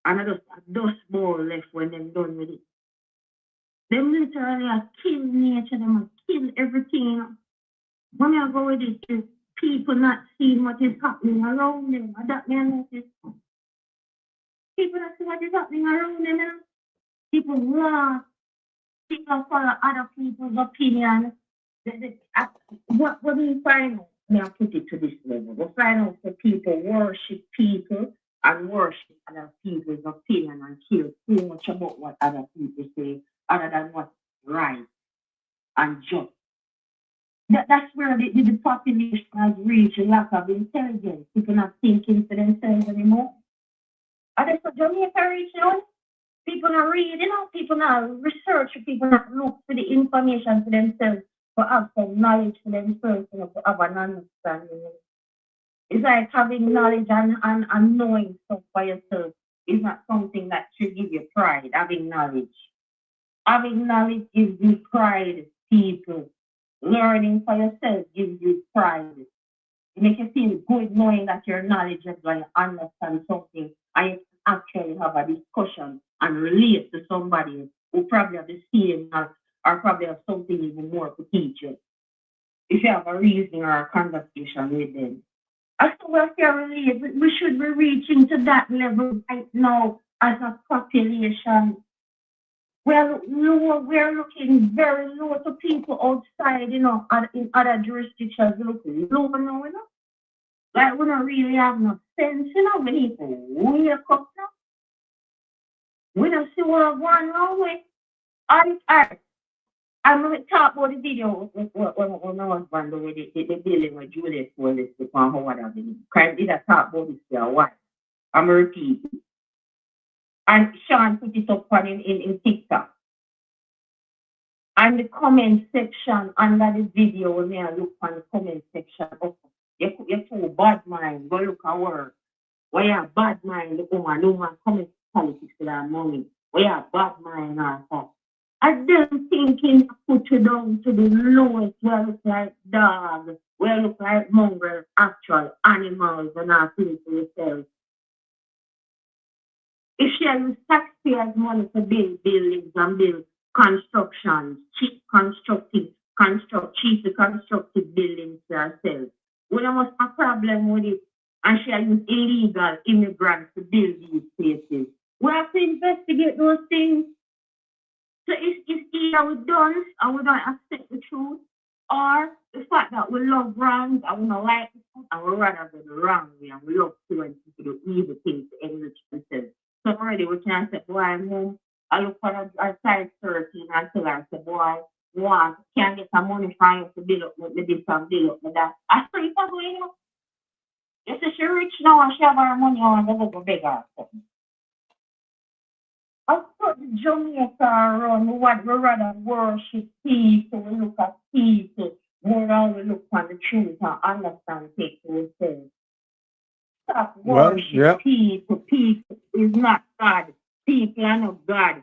And I just a dust bowl left when them done with it. Them literally are kill nature, them are kill everything. When you go with it, is people not seeing what is happening around them. And that may notice. People not see what is happening around them. People laugh. People follow other people's opinion. What do you find out? May I put it to this level? We find out that people worship people and worship other people's opinion and care too much about what other people say other than what's right and just. That's where the population has reached a lack of intelligence. People not thinking for themselves anymore. And that's what Jamaica reached out. People not read, people not research, people not look for the information for themselves, to have some knowledge for themselves, to have an understanding. It's like having knowledge and knowing stuff for yourself is not something that should give you pride, having knowledge. Having knowledge gives you pride, people. Learning for yourself gives you pride. It makes you feel good knowing that you're knowledgeable and you understand something and you can actually have a discussion and relate to somebody who probably have the same or probably have something even more to teach you. If you have a reason or a conversation with them. As to what you relate, we should be reaching to that level right now as a population. Well, we're looking very low to people outside, in other jurisdictions, looking low now, Like, we don't really have no sense, we need to wake up now. We don't see what we're going on with. I'm going to talk about the video when my husband with the building with Julius for this, the Howard Avenue. Because did I talk about this for a while. I'm repeating. And Sean put it up on in TikTok. And the comment section under the video, when I look on the comment section, you're too bad mind, go look at work. Why you bad mind, the woman, no man comment politics to that moment. Why you bad mind or something. I don't thinking put you down to the lowest where I look like dogs, where I look like mongrel, actual animals, and I feel to yourself. If she has taxpayers' money to build buildings and build constructions, cheaply constructed buildings to herself, we don't have a problem with it. And she has used illegal immigrants to build these places. We have to investigate those things. So it's either we don't and we don't accept the truth, or the fact that we love wrongs and we don't like it, and we rather go the wrong way and we love to do evil things to enrich themselves. So already we can say, boy, I'm home. I look for a size 13 and tell her, say, boy, can't get some money from you to build up with this and build up with that. I say, if I go, you say she rich now and she have her money and they go beg her something. I put Jamaica around, we rather worship people, we look at people, more than we look on the truth and understand people themselves. Stop worship people. People is not God. People are not God.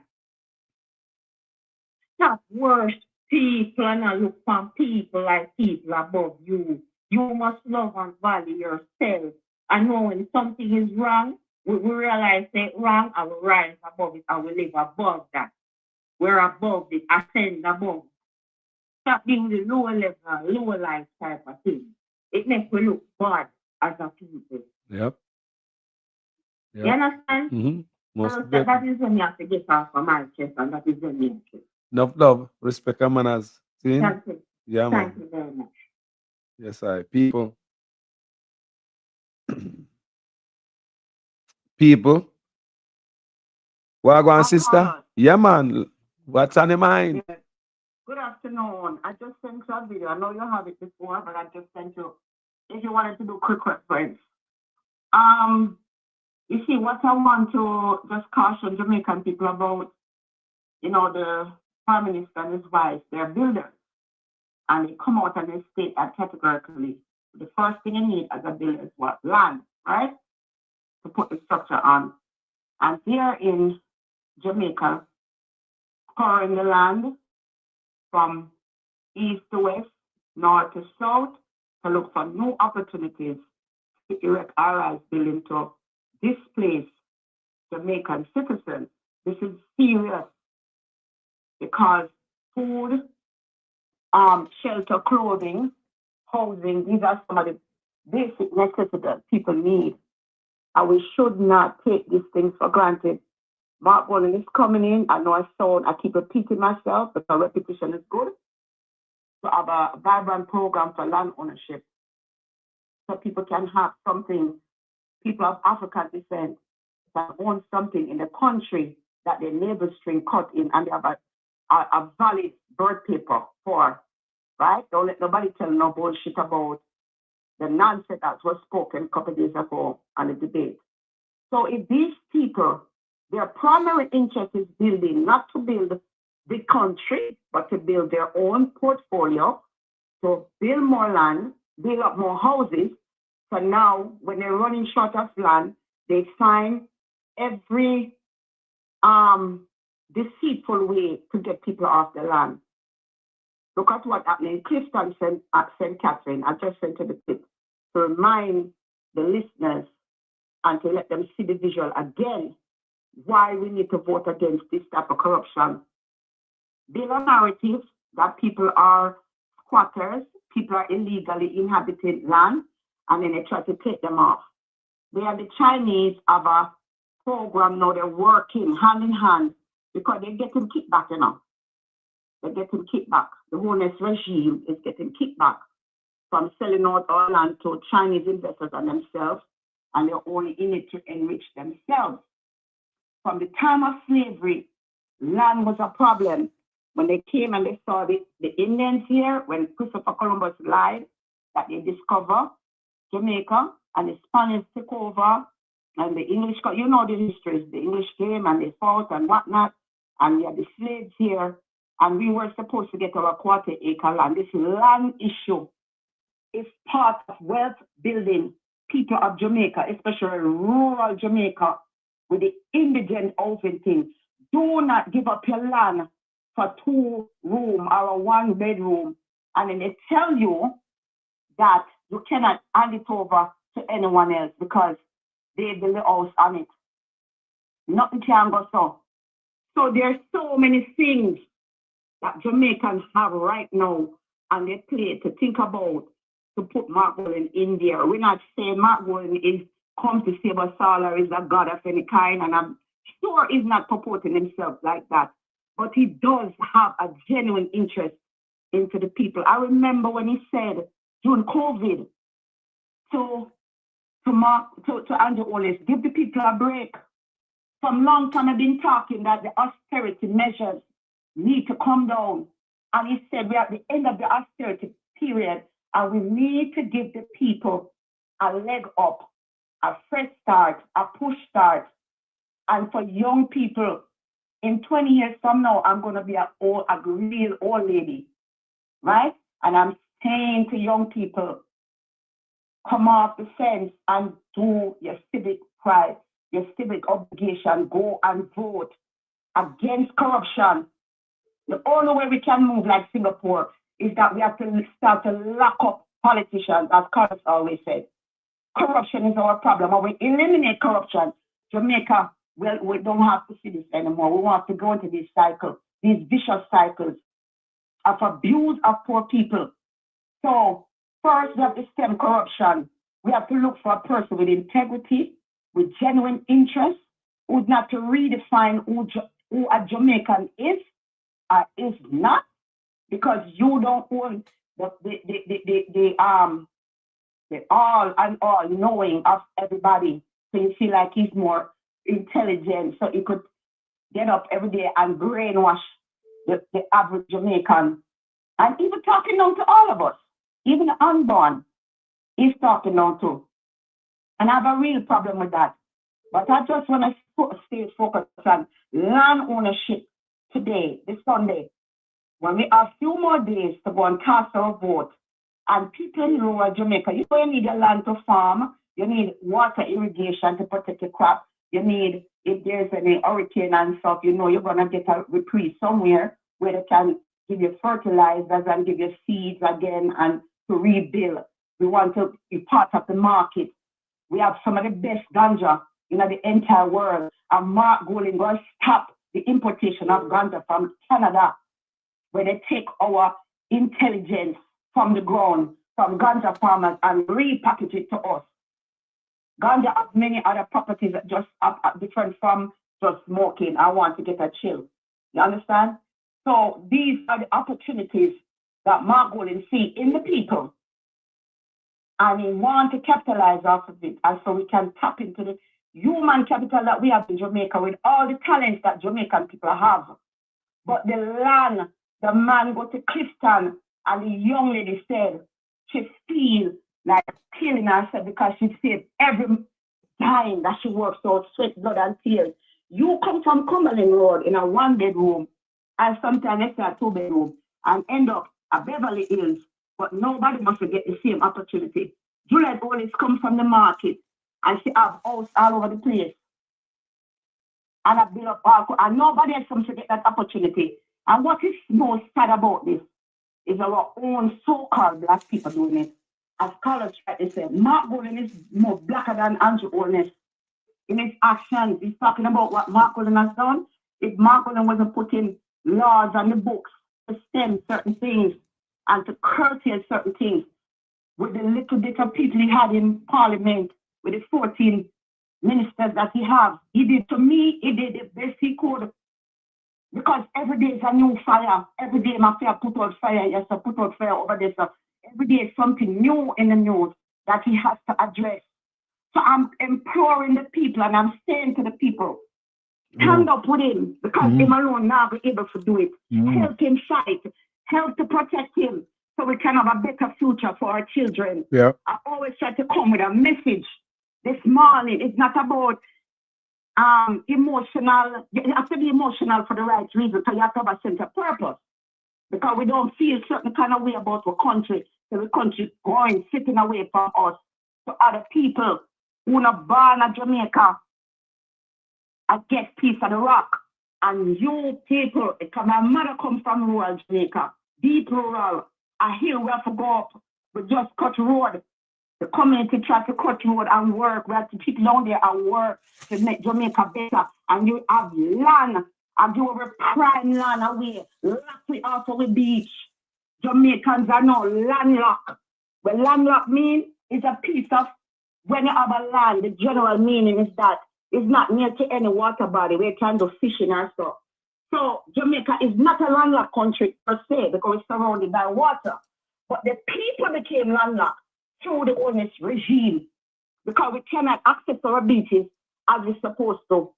Stop worse people and not look for people like people above you. You must love and value yourself. And know when something is wrong, we realize it's wrong and we rise above it and we live above that. We're above it, ascend above. Stop being the lower level, lower life type of thing. It makes we look bad as a people. Yep. You understand? Mm-hmm. So that is when you have to get off of my chest, and that is when you have to. Enough love, respect, and manners. See? Thank you. Yeah, man. Thank you very much. Yes, people. People. Wagwan, sister. Yeah, man. What's on your mind? Yeah. Good afternoon. I just sent you a video. I know you have it before, but I just sent you. If you wanted to do quick reference. You see, what I want to just caution Jamaican people about, the Prime Minister and his wife, they're builders. And they come out and they state that categorically. The first thing you need as a builder is what? Land, right? To put the structure on. And here in Jamaica, scouring the land from east to west, north to south, to look for new opportunities to erect high-rise building to displace Jamaican citizens. This is serious because food, shelter, clothing, housing, these are some of the basic necessities that people need. And we should not take these things for granted. Mark Bolan is coming in. I know I keep repeating myself, but our repetition is good. To have a vibrant program for land ownership so people can have something, people of African descent can own something in the country that their neighbors string cut in and they have a valid birth paper for, right? Don't let nobody tell no bullshit about the nonsense that was spoken a couple of days ago on the debate. So if these people, their primary interest is building, not to build the country, but to build their own portfolio, to build more land, build up more houses. So now, when they're running short of land, they find every deceitful way to get people off the land. Look at what happened in Clifton at St. Catherine. I just sent you the clip to remind the listeners and to let them see the visual again why we need to vote against this type of corruption. Build a narrative that people are squatters, people are illegally inhabited land, and then they try to take them off. The Chinese have a program now, they're working hand in hand because they're getting kickback, They're getting kickback. The honest regime is getting kickback from selling out our land to Chinese investors and themselves, and they're only in it to enrich themselves. From the time of slavery, land was a problem. When they came and they saw the Indians here, when Christopher Columbus lied, that they discovered Jamaica, and the Spaniards took over, and the English, the histories, the English came and they fought and whatnot, and we had the slaves here, and we were supposed to get our quarter-acre land. This land issue is part of wealth building people of Jamaica, especially rural Jamaica, with the indigent housing thing. Do not give up your land for 2-room or a 1-bedroom, and then they tell you that you cannot hand it over to anyone else because they build the house on it. Nothing can go so. So there's so many things that Jamaicans have right now on their plate to think about to put Mark Bolan in there. We're not saying Mark Bolan is come to save us all or is a god of any kind, and I'm sure he's not purporting himself like that. But he does have a genuine interest into the people. I remember when he said during COVID to Andrew Holness, give the people a break. From long time I've been talking that the austerity measures need to come down. And he said we're at the end of the austerity period and we need to give the people a leg up, a fresh start, a push start. And for young people, in 20 years from now, I'm going to be a real old lady, right? And I'm saying to young people, come off the fence and do your civic pride, your civic obligation. Go and vote against corruption. The only way we can move like Singapore is that we have to start to lock up politicians, as Carlos always said. Corruption is our problem. When we eliminate corruption, Jamaica, well, we don't have to see this anymore. We want to go into this cycle, these vicious cycles of abuse of poor people. So first, we have to stem corruption. We have to look for a person with integrity, with genuine interest, who's not to redefine who a Jamaican is or is not, because you don't own the all and all knowing of everybody. So you feel like he's more intelligent, so he could get up every day and brainwash the average Jamaican. And even talking down to all of us, even the unborn, he's talking down to. And I have a real problem with that. But I just want to stay focused on land ownership today, this Sunday, when we have a few more days to go and cast our vote. And people in rural Jamaica, you don't need a land to farm. You need water irrigation to protect your crop. You need, if there's any hurricane and stuff, you know you're going to get a reprieve somewhere where they can give you fertilizers and give you seeds again and to rebuild. We want to be part of the market. We have some of the best ganja in the entire world. And Mark Golding will stop the importation of ganja from Canada, where they take our intelligence from the ground, from ganja farmers, and repackage it to us. Ganja has many other properties that just are different from just smoking. I want to get a chill. You understand? So these are the opportunities that Mark Golding see in the people. And he wants to capitalize off of it. And so we can tap into the human capital that we have in Jamaica with all the talents that Jamaican people have. But the land, the man go to Clifton, and the young lady said she feel like killing herself because she saved every dime that she works out, sweat, blood, and tears. You come from Cumberland Road in a one-bedroom, and sometimes it's a two-bedroom, and end up at Beverly Hills, but nobody must get the same opportunity. Juliet always comes from the market, and she have house all over the place. And I build up all, and nobody else comes to get that opportunity. And what is most sad about this is our own so-called black people doing it. As Carlos tried to say, Mark Golding is more blacker than Andrew Holness. In his actions, he's talking about what Mark Golding has done. If Mark Golding wasn't putting laws on the books to stem certain things and to curtail certain things, with the little bit of people he had in Parliament, with the 14 ministers that he has, he did, to me, he did the best he could. Because every day is a new fire. Every day my fear put out fire. Yes, I put out fire over there. So every day is something new in the news that he has to address. So I'm imploring the people and I'm saying to the people, stand up with him, because him alone now be able to do it. Help him fight. Help to protect him so we can have a better future for our children. Yeah. I always try to come with a message this morning. It's not about emotional. You have to be emotional for the right reason, so you have to have a sense of purpose. Because we don't feel certain kind of way about our country. So the country going, sitting away from us to other people who are not born in Jamaica and get peace of the rock. And you people, because my mother comes from rural Jamaica, deep rural, a hill we have to go up. We just cut road. The community tried to cut road and work. We have to keep down there and work to make Jamaica better. And you have land, and you have prime land away. Lock we off of the beach. Jamaicans are now landlocked. What landlocked means is a piece of, when you have a land, the general meaning is that it's not near to any water body where you can do fishing or stuff. So Jamaica is not a landlocked country per se because it's surrounded by water. But the people became landlocked through the Holness regime because we cannot access our beaches as we're supposed to.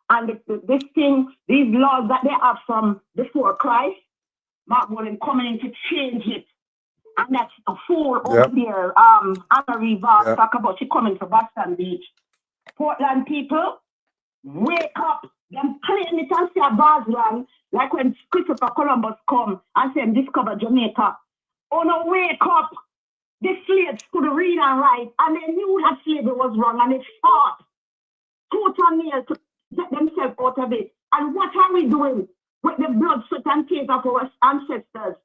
And this thing, these laws that they have from before Christ, Mark Golding coming in to change it. And that's a fool over there. Anna Riva talk about she coming to Boston Beach. Portland people, wake up. Them claim it and say a Basland, like when Christopher Columbus come and say discover Jamaica. Oh no, wake up. The slaves could read and write, and they knew that slavery was wrong, and they fought tooth and nail to get themselves out of it. And what are we doing? with the blood, sweat, and tears of our ancestors.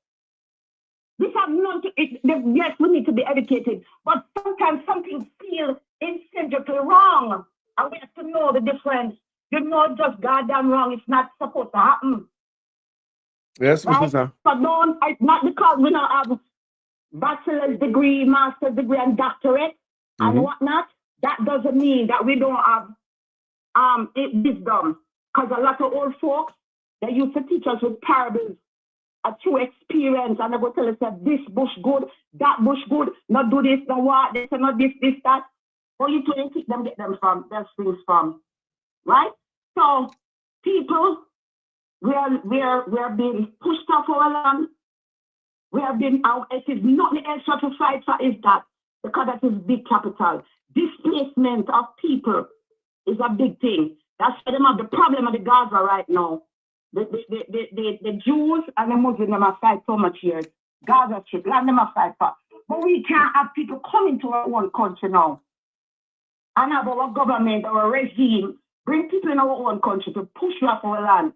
This have none to it. Yes, we need to be educated, but sometimes something feels intrinsically wrong, and we have to know the difference. You know, just goddamn wrong. It's not supposed to happen. Yes, Right? Mr. Sir. So don't, not because we don't have bachelor's degree, master's degree, and doctorate and whatnot, that doesn't mean that we don't have wisdom. Because a lot of old folks, they used to teach us with parables, a true experience, and they go tell us that this bush good, that bush good, not do this, not what, they say not this, that. Or you try and keep them, get them from, their things from. Right? So people, we are being pushed off our land. We have been out. It is nothing else to fight for is that, because that is big capital. Displacement of people is a big thing. That's why them have the problem of the Gaza right now. The Jews and the Muslims them have fight so much here. Gaza Strip, land them have fight for. But we can't have people coming to our own country now and have our government, our regime, bring people in our own country to push you off our land.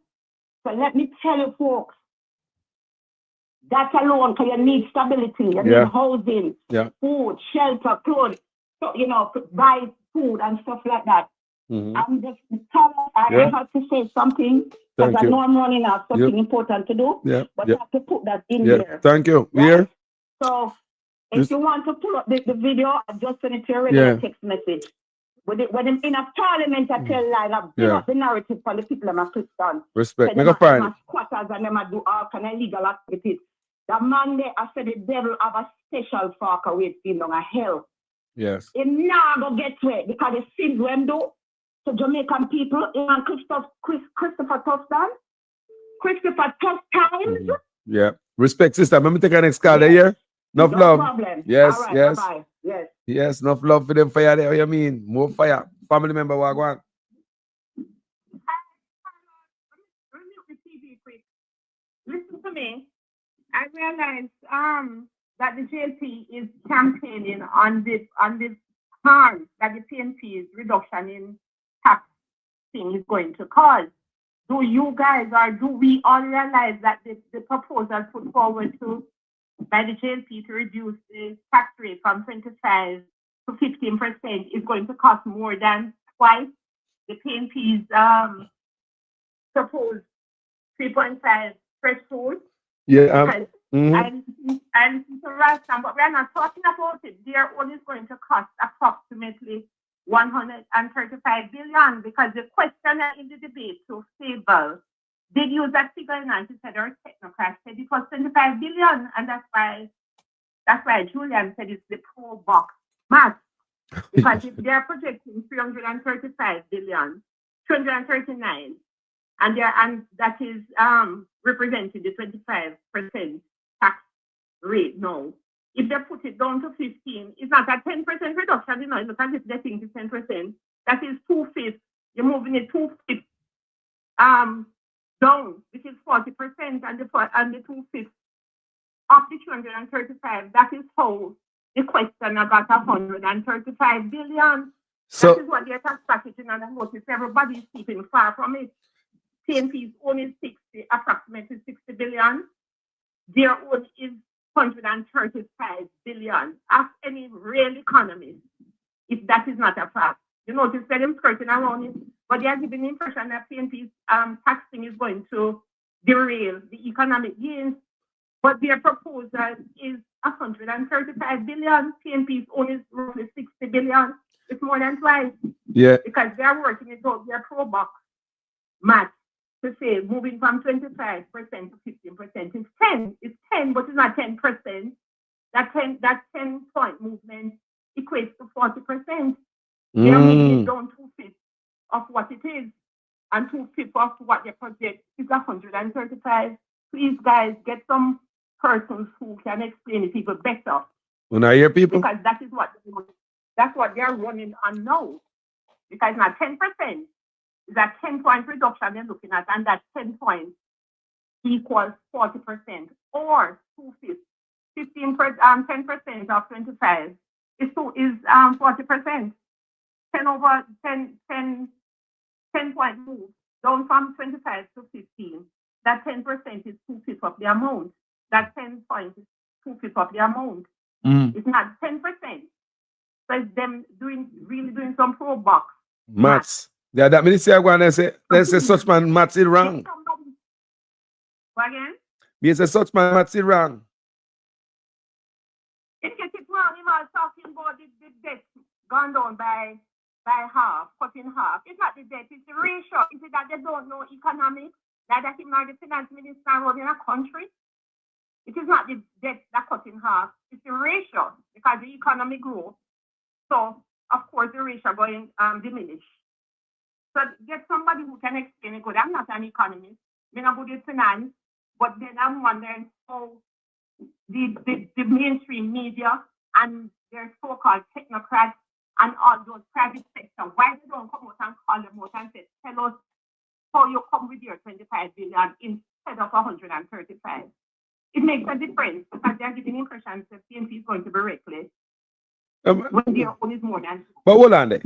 So let me tell you, folks, that alone, because you need stability, you need housing, food, shelter, clothes, so, you know, buy food and stuff like that. I'm just I have to say something, because I know I'm running out something important to do, but I have to put that in there. Thank you. Right? Here. So if you want to pull up the video, I just send it to your regular text message. When I'm in a parliament, I tell line, I bring up the narrative for the people that are Christian. Respect. So Make a fine. them squatters and them do all kind of illegal activities. The man there, I said the devil have a special fork away in a hell. Yes. It now go get wet because the sins when do to Jamaican people, and Christopher Tufton. Yeah. Respect, sister. Let me take our next call there, yeah? Enough love. Problem. Yes, all right, yes. bye-bye. Yes. Yes, enough love for them fire there. What you mean? More fire. Family member, what go on? Listen to me. I realize that the JLP is campaigning on this harm that the PNP's reduction in tax thing is going to cause. Do you guys or do we all realize that the proposal put forward by the JLP to reduce the tax rate from 25 to 15% is going to cost more than twice the PNP's proposed 3.5 threshold? Yeah. And to Rastam, but we're not talking about it. Their own is going to cost approximately 135 billion, because the questioner in the debate to Fable did use that figure and he said our technocrats said it was 25 billion, and that's why Julian said it's the pro box math. Because if they're projecting 335 billion, 239, and that is representing the 25% tax rate now. If they put it down to 15, it's not a 10% reduction, you know, look as if they think it's 10%. That is 2/5. You're moving it 2/5 down, which is 40%, and the 2/5 of the 235. That is how the question about 135 billion. So, that is what their tax package, and I notice everybody is keeping far from it. PNP's own is approximately 60 billion. Their own is 135 billion. Ask any real economist if that is not a fact. You notice that I'm skirting around it, but they are giving the impression that PNP's taxing is going to derail the economic gains. But their proposal is 135 billion. PNP's own is roughly 60 billion. It's more than twice. Yeah. Because they are working it out, their pro box math to say moving from 25% to 15% is 10. It's 10, but it's not 10%. That 10 point movement equates to 40%. They are moving it down 2/5 of what it is, and 2/5 of what they project is 135. Please, guys, get some persons who can explain it people better. When I hear people, because that's what they are running on now. Because now 10% is a 10-point reduction they're looking at, and that 10 points equals 40%, or 2/5. 10% of 25 is 40%. 10 point move down from 25 to 15. that 10% is 2/5 of the amount. That 10 points is 2/5 of the amount. It's not 10%. So it's them really doing some pro box. Maths. Yeah, that means I go and say such man maths is wrong. What again? Me say such man maths is wrong. If you get it wrong, you are talking about the debt gone down by half, cut in half. It's not the debt, it's the ratio. Is it that they don't know economics? That him not the finance minister running a country? It is not the debt that cut in half, it's the ratio because the economy grows. So of course the ratio going diminish. So get somebody who can explain it good. I'm not an economist. I'm not good at finance, but then I'm wondering how the mainstream media and their so-called technocrats and all those private sector, why they don't come out and call them out and say, tell us how you come with your 25 billion instead of 135. It makes a difference because they're giving impressions that PNP is going to be reckless when their own is more than. But hold on there.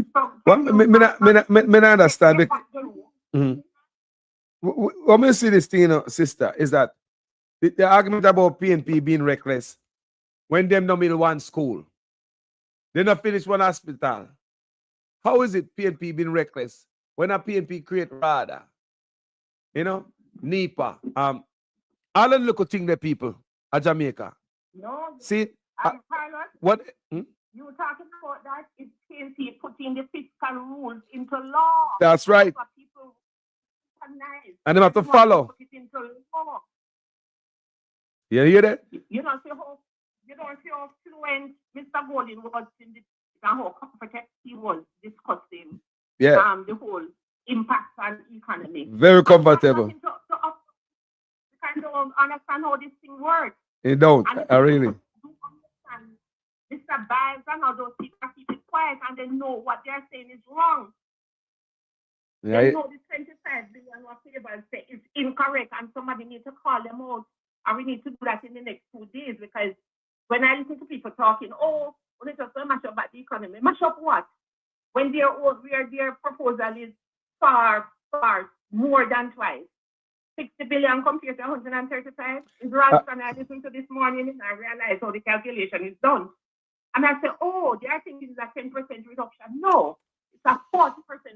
Me not understand. What I see this thing, you know, sister, is that the argument about PNP being reckless when them no middle one school, they not finish one hospital. How is it PNP being reckless when a PNP create RADA? You know, NEPA, all the little thing the people at Jamaica. No. See, Carlos, what? You were talking about that is PNP putting the fiscal rules into law. That's right. For people to recognize. And they have to follow. Put it into law. You hear that? You don't see how fluent Mr. Golden was in this and how competent he was discussing the whole impact on the economy. Very comfortable. You kind of understand how this thing works. You don't, I really. Mr. Biles and all those people keep it quiet and they know what they're saying is wrong. Yeah, they know the 25 billion what Favours say is incorrect and somebody needs to call them out. And we need to do that in the next 2 days because when I listen to people talking, oh, we need to mash up about the economy. Mash up what? When their proposal is far more than twice. 60 billion compared to 135 is right. And I listened to this morning and I realized how the calculation is done. And I said, oh, they are thinking it's a 10% reduction. No, it's a 40%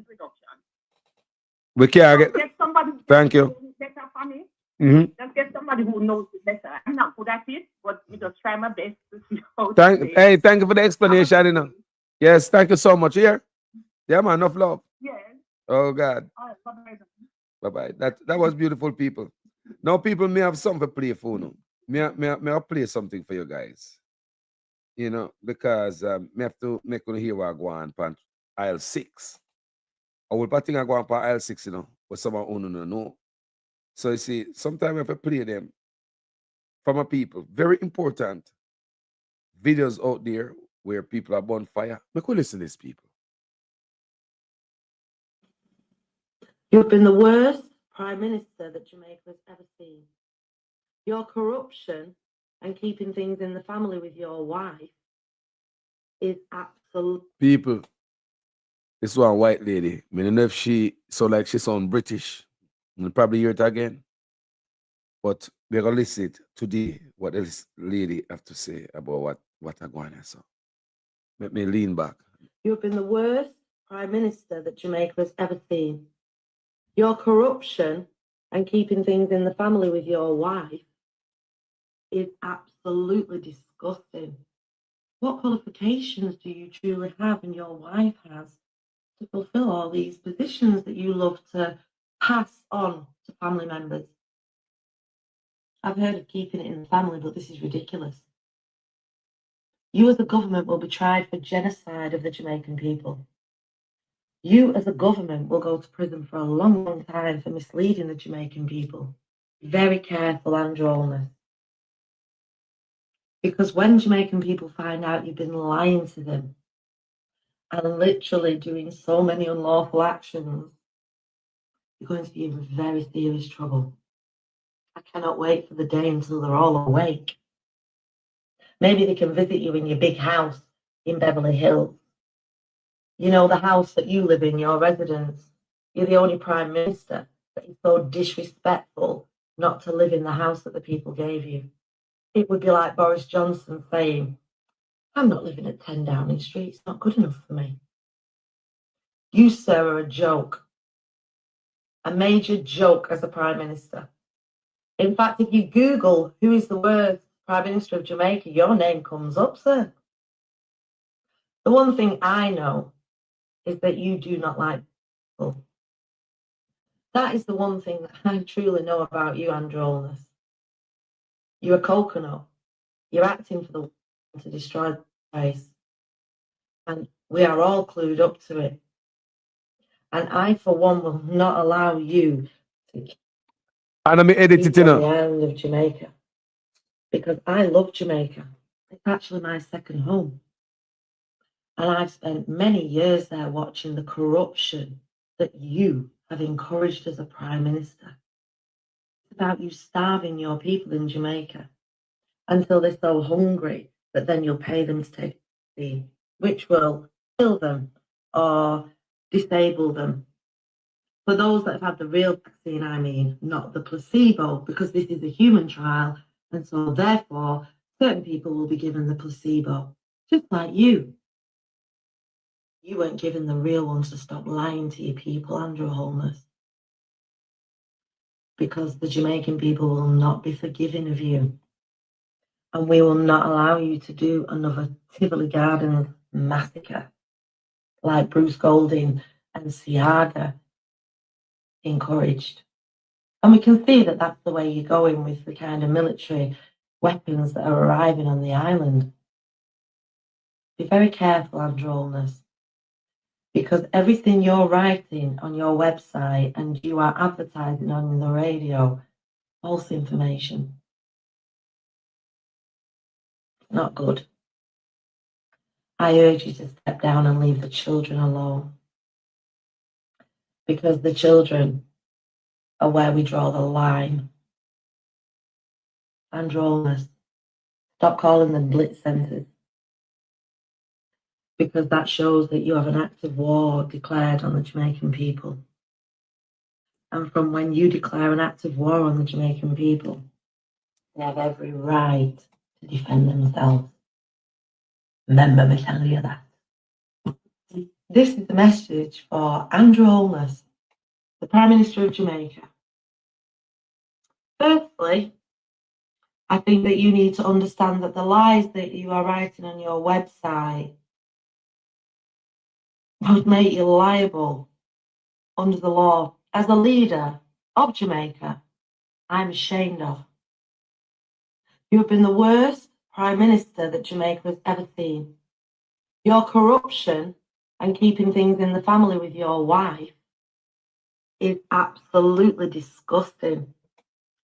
reduction. We can't get somebody. Thank you. Better for me. Mm-hmm. Just get somebody who knows it better. I'm not good at it, but we just try my best to see how. Thank you for the explanation. You know. Yes, thank you so much. Here, yeah, man, enough love. Yes. Oh God. All right, bye. That was beautiful, people. Now, people may have something to play for now. May I play something for you guys? You know, because me have to make you hear what I go on aisle 6. I will put thing I go on aisle 6, you know, but someone don't know. So you see, sometimes we have to play them from a people. Very important videos out there where people are on fire. Make we listen to these people. You've been the worst Prime Minister that Jamaica's ever seen. Your corruption and keeping things in the family with your wife is absolute. People, this one white lady. I don't know if she so like she sound British. You'll probably hear it again. But we're gonna listen today what this lady have to say about what I'm going to say. Let me lean back. You've been the worst Prime Minister that Jamaica has ever seen. Your corruption and keeping things in the family with your wife is absolutely disgusting. What qualifications do you truly have and your wife has to fulfill all these positions that you love to pass on to family members? I've heard of keeping it in the family, but this is ridiculous. You as a government will be tried for genocide of the Jamaican people. You as a government will go to prison for a long, long time for misleading the Jamaican people. Very careful, Andrew Holness. Because when Jamaican people find out you've been lying to them and literally doing so many unlawful actions, you're going to be in very serious trouble. I cannot wait for the day until they're all awake. Maybe they can visit you in your big house in Beverly Hills. You know, the house that you live in, your residence. You're the only Prime Minister that is so disrespectful not to live in the house that the people gave you. It would be like Boris Johnson saying, I'm not living at 10 Downing Street, it's not good enough for me. You, sir, are a joke. A major joke as a Prime Minister. In fact, if you Google who is the worst Prime Minister of Jamaica, your name comes up, sir. The one thing I know is that you do not like people. That is the one thing that I truly know about you, Andrew Holness. You're a coconut. You're acting for the world to destroy the place. And we are all clued up to it. And I, for one, will not allow you to and I'm edit it, you on the know. island of Jamaica. Because I love Jamaica. It's actually my second home. And I've spent many years there watching the corruption that you have encouraged as a Prime Minister. It's about you starving your people in Jamaica until they're so hungry that then you'll pay them to take a vaccine, which will kill them or disable them. For those that have had the real vaccine, I mean, not the placebo, because this is a human trial, and so therefore certain people will be given the placebo, just like you. You weren't given the real one, to stop lying to your people, Andrew Holness. Because the Jamaican people will not be forgiving of you. And we will not allow you to do another Tivoli Gardens massacre like Bruce Golding and Siaga encouraged. And we can see that that's the way you're going with the kind of military weapons that are arriving on the island. Be very careful, Andrew Holness. Because everything you're writing on your website and you are advertising on the radio, false information. Not good. I urge you to step down and leave the children alone. Because the children are where we draw the line. Andrew Holness, stop calling them blitz centres. Because that shows that you have an act of war declared on the Jamaican people. And from when you declare an act of war on the Jamaican people, they have every right to defend themselves. Remember me telling you that. This is the message for Andrew Holness, the Prime Minister of Jamaica. Firstly, I think that you need to understand that the lies that you are writing on your website would make you liable under the law. As a leader of Jamaica, I'm ashamed of. You have been the worst Prime Minister that Jamaica has ever seen. Your corruption and keeping things in the family with your wife is absolutely disgusting.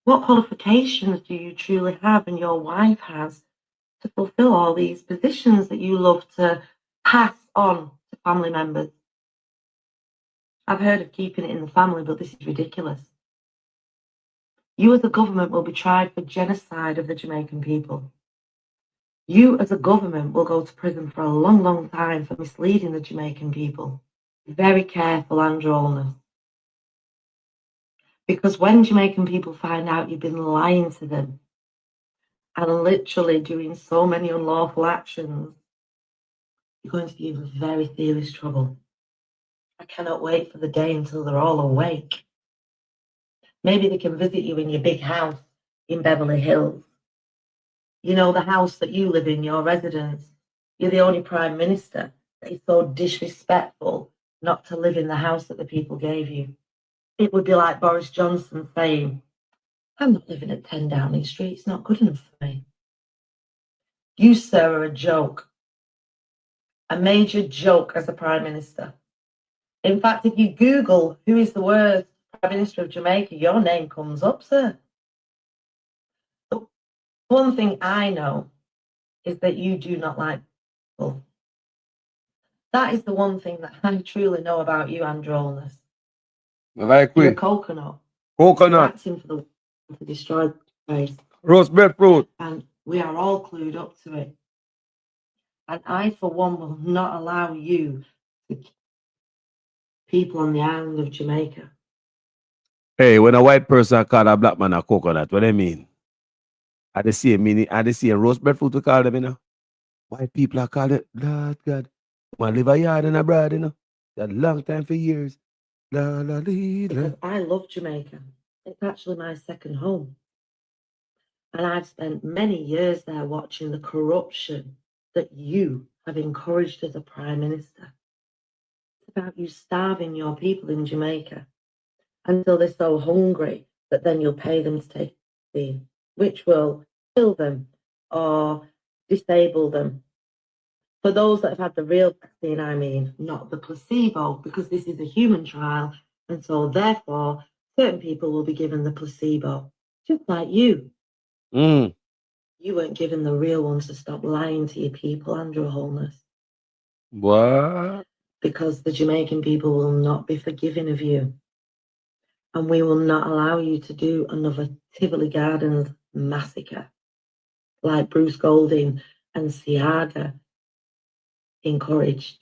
What qualifications do you truly have and your wife has to fulfill all these positions that you love to pass on to family members? I've heard of keeping it in the family, but this is ridiculous. You as a government will be tried for genocide of the Jamaican people. You as a government will go to prison for a long, long time for misleading the Jamaican people. Be very careful, Andrew Holness. Because when Jamaican people find out you've been lying to them and literally doing so many unlawful actions, you're going to be in very serious trouble. I cannot wait for the day until they're all awake. Maybe they can visit you in your big house in Beverly Hills. You know, the house that you live in, your residence. You're the only Prime Minister that is so disrespectful not to live in the house that the people gave you. It would be like Boris Johnson saying, I'm not living at 10 Downing Street, it's not good enough for me. You, sir, are a joke. A major joke as a Prime Minister. In fact, if you Google who is the worst Prime Minister of Jamaica, your name comes up, sir. The one thing I know is that you do not like people. That is the one thing that I truly know about you, Andrew Holness. Like You're we a coconut. coconut, You're acting for the world to destroy the place. roast breadfruit. And we are all clued up to it. And I, for one, will not allow you to keep people on the island of Jamaica. Hey, when a white person call a black man a coconut, what do you mean? Are they saying meaning? Are they saying roast breadfruit to call them, you know? White people are called it, Lord God. Man live a yard and abroad, you know. That long time for years. La la dee, la. Because I love Jamaica. It's actually my second home. And I've spent many years there watching the corruption that you have encouraged as a Prime Minister. It's about you starving your people in Jamaica until they're so hungry that then you'll pay them to take vaccine, which will kill them or disable them. For those that have had the real vaccine, I mean, not the placebo, because this is a human trial, and so therefore certain people will be given the placebo, just like you. Mm. You weren't given the real one, to stop lying to your people, Andrew Holness. What? Because the Jamaican people will not be forgiving of you. And we will not allow you to do another Tivoli Gardens massacre like Bruce Golding and Siaga encouraged.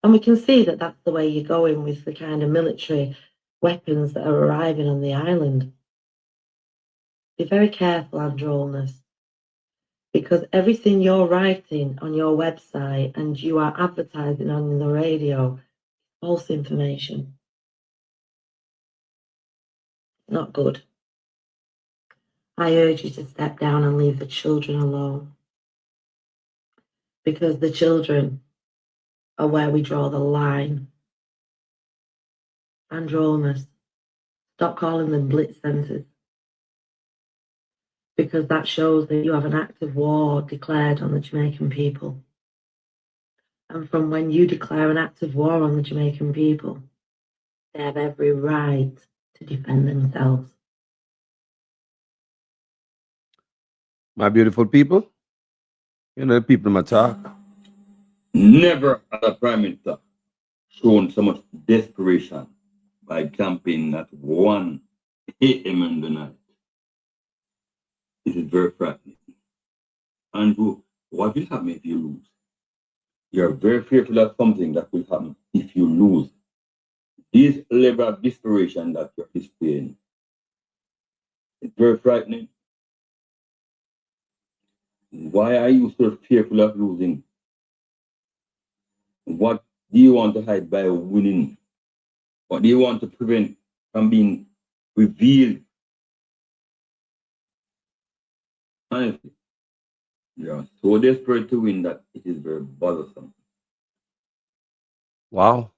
And we can see that that's the way you're going with the kind of military weapons that are arriving on the island. Be very careful, Andrew Holness, because everything you're writing on your website and you are advertising on the radio, false information. Not good. I urge you to step down and leave the children alone. Because the children are where we draw the line. Andrew Holness, stop calling them blitz centres. Because that shows that you have an active war declared on the Jamaican people. And from when you declare an active war on the Jamaican people, they have every right to defend themselves. My beautiful people, you know the people in my talk. Never has a Prime Minister shown so much desperation by camping at 1 a.m. in the night. This is very frightening. Andrew, what will happen if you lose? You're very fearful of something that will happen if you lose. This level of desperation that you're displaying is very frightening. Why are you so fearful of losing? What do you want to hide by winning? What do you want to prevent from being revealed? Honestly, you are so desperate to win that it is very bothersome. Wow.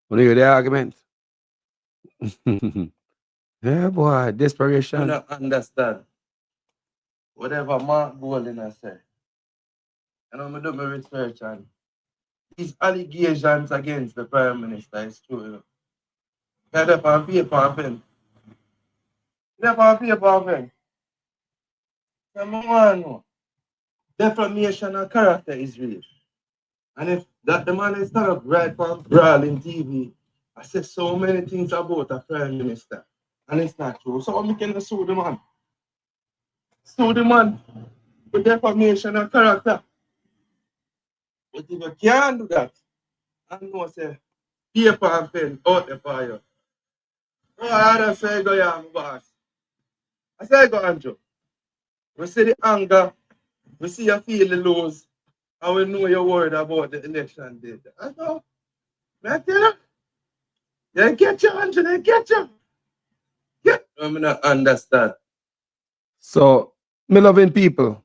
Want to hear the argument? Yeah, boy, desperation. I don't understand. Whatever Mark Golding has said. And I'm doing my research and these allegations against the Prime Minister is true. You know. Get up on paper and pen. Get up on paper and pen. Come on. Defamation of character is real. And if that the man is stand up right from brawling TV, I said so many things about a Prime Minister. And it's not true. So we can sue the man. Sue the man with defamation of character. But if you can't do that, I know say paper and pen out the fire. Oh, I don't say go yeah, my boss. I say go Andrew. We see the anger, we see you feel the lows, and we know you're worried about the election date. I know. I tell you, they get you, Andrew, they get you. Yeah, I'm not understand. So, me loving people,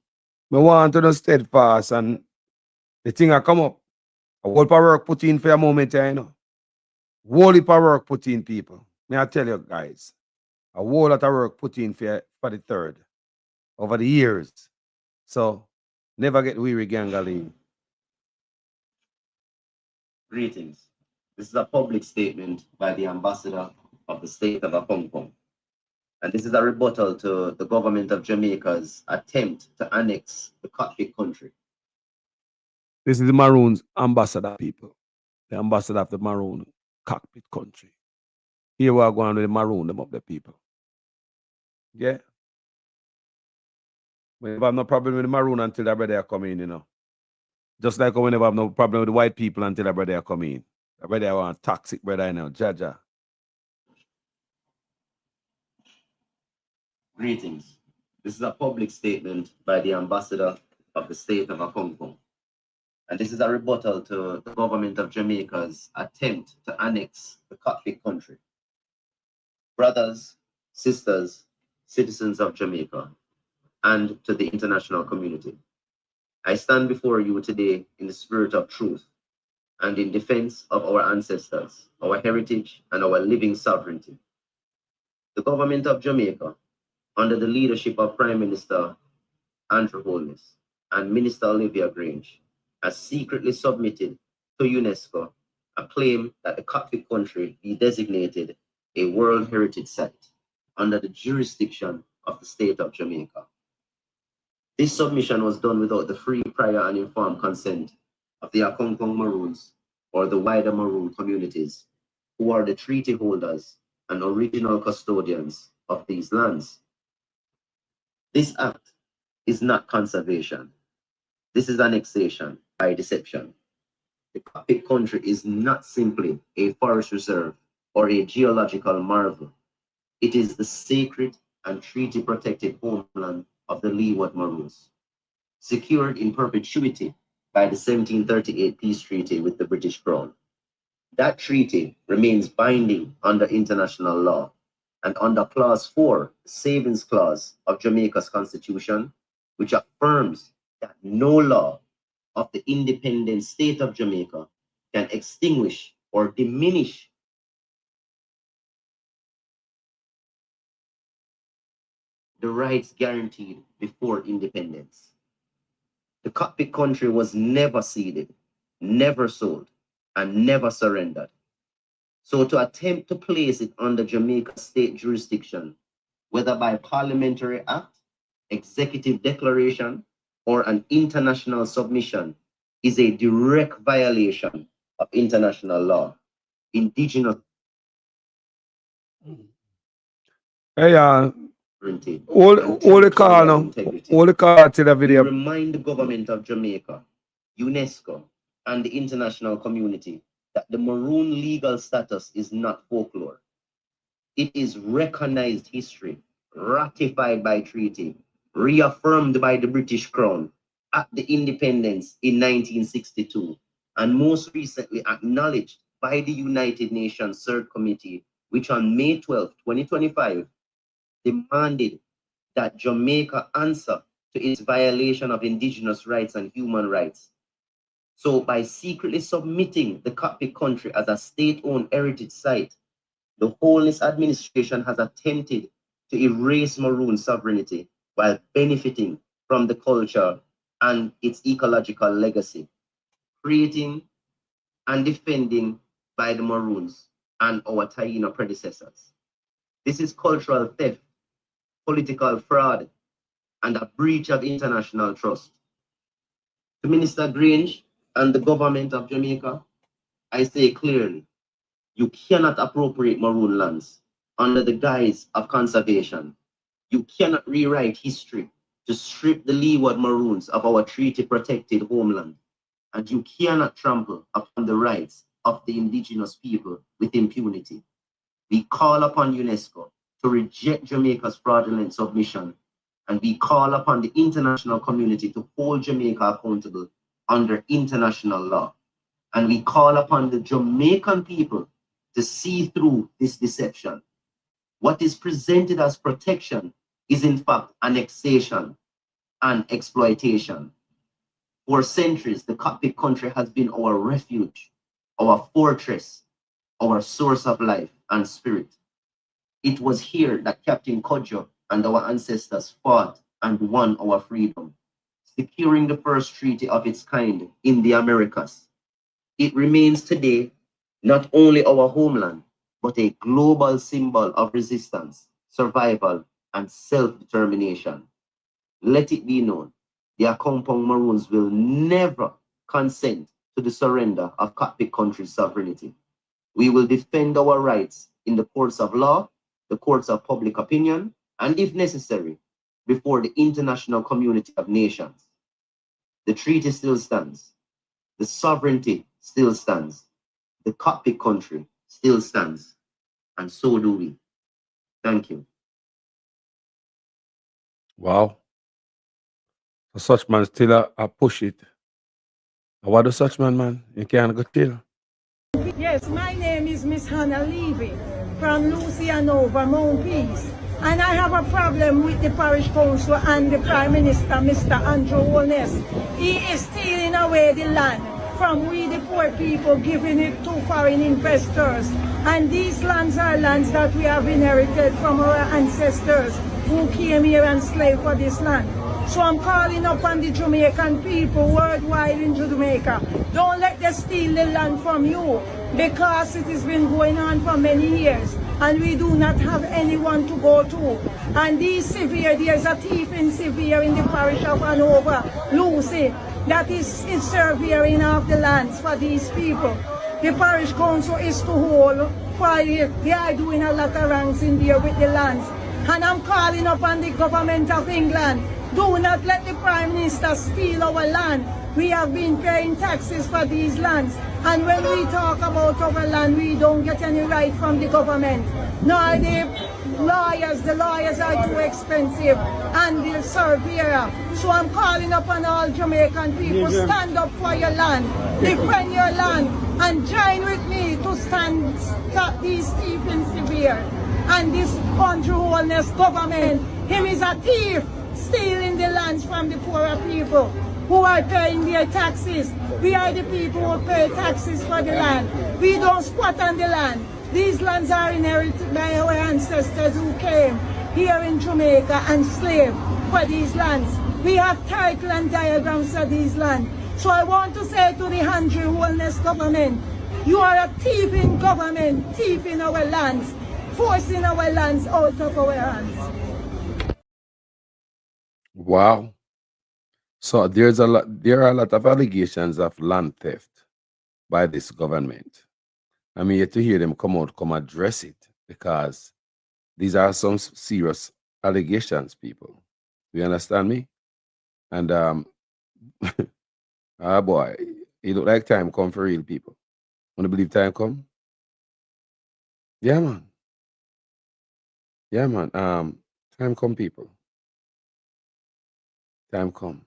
me want to know steadfast and the thing I come up. A whole power work put in for a moment, you know. Whole heap of work put in, people. May I tell you guys, a whole lot of work put in for the third over the years. So, never get weary, Gangaline. Greetings. This is a public statement by the ambassador of the state of Akong. And this is a rebuttal to the government of Jamaica's attempt to annex the cockpit country. This is the Maroons ambassador, people. The ambassador of the Maroon cockpit country. Here we are going with the Maroon, them up the people. Yeah. We never have no problem with the Maroon until their brother come in, you know. Just like we never have no problem with the white people until their brother come in. Their brother want toxic brother, you know, Jaja. Greetings. This is a public statement by the ambassador of the state of Akonkong. And this is a rebuttal to the government of Jamaica's attempt to annex the Catholic country. Brothers, sisters, citizens of Jamaica, and to the international community, I stand before you today in the spirit of truth and in defense of our ancestors, our heritage, and our living sovereignty. The government of Jamaica, under the leadership of Prime Minister Andrew Holness and Minister Olivia Grange, has secretly submitted to UNESCO a claim that the Catholic country be designated a World Heritage Site under the jurisdiction of the state of Jamaica. This submission was done without the free, prior, and informed consent of the Akonkong Maroons or the wider Maroon communities, who are the treaty holders and original custodians of these lands. This act is not conservation. This is annexation by deception. The Catholic country is not simply a forest reserve or a geological marvel. It is the sacred and treaty-protected homeland of the Leeward Maroons, secured in perpetuity by the 1738 peace treaty with the British Crown. That treaty remains binding under international law, and under Clause 4, the Savings Clause of Jamaica's Constitution, which affirms that no law of the independent state of Jamaica can extinguish or diminish the rights guaranteed before independence. The Catholic country was never ceded, never sold, and never surrendered. So to attempt to place it under Jamaica state jurisdiction, whether by parliamentary act, executive declaration, or an international submission, is a direct violation of international law. Indigenous Hey, all the car now. All the car to the video. We remind the government of Jamaica, UNESCO, and the international community that the Maroon legal status is not folklore. It is recognized history, ratified by treaty, reaffirmed by the British Crown at the independence in 1962, and most recently acknowledged by the United Nations Third Committee, which on May 12, 2025, demanded that Jamaica answer to its violation of indigenous rights and human rights. So by secretly submitting the Catholic country as a state-owned heritage site, the Holness administration has attempted to erase Maroon sovereignty while benefiting from the culture and its ecological legacy, creating and defending by the Maroons and our Taino predecessors. This is cultural theft, political fraud, and a breach of international trust. To Minister Grange and the government of Jamaica, I say clearly, you cannot appropriate Maroon lands under the guise of conservation. You cannot rewrite history to strip the Leeward Maroons of our treaty-protected homeland. And you cannot trample upon the rights of the indigenous people with impunity. We call upon UNESCO to reject Jamaica's fraudulent submission, and we call upon the international community to hold Jamaica accountable under international law. And we call upon the Jamaican people to see through this deception. What is presented as protection is in fact annexation and exploitation. For centuries, the Catholic country has been our refuge, our fortress, our source of life and spirit. It was here that Captain Cudjoe and our ancestors fought and won our freedom, securing the first treaty of its kind in the Americas. It remains today not only our homeland, but a global symbol of resistance, survival, and self-determination. Let it be known, the Akonkong Maroons will never consent to the surrender of Catholic country's sovereignty. We will defend our rights in the courts of law, the courts of public opinion, and if necessary, before the international community of nations. The treaty still stands. The sovereignty still stands. The Catholic country still stands. And so do we. Thank you. Wow. So such man still a push it. What do such man? You can't go chill. Yes, my name is Miss Hannah Levy from Lucianova, Mount Peace. And I have a problem with the parish council and the Prime Minister, Mr. Andrew Holness. He is stealing away the land from we the poor people, giving it to foreign investors. And these lands are lands that we have inherited from our ancestors who came here and slaved for this land. So I'm calling upon the Jamaican people worldwide in Jamaica. Don't let them steal the land from you, because it has been going on for many years and we do not have anyone to go to. And these severe, there's a thief in severe in the parish of Hanover, Lucy, that is surveying of the lands for these people. The parish council is to hold, for they are doing a lot of wrongs in there with the lands. And I'm calling upon the government of England, do not let the Prime Minister steal our land. We have been paying taxes for these lands. And when we talk about our land, we don't get any right from the government. Nor the lawyers are too expensive, and the surveyor. So I'm calling upon all Jamaican people, stand up for your land, defend your land, and join with me to stop these thieves in severe. And this Andrew Holness government, him is a thief, stealing the lands from the poorer people who are paying their taxes. We are the people who pay taxes for the land. We don't squat on the land. These lands are inherited by our ancestors who came here in Jamaica and slaved for these lands. We have title and diagrams of these lands. So I want to say to the Andrew Holness government, you are a thieving government, thieving our lands, forcing our lands out of our hands. Wow. So there are a lot of allegations of land theft by this government. I'm here to hear them come address it, because these are some serious allegations, people. You understand me? And ah boy, it look like time come for real people. Wanna believe time come? Yeah, man. Yeah, man. Time come, people. Time come.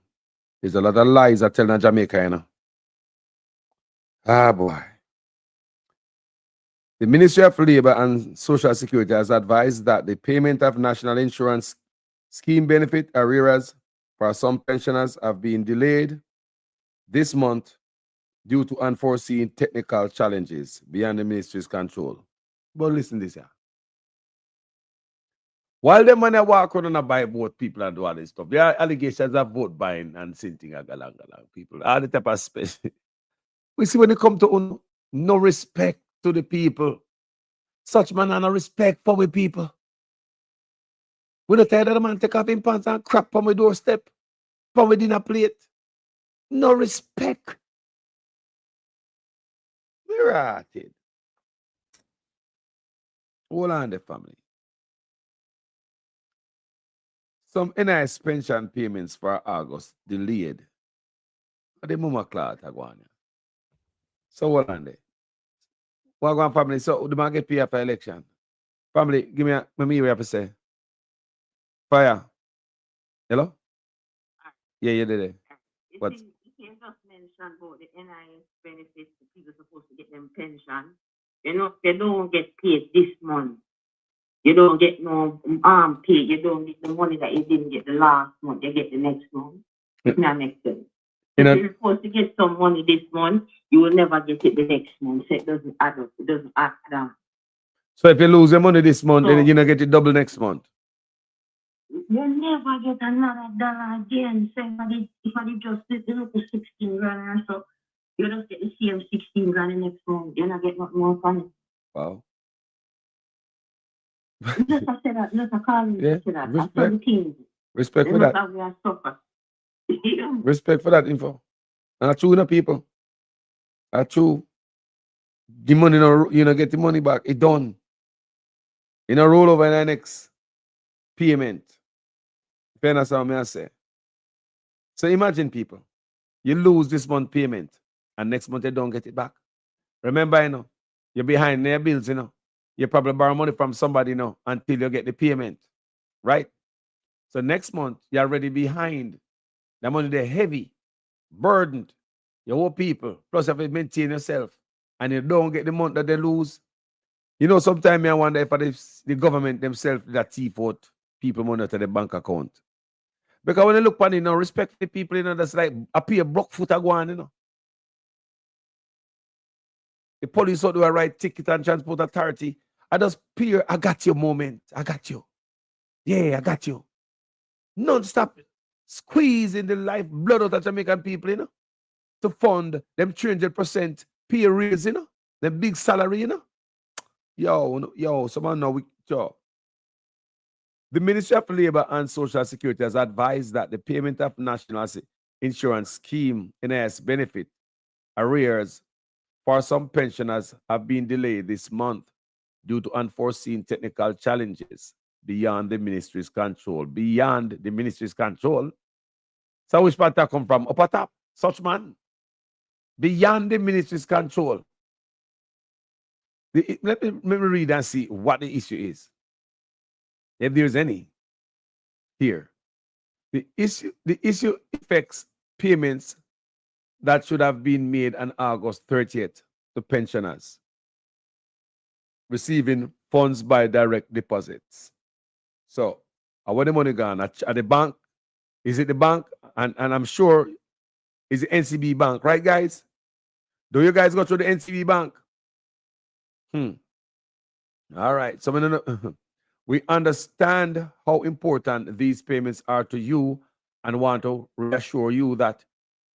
There's a lot of lies that tell in Jamaica, you know. Ah boy. The Ministry of Labour and Social Security has advised that the payment of National Insurance Scheme benefit arrears for some pensioners have been delayed this month due to unforeseen technical challenges beyond the ministry's control. But listen to this here. While the money walk around and buy vote, people and do all this stuff, there are allegations of vote buying and sinting galang people. All the type of special. We see when it come to no respect to the people. Such man and no respect for we people. We not tired of the man take off him pants and crap on my doorstep, on my dinner plate. No respect. We're at it. Hold on the family. Some NIS pension payments for August delayed. The mama clout agwana. So hold on there. What going family? So the man get paid for election. Family, give me me have to say. Fire. Hello? Yeah, you did it. What? You can just mention about the NIS benefits, the people supposed to get them pension. You know, they don't get paid this month. You don't get no pay. You don't get the money that you didn't get the last month. You get the next month. It not make sense. If you're supposed to get some money this month, you will never get it the next month. So it doesn't add up. It doesn't add down. So if you lose your money this month, then you don't get it double next month. You never get another dollar again. So if I just did the 16 grand or so, you just get the same 16 grand the next month. You don't get nothing more from it. Wow. Just I said that, just I call me Yeah, to that. respect for that. We are suffer. Respect for that info. And true, no people. That's true. The money, you know, get the money back. It done. You know, roll over in the next payment. You understand what I say? So imagine, people, you lose this month payment, and next month you don't get it back. Remember, you know, you're behind their bills, you know. You probably borrow money from somebody, you know, until you get the payment. Right? So next month, you're already behind. The money they're heavy, burdened. Your whole people. Plus, you have to maintain yourself. And you don't get the money that they lose. You know, sometimes I wonder if the government themselves that thief out people money to the bank account. Because when you look on it, you know, respect the people, you know, that's like a pay broke foot aguan, you know. The police ought to write ticket and transport authority. I just peer, I got your moment. I got you. Yeah, I got you. Non-stop squeezing the life blood out of Jamaican people, you know, to fund them 300% pay raise, you know, them big salary, you know. Yo, someone know yo. The Ministry of Labor and Social Security has advised that the payment of National Insurance Scheme NIS benefit arrears for some pensioners have been delayed this month due to unforeseen technical challenges beyond the ministry's control. Beyond the ministry's control. So which part that come from? Upper top, such man. Beyond the ministry's control. Let me read and see what the issue is. If there's any here. The issue affects payments that should have been made on August 30th to pensioners receiving funds by direct deposits. So, where the money gone? At the bank? Is it the bank? And I'm sure it's the NCB bank, right, guys? Do you guys go to the NCB bank? All right. So we understand how important these payments are to you and want to reassure you that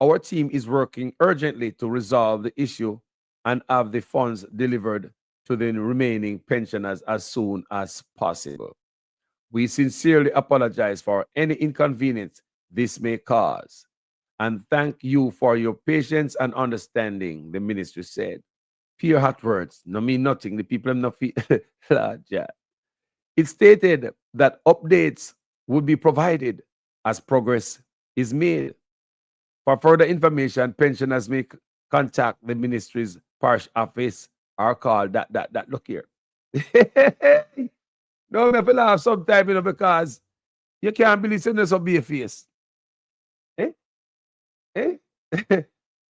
our team is working urgently to resolve the issue and have the funds delivered to the remaining pensioners as soon as possible. We sincerely apologize for any inconvenience this may cause and thank you for your patience and understanding, the ministry said. Pure hot words, no mean nothing. The people have not feel. It stated that updates would be provided as progress is made. For further information, pensioners may contact the ministry's parish office or call that. Look here. No, I feel laugh sometimes, you know, because you can't believe this will be a face.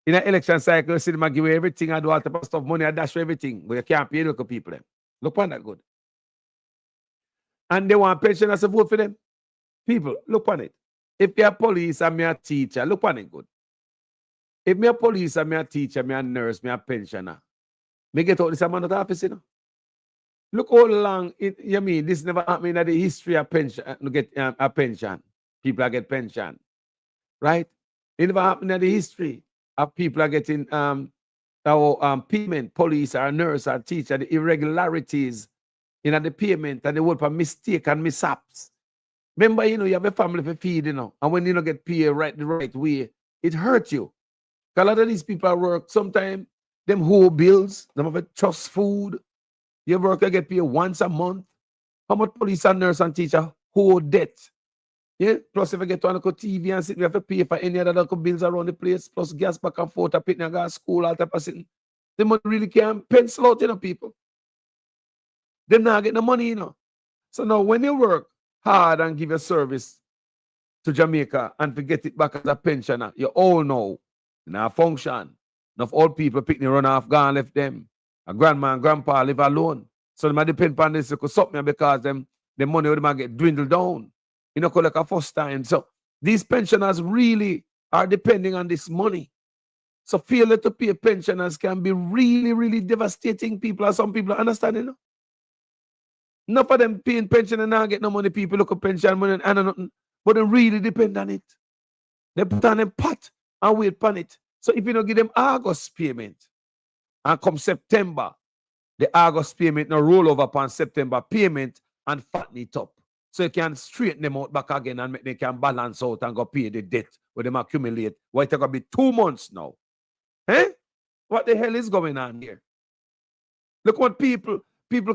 In an election cycle, see them give you everything and do all type of stuff, money, and dash you everything, but you can't pay local people. Them. Look on that good. And they want pensioners to vote for them. People, look on it. If you're a police and me a teacher, look on it good. If me a police and me a teacher, me a nurse, me a pensioner, me get out this amount of office, you know. Look how long you mean this never happened in the history of pension, get a pension. People are get pension. Right? It never happened in the history of people are getting payment, police or nurse or teacher, the irregularities in the payment and the word for mistake and mishaps. Remember, you know, you have a family to feed, you know, and when you don't get paid the right way, it hurts you. A lot of these people at work, sometimes them whole bills, them have a trust food. You work, you get paid once a month. How much police and nurse and teacher whole debt? Yeah, plus if I get to local TV and sit, we have to pay for any other local bills around the place, plus gas back and forth, picking and go to school, all type of thing. The money really can't pencil out, you know, people. They not get the money, you know. So now when you work hard and give a service to Jamaica and to get it back as a pensioner, you all know, now function. Enough old people pick the run off, gone left them. A grandma and grandpa live alone. So they might depend on this something because the money would might get dwindled down. You know, like a first time. So these pensioners really are depending on this money. So failure to pay pensioners can be really, really devastating people. As some people understand, you know. Enough of them paying pension and not get no money. People look at pension money and nothing, but they really depend on it. They put on a pot and wait on it. So if you don't give them August payment, and come September, the August payment now roll over upon September payment and fatten it up. So you can straighten them out back again and make them can balance out and go pay the debt where them accumulate. Why it's going to be 2 months now? Eh? What the hell is going on here? Look what people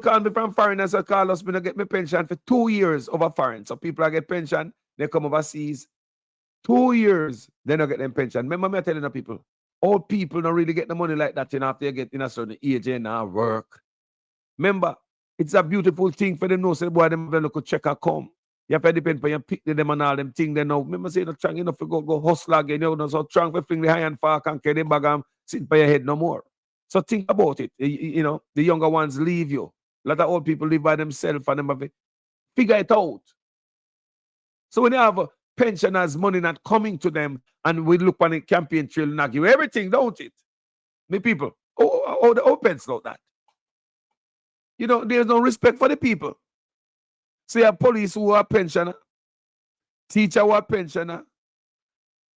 call me from foreigners that call us, me not get my pension for 2 years over foreign. So people are get pension, they come overseas. 2 years, they don't get them pension. Remember me telling the people, old people don't really get the money like that, you know, after you get in a certain age and now work. Remember, it's a beautiful thing for them to say, boy, them have a look check come. You have to depend on your pick them and all them things they know. Remember say not strong enough to go hustle again, you know, so strong for fling the high and far and carry the bag and sit by your head no more. So think about it. You know, the younger ones leave you. A lot of old people live by themselves and them have to figure it out. So when you have pensioners' money not coming to them and we look on the campaign trail and give everything, don't it? Me people, the opens like that. You know, there's no respect for the people. So you have police who are pensioner, teacher who are pensioner.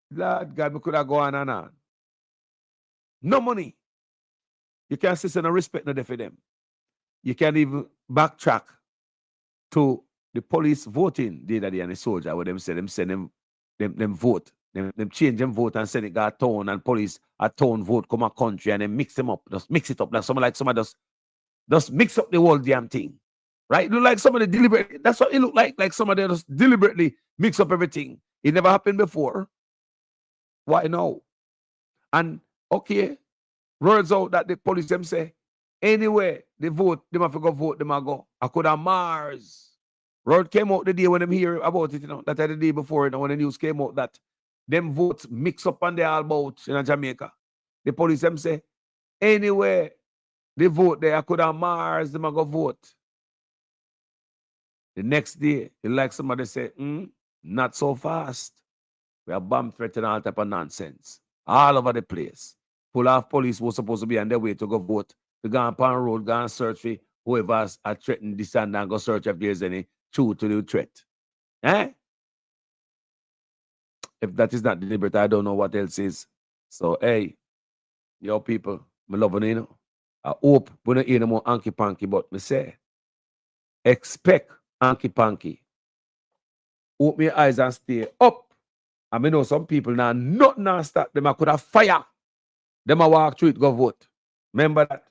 Lord God, we could have gone on and on. No money. You can't say no respect no for them. You can't even backtrack to the police voting the other day and the soldier where them vote. Them change them vote and send it to a town and police a town vote come a country and then mix them up. Just mix it up. Like somebody just mix up the whole damn thing. Right? It look like somebody deliberately. That's what it look like. Like somebody just deliberately mix up everything. It never happened before. Why now? And okay, words out that the police them say, anyway, they vote, them have to go vote, them a go. I could have Mars. Word came out the day when them hear about it, you know, that the day before, you know, when the news came out that them votes mix up on the all about in Jamaica. The police them say, anyway, they vote there, I could have Mars, them a go vote. The next day, it's like somebody say, not so fast. We have bomb threat and all type of nonsense. All over the place. Full of police was supposed to be on their way to go vote. To go on Pan Road, go and search for whoever has threatened this and go search if there's any truth to the threat. Eh? If that is not deliberate, I don't know what else is. So, hey, your people, I love you, you know. I hope we don't hear no more hanky-panky, but me say, expect hanky-panky. Open your eyes and stay up. I mean, know some people now, nothing now stop them. I could have fire. Them I walk through it, go vote. Remember that.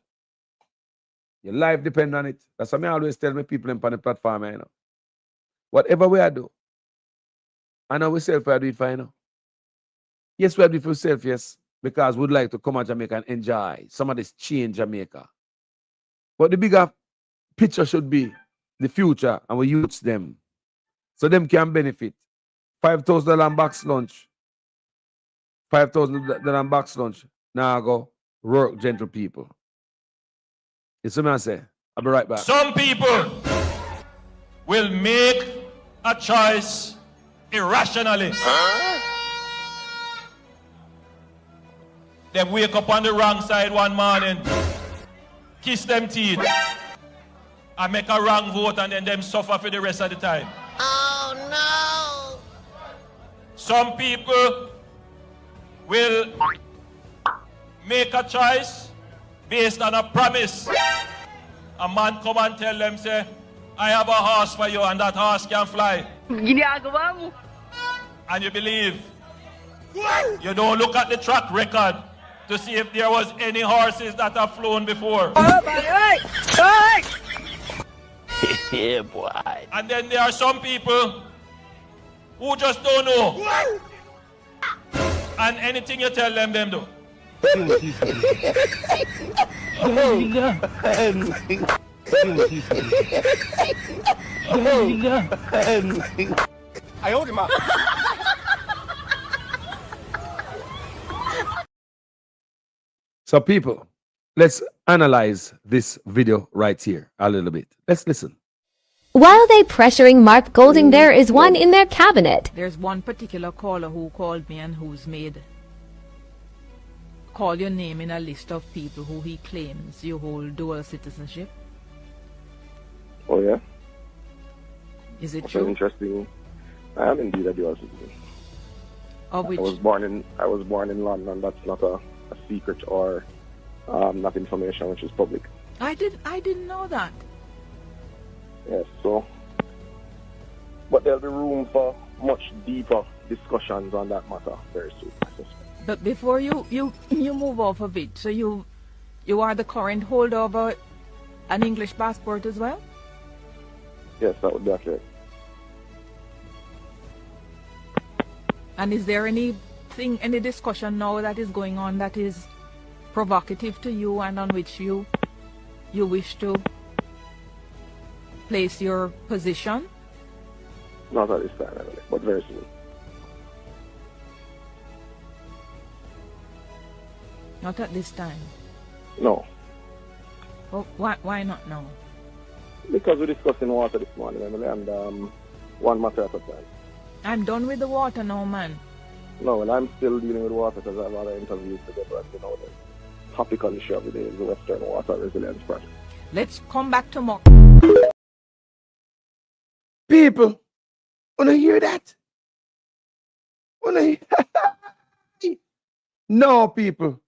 Your life depends on it. That's what I always tell my people on the platform, you know. Whatever we do, I know we self, I do it for, you know. Yes, we do it for self, yes. Because we'd like to come to Jamaica and enjoy some of this change Jamaica. But the bigger picture should be the future and we use them. So them can benefit. $5,000 box lunch. $5,000 box lunch. Now I go work, gentle people. You see what I say? I'll be right back. Some people will make a choice irrationally. They wake up on the wrong side one morning, kiss them teeth, and make a wrong vote, and then them suffer for the rest of the time. Oh no! Some people will make a choice based on a promise. A man come and tell them, say, I have a horse for you and that horse can fly. And you believe. You don't look at the track record to see if there was any horses that have flown before. Yeah, boy. And then there are some people who just don't know. And anything you tell them, them do. I hold him up. So people, let's analyze this video right here a little bit. Let's listen. While they pressuring Mark Golding, there is one in their cabinet. There's one particular caller who called me and who's made call your name in a list of people who he claims you hold dual citizenship. Oh yeah? Is it That's true? interesting. I am indeed a dual citizen. Of which? I was born in London. That's not a secret or not information which is public. I didn't know that. Yes, so but there'll be room for much deeper discussions on that matter very soon, I suspect. But before you move off of it, so you are the current holder of an English passport as well? Yes, that would be accurate. And is there any discussion now that is going on that is provocative to you and on which you wish to place your position? Not at this time, Emily, but very soon. Not at this time. No, Oh, why not now? because we're discussing water this morning, Emily, and one matter at a time. I'm done with the water now, man. No, well, I'm still dealing with water because I have other interviews to get, but you know, the topical issue of the day is the Western Water Resilience Project. Let's come back tomorrow. People, wanna hear that? Wanna hear? No, people.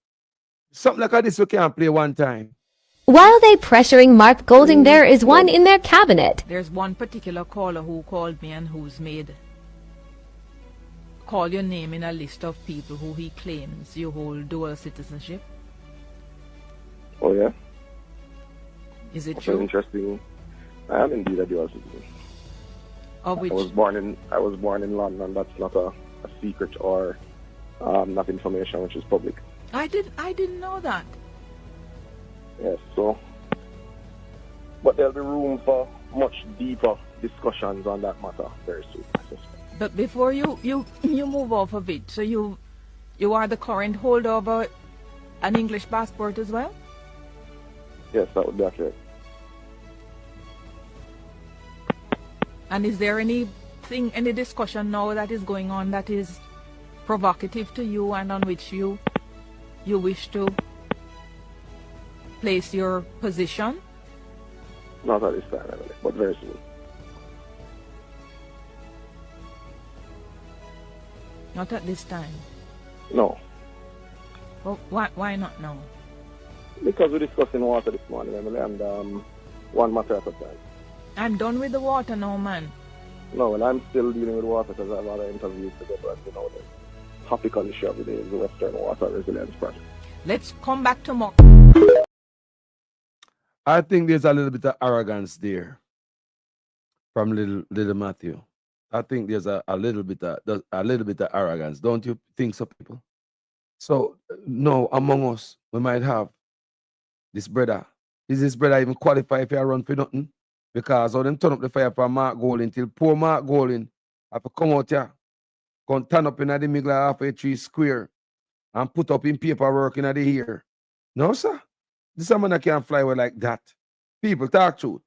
Something like this we can't play one time. While they pressuring Mark Golding, there is one in their cabinet. There's one particular caller who called me and who's made call your name in a list of people who he claims you hold dual citizenship. Oh, yeah? Is it That's true? interesting. I am indeed a dual citizen. Of which? I was born in London. That's not a secret or not information which is public. I didn't know that. Yes, so. But there'll be room for much deeper discussions on that matter very soon, I suspect. But before you move off of it, so you are the current holder of an English passport as well? Yes, that would be accurate. And is there any discussion now that is going on that is provocative to you and on which you wish to place your position? Not at this time, Emily, but very soon. Not at this time. No, Well, why not now? because we're discussing water this morning, Emily, and one matter at a time. I'm done with the water now, man. No, well, I'm still dealing with water because I have other interviews to get, but you know, the topical issue of the day is the Western Water Resilience Project. Let's come back tomorrow. I think there's a little bit of arrogance there from little Matthew. I think there's a little bit of arrogance. Don't you think so, people? So no, among us, we might have this brother. Is this brother even qualified for a run for nothing? Because all them turn up the fire for Mark Golding till poor Mark Golding have to come out here, come turn up in the middle of half a tree square and put up in paperwork in the ear. No, sir. This man that can't fly away like that. People, talk truth.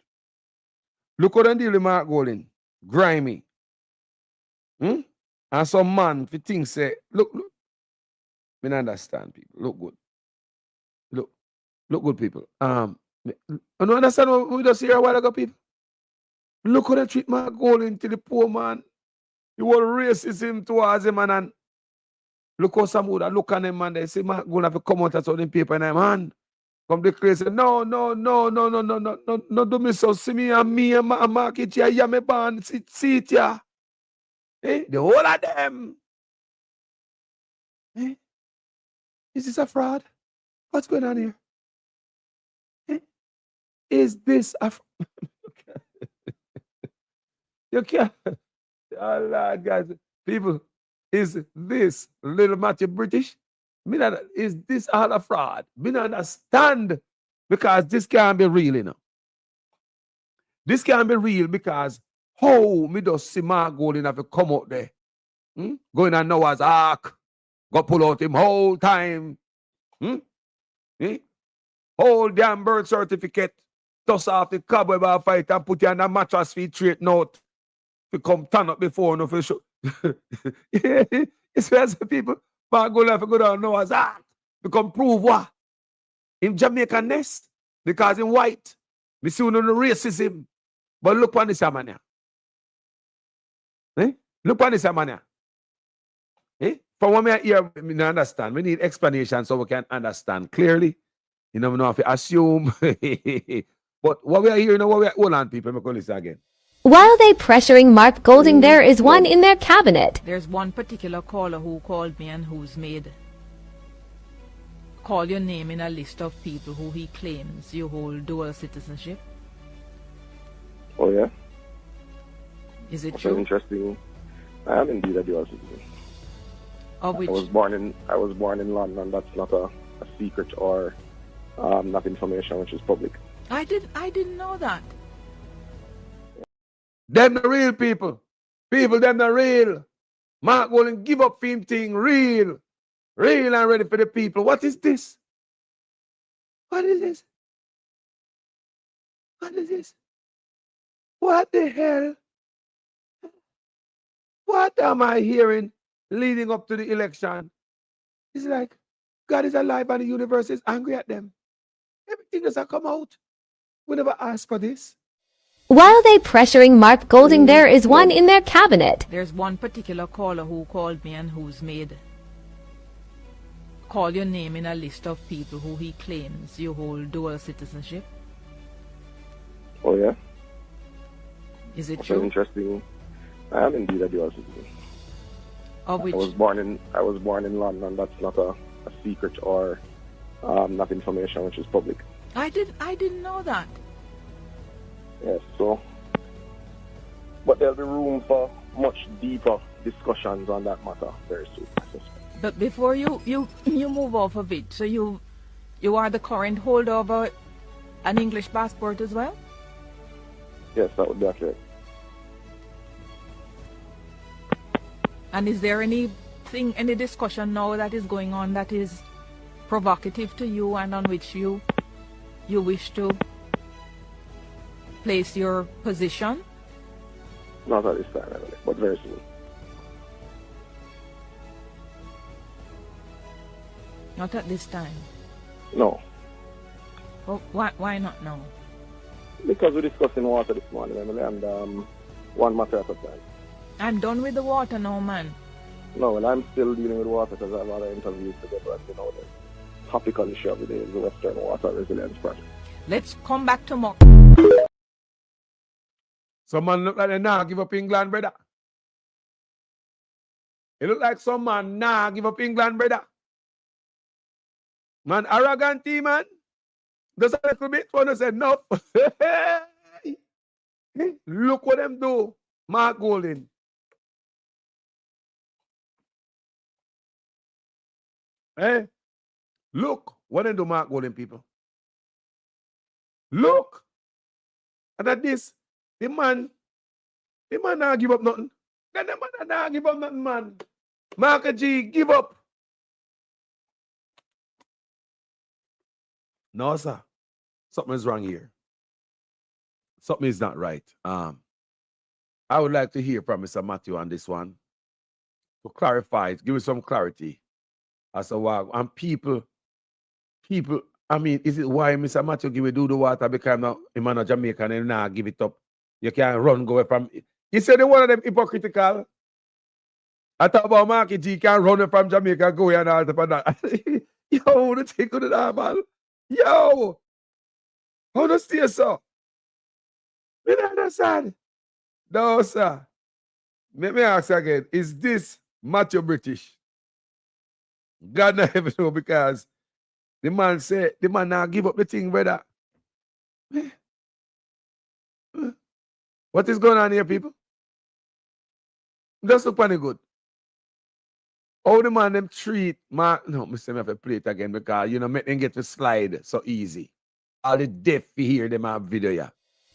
Look how they deal with Mark Golding. Grimy. And some man, if you think, say, look. I understand, people. Look good. Look good, people. You understand what we just hear a while ago, people? Look how they treat Mark Golding to the poor man. You want racism towards him, and look how some would look at him and they say, Mark Golding have to come out and show them paper in their hand. Come the crazy. No, do me so. See me and Mark it here. Yeah, me born. See it here. The whole of them. Is this a fraud? What's going on here? Is this a You can't. Oh, Lord, guys. People, is this little Matthew British? Is this all a fraud? Me not understand, because this can't be real, you know. This can't be real because how me just see Mark Golding have to come out there, going on Noah's Ark, go pull out him whole time, whole damn birth certificate, dust off the cobweb of fight and put you on the mattress feet straight note to come turn up before no for sure. It's where some people Mark Golding have to go down Noah's Ark to come prove what? In Jamaica nest, because in white, we see no racism. But look on this man here. Look on this man here. From what I hear, we don't understand. We need explanation so we can understand clearly. You know, we don't have to assume. But what we are hearing, hold on, people, I'm going to listen again. While they pressuring Mark Golding, there is one in their cabinet. There's one particular caller who called me and who's made call your name in a list of people who he claims you hold dual citizenship. Oh, yeah? Is it That's true? interesting. I am indeed a dual citizen. Of which? I was born in London. That's not a secret or not information which is public. I didn't know that. Them the real people. People, them not real. Mark Golding give up film thing, real. Real and ready for the people. What is this? What is this? What is this? What the hell? What am I hearing leading up to the election? It's like God is alive and the universe is angry at them. Everything doesn't come out. We never asked for this. While they pressuring Mark Golding, there is one in their cabinet. There's one particular caller who called me and who's made call your name in a list of people who he claims you hold dual citizenship. Oh yeah? Is it That's true? interesting. I am indeed a dual citizen. Of which? I was born in London. That's not a secret or not information which is public. I didn't know that. Yes, so but there'll be room for much deeper discussions on that matter very soon, I suspect. But before you move off of it, so you are the current holder of an English passport as well? Yes, that would be accurate. And is there any discussion now that is going on that is provocative to you and on which you wish to place your position? Not at this time, Emily, but very soon. Not at this time? No. Well, why not now? Because we're discussing water this morning, Emily, and one matter at a time. I'm done with the water now, man. No, well, I'm still dealing with water because I have other interviews to get, but the topical issue of the day is the Western Water Resilience Project. Let's come back tomorrow. Some man look like they nah give up England, brother. It look like some man nah give up England, brother. Man, arrogant team, man. Just a little bit, one said no. Look what them do, Mark Golding. Hey, look what they do, Mark Golding, people. Look. And at this, the man not give up nothing. Then the man not give up nothing, man. Mark G, give up. No, sir. Something is wrong here. Something is not right. I would like to hear from Mr. Matthew on this one to clarify it, give us some clarity as to why. And people, I mean, is it why Mr. Matthew give do the water because now him a Jamaican and now give it up? You can't run go away from it. He said one of them hypocritical. I talk about Marky G can't run away from Jamaica, go and all that. Yo, the thing of that, man. Yo, how to stay so? We don't understand. No, sir. Let me ask again. Is this Matthew British? God never know because the man said, the man now give up the thing, brother. What is going on here, people? Just look funny good. How the man them treat Mark? No, Mr. I have to play it again because you know make them get to slide so easy. All the deaf you hear them have video, yeah.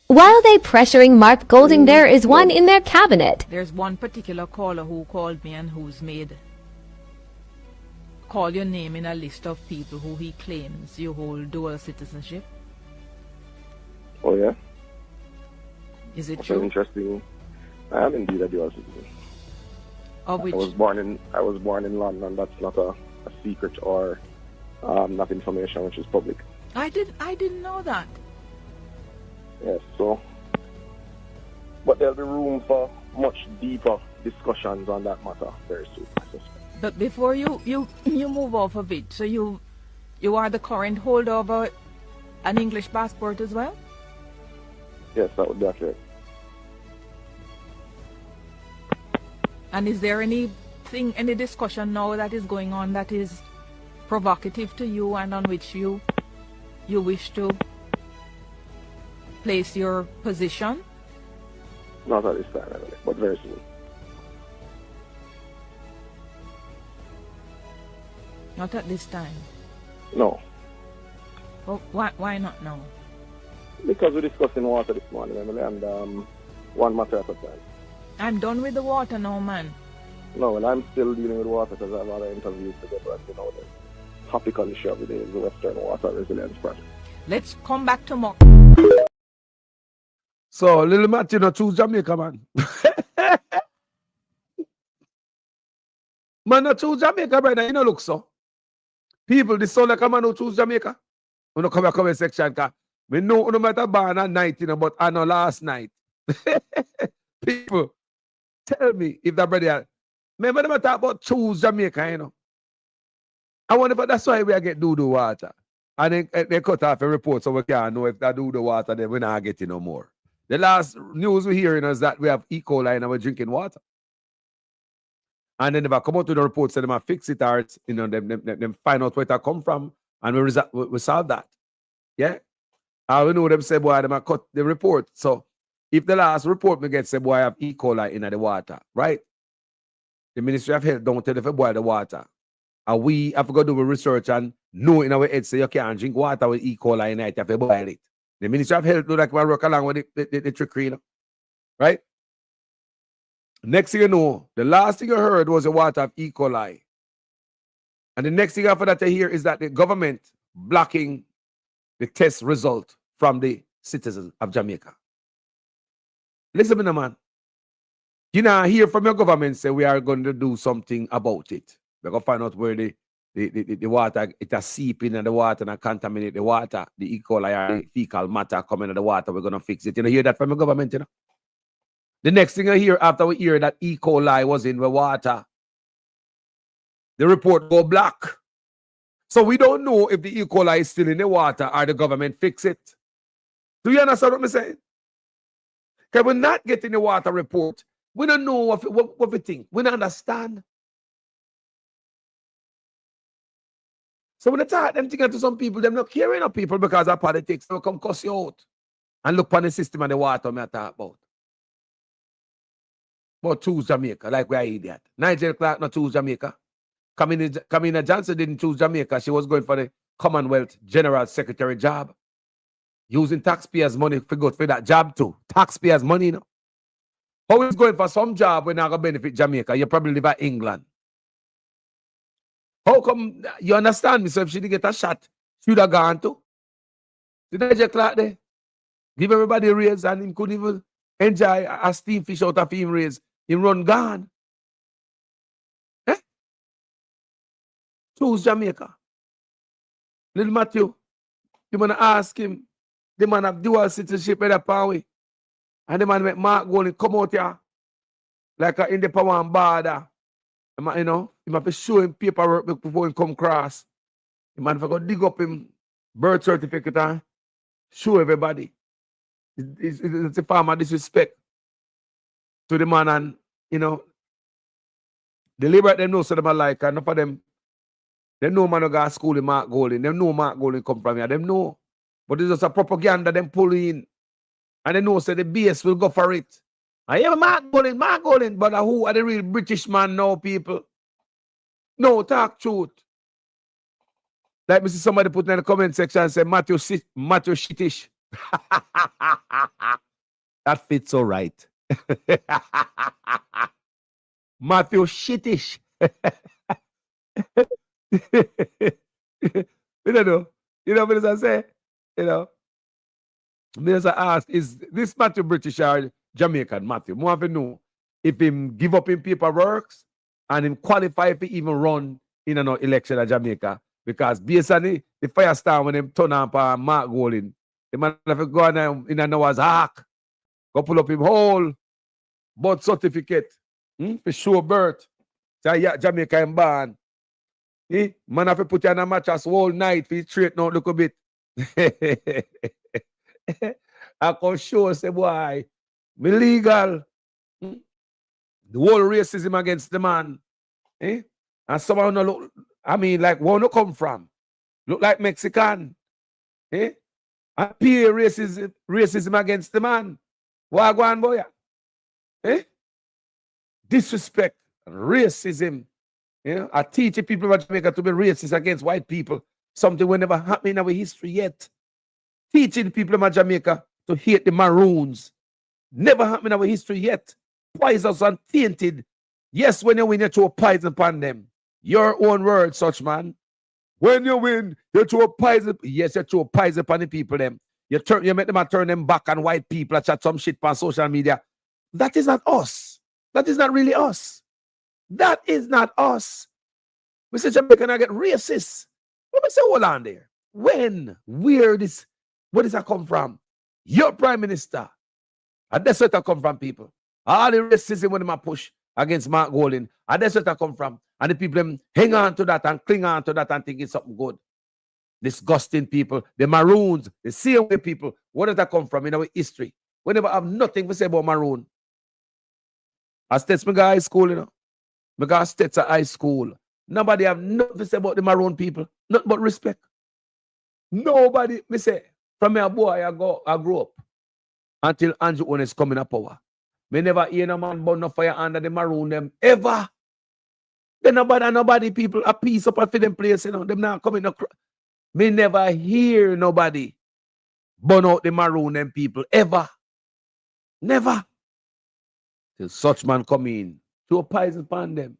While they pressuring Mark Golding, there is one in their cabinet. There's one particular caller who called me and who's made call your name in a list of people who he claims you hold dual citizenship. Oh yeah? Is it That's true? interesting. I am indeed a dual citizen. Of which? I was born in London. That's not a secret or not information which is public. I didn't know that. Yes, so but there'll be room for much deeper discussions on that matter very soon, I suspect. But before you move off of it, so you are the current holder of an English passport as well? Yes, that would be accurate. And is there any discussion now that is going on that is provocative to you and on which you wish to place your position? Not at this time, Emily, but very soon. Not at this time? No. Well, why not now? Because we're discussing water this morning, Emily, and one matter at a time. I'm done with the water now, man. No, well, I'm still dealing with water because I have other interviews to get, but you know, the topical issue of the day is the Western Water Resilience Project. Let's come back tomorrow. So, little Matthew, not choose Jamaica, man. Man, not choose Jamaica, brother. You know, look so. People, this sound like a man who choose Jamaica. You know, come back comment section, because we know no matter born at night, you know, but I know last night. People, tell me if that brother, remember them talk about choose Jamaica, you know. I wonder, but that's why we get do water. And then they cut off a report so we can't know if that do water, then we're not getting no more. The last news we're hearing is that we have E. coli and we're drinking water. And then if I come out to the report, say them fix it, or it's, you know, them find out where it come from, and we solve that. Yeah? I we know them say, boy, them cut the report. So if the last report me get say, boy, I have E. coli in the water, right? The Ministry of Health don't tell if you boil the water. And we have to go do research and know in our head say you can't drink water with E. coli in it, you have to boil it. The Ministry of Health do like we work along with the trickery, you know? Right? Next thing you know, the last thing you heard was the water of E. coli. And the next thing after that you hear is that the government blocking the test result from the citizens of Jamaica. Listen to me, man. You know, hear from your government say we are going to do something about it. We're going to find out where the water, it has seep in the water and contaminate the water. The E. coli or the fecal matter coming in the water. We're going to fix it. You know, hear that from your government, you know? The next thing I hear after we hear that E. coli was in the water, the report go black. So we don't know if the E. coli is still in the water or the government fix it. Do you understand what I'm saying? Because we're not getting the water report. We don't know what we think. We don't understand. So when I talk them thinking to some people, them not caring of people because of politics. They'll come cuss you out and look on the system and the water me I talk about. But choose Jamaica, like we are idiot. Nigel Clark not choose Jamaica. Kamina Johnson didn't choose Jamaica. She was going for the Commonwealth General Secretary job. Using taxpayers' money to go for that job too. Taxpayers' money, you know. How is going for some job when not going to benefit Jamaica? You probably live in England. How come, you understand me? So if she didn't get a shot, she would have gone too. Did Nigel Clark there? Give everybody a raise and he couldn't even enjoy a steam fish out of him raise. He run gone. Eh? Choose Jamaica. Little Matthew, you want to ask him, the man have dual citizenship in the power. And the man make Mark Golding come out here like in the power and border. You know, he might be showing paperwork before he come across. The man go dig up him birth certificate and show everybody. It's a form of disrespect to the man, and you know, the liberate them know so them like, and enough of them, they know man who go to school in Mark Golding. They know Mark Golding come from here. Them know. But it's just a propaganda them pull in. And they know so the base will go for it. I hear Mark Golding, but who are the real British man now, people? No, talk truth. Like me see somebody put in the comment section and say Matthew Shittish. That fits all right. Matthew Shittish. You don't know. You know what I say? You know. Minister asked, is this Matthew British or Jamaican Matthew? More of know if him give up in paperwork and him qualify to even run in an election at Jamaica. Because based on the Firestar when him turn up Mark Golding, the man have to go in a Noah's Ark, go pull up him whole birth certificate for sure birth. So yeah, Jamaica him born. Man have to put you on a mattress all night for straighten out a little bit. I can show say boy, me legal. The whole racism against the man. And someone no look, I mean, like where no come from? Look like Mexican. And peer racism against the man. Why go on, boy? Disrespect, racism. I teach people of Jamaica to be racist against white people. Something will never happen in our history yet. Teaching people in Jamaica to hate the Maroons. Never happened in our history yet. poisonous and tainted. Yes, when you win, you throw poison upon them. Your own word, such man. When you win, you throw poison. Yes, you throw poison upon the people them. You make them turn them back on white people and chat some shit on social media. That is not us. That is not really us. That is not us. We say Jamaica and I get racist. Let me say, hold on there. When? Where does that come from? Your prime minister. And that's where that come from, people. All the racism when they push against Mark Golding. And that's where that come from. And the people them hang on to that and cling on to that and think it's something good. Disgusting people. The Maroons, the same way people. Where does that come from in our history? We never have nothing to say about Maroon. I stayed in high school, you know. I stayed at high school. Nobody have nothing to say about the Maroon people. Nothing but respect. Nobody, me say, from a boy I grew up until Andrew Holness coming up power. Me never hear no man burn no fire under the Maroon them ever. Then nobody people a piece up for them place, you know. Them not coming no. Me never hear nobody burn out the Maroon them people ever. Never. Till such man come in to a poison upon them.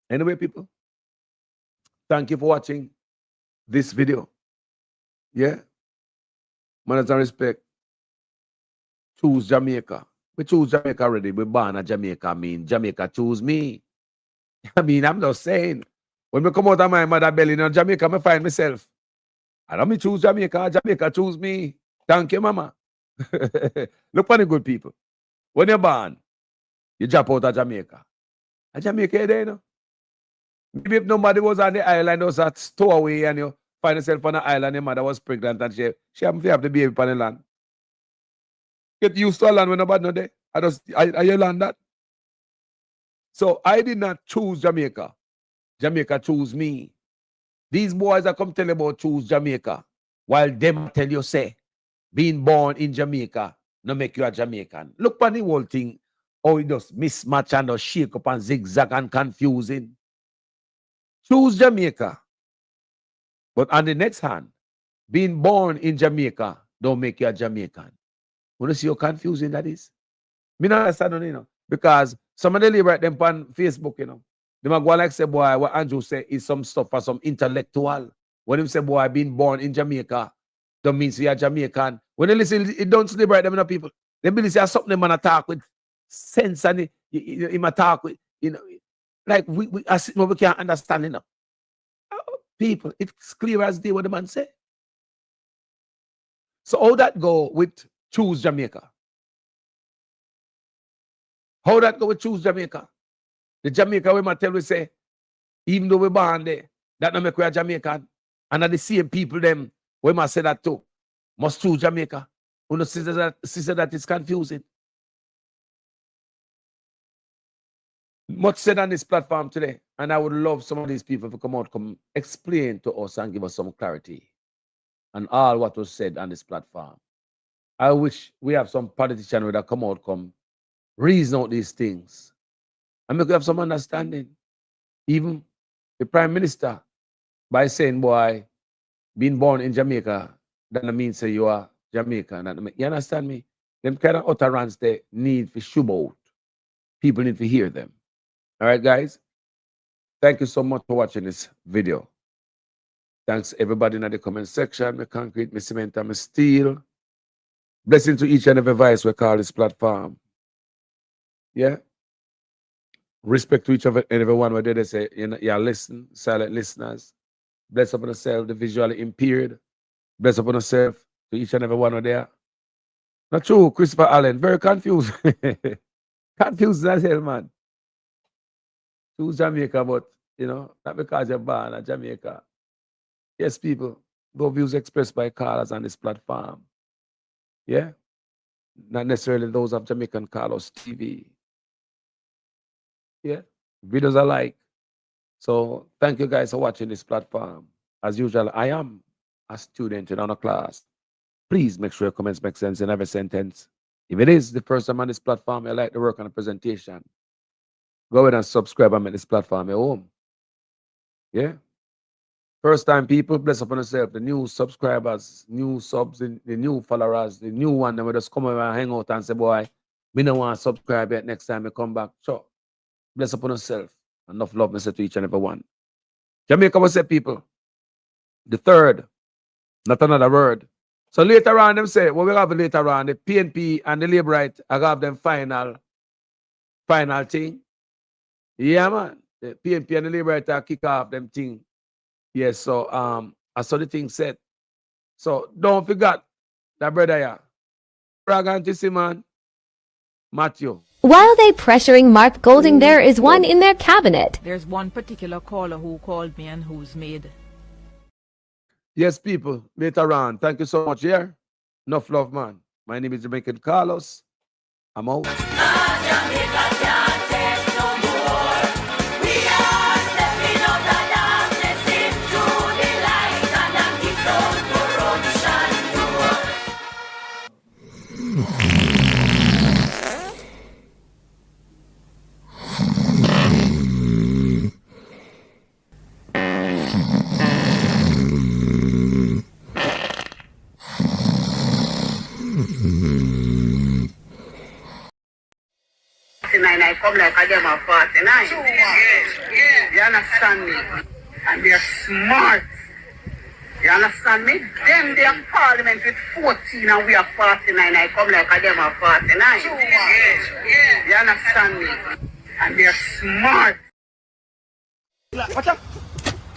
Anyway, people, thank you for watching this video. Yeah. Manners and respect. Choose Jamaica. We choose Jamaica already. We're born at Jamaica. I mean, Jamaica choose me. I mean, I'm just saying. When we come out of my mother belly in Jamaica, I find myself. I don't me choose Jamaica. Jamaica choose me. Thank you, mama. Look for the good people. When you're born, you jump out of Jamaica. And Jamaica there, you know. Maybe if nobody was on the island, was at stowaway, and you find yourself on the island, your mother was pregnant and she happened to have the baby on the land. Get used to a land when nobody know there. I you learn that. So I did not choose Jamaica. Jamaica chose me. These boys that come tell you about choose Jamaica, while them tell you say, being born in Jamaica no make you a Jamaican. Look at the whole thing, how it just mismatch and just shake up and zigzag and confusing. Choose Jamaica. But on the next hand, being born in Jamaica don't make you a Jamaican. You see how confusing that is? Me not understand, you know, because some of the liberate them on Facebook, you know, they might go like say, boy, what Andrew say is some stuff for some intellectual. When him say, boy, being born in Jamaica, don't mean you're Jamaican. When they listen, it don't liberate them, you know, people. They believe say something they man attack with sense and him attack with, you know, like we can't understand, you know. People, it's clear as day what the man say. So how that go with choose Jamaica? How that go with choose Jamaica? The Jamaica we might tell we say, even though we born there, that no make we a Jamaican. And are the same people them we must say that too. Must choose Jamaica. You know, sister that is confusing. Much said on this platform today, and I would love some of these people to come explain to us and give us some clarity on all what was said on this platform. I wish we have some politician that come reason out these things and make we have some understanding. Even the Prime Minister, by saying, boy, being born in Jamaica, that means say you are Jamaican. You understand me? Them kind of utterance they need to shub out. People need to hear them. All right, guys. Thank you so much for watching this video. Thanks everybody in the comment section. My concrete, my cement, and my steel. Blessing to each and every voice we call this platform. Yeah. Respect to each and every one where they say, you know, yeah, listen, silent listeners. Bless upon yourself, the visually impaired. Bless upon yourself to each and every one of there. Not true, Christopher Allen. Very confused. Confused as hell, man. To Jamaica, but you know, not because you're born at Jamaica. Yes, people, no views expressed by callers on this platform. Yeah, not necessarily those of Jamaican Carlos TV. Yeah, videos alike. So thank you guys for watching this platform. As usual, I am a student in our class. Please make sure your comments make sense in every sentence. If it is the first time on this platform, I like to work on a presentation. Go ahead and subscribe and make this platform your home. Yeah. First time people, bless upon yourself. The new subscribers, new subs, the new followers, the new one, they will just come over and hang out and say, boy, Me no want to subscribe yet next time I come back. So, bless upon yourself. Enough love, me say to each and every one. Jamaica will say, people, the third, not another word. So later on, them say, what we have later on, the PNP and the Labour Right, I have them final thing. Yeah, man. The PNP and the Labour Right kick off them thing. Yes, so I saw the thing said. So don't forget that brother here. Bragantisi, man. Matthew. While they pressuring Mark Golding, there is one in their cabinet. There's one particular caller who called me and who's made. Yes, people, later on. Thank you so much. Yeah. Enough love, man. My name is Jamaican Carlos. I'm out. I come like a them of 49. You understand me? And they're smart. You understand me? Them they are parliament with 14 and we are 49. I come like a them of 49. You understand me? And they're smart. Watch out!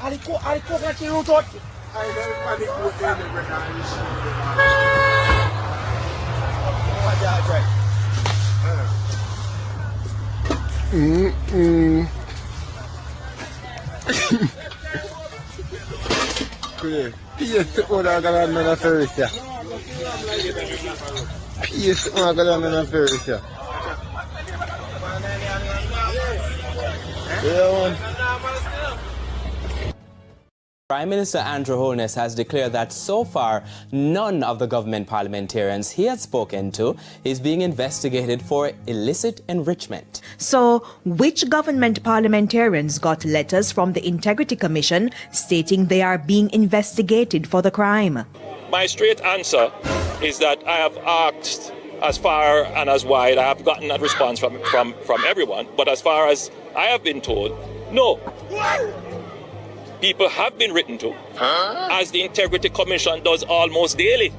I cook like you root out. PS una galanna na Ferruccia. PS una galanna na Ferruccia. Prime Minister Andrew Holness has declared that so far, none of the government parliamentarians he had spoken to is being investigated for illicit enrichment. So, which government parliamentarians got letters from the Integrity Commission stating they are being investigated for the crime? My straight answer is that I have asked as far and as wide. I have gotten a response from everyone, but as far as I have been told, no. People have been written to, as the Integrity Commission does almost daily.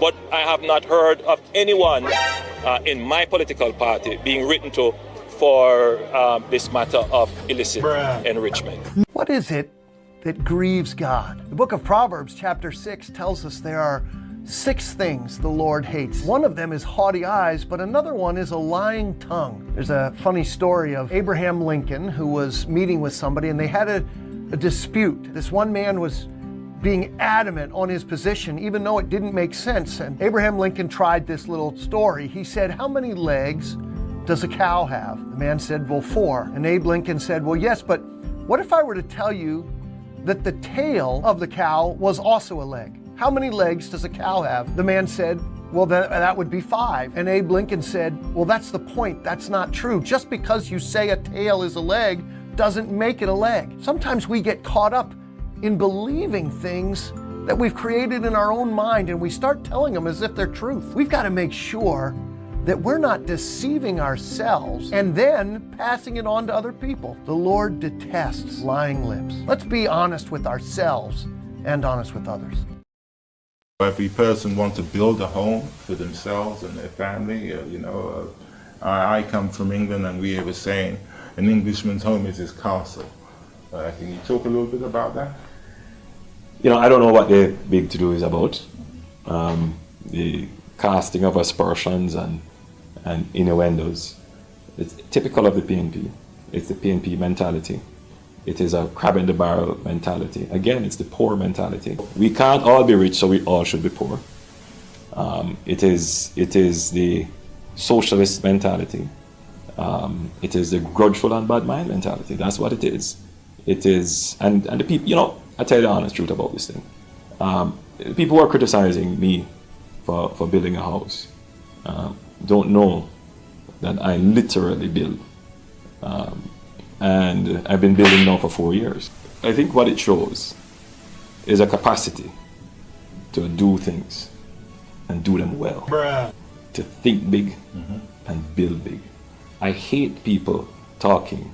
But I have not heard of anyone in my political party being written to for this matter of illicit enrichment. What is it that grieves God? The book of Proverbs, chapter 6, tells us there are 6 things the Lord hates. One of them is haughty eyes, but another one is a lying tongue. There's a funny story of Abraham Lincoln who was meeting with somebody and they had a dispute. This one man was being adamant on his position even though it didn't make sense. And Abraham Lincoln tried this little story. He said, "How many legs does a cow have?" The man said, "Well, 4." And Abe Lincoln said, "Well, yes, but what if I were to tell you that the tail of the cow was also a leg? How many legs does a cow have?" The man said, "Well, that would be 5. And Abe Lincoln said, "Well, that's the point. That's not true. Just because you say a tail is a leg doesn't make it a leg." Sometimes we get caught up in believing things that we've created in our own mind and we start telling them as if they're truth. We've got to make sure that we're not deceiving ourselves and then passing it on to other people. The Lord detests lying lips. Let's be honest with ourselves and honest with others. Every person wants to build a home for themselves and their family. I come from England and we have a saying, an Englishman's home is his castle. Can you talk a little bit about that? I don't know what the big to-do is about. The casting of aspersions and innuendos. It's typical of the PNP. It's the PNP mentality. It is a crab in the barrel mentality. Again, it's the poor mentality. We can't all be rich, so we all should be poor. It is the socialist mentality. It is the grudgeful and bad mind mentality. That's what it is. It is, and the people, I tell you the honest truth about this thing. People who are criticizing me for building a house don't know that I literally build. And I've been building now for 4 years. I think what it shows is a capacity to do things and do them well. to think big and build big. I hate people talking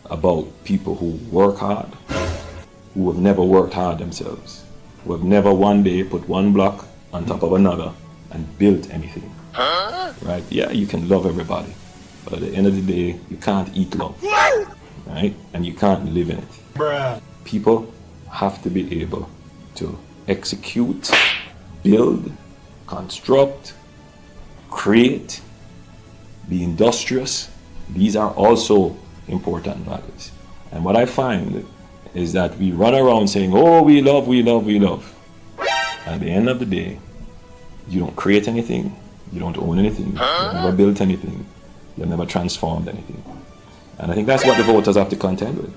about people who work hard, who have never worked hard themselves, who have never one day put one block on top of another and built anything. Right? Yeah, you can love everybody, but at the end of the day, you can't eat love. Right? And you can't live in it. People have to be able to execute, build, construct, create, be industrious. These are also important values. And what I find is that we run around saying, oh, we love, we love, we love. At the end of the day, you don't create anything, you don't own anything, you've never built anything, you've never transformed anything. And I think that's what the voters have to contend with.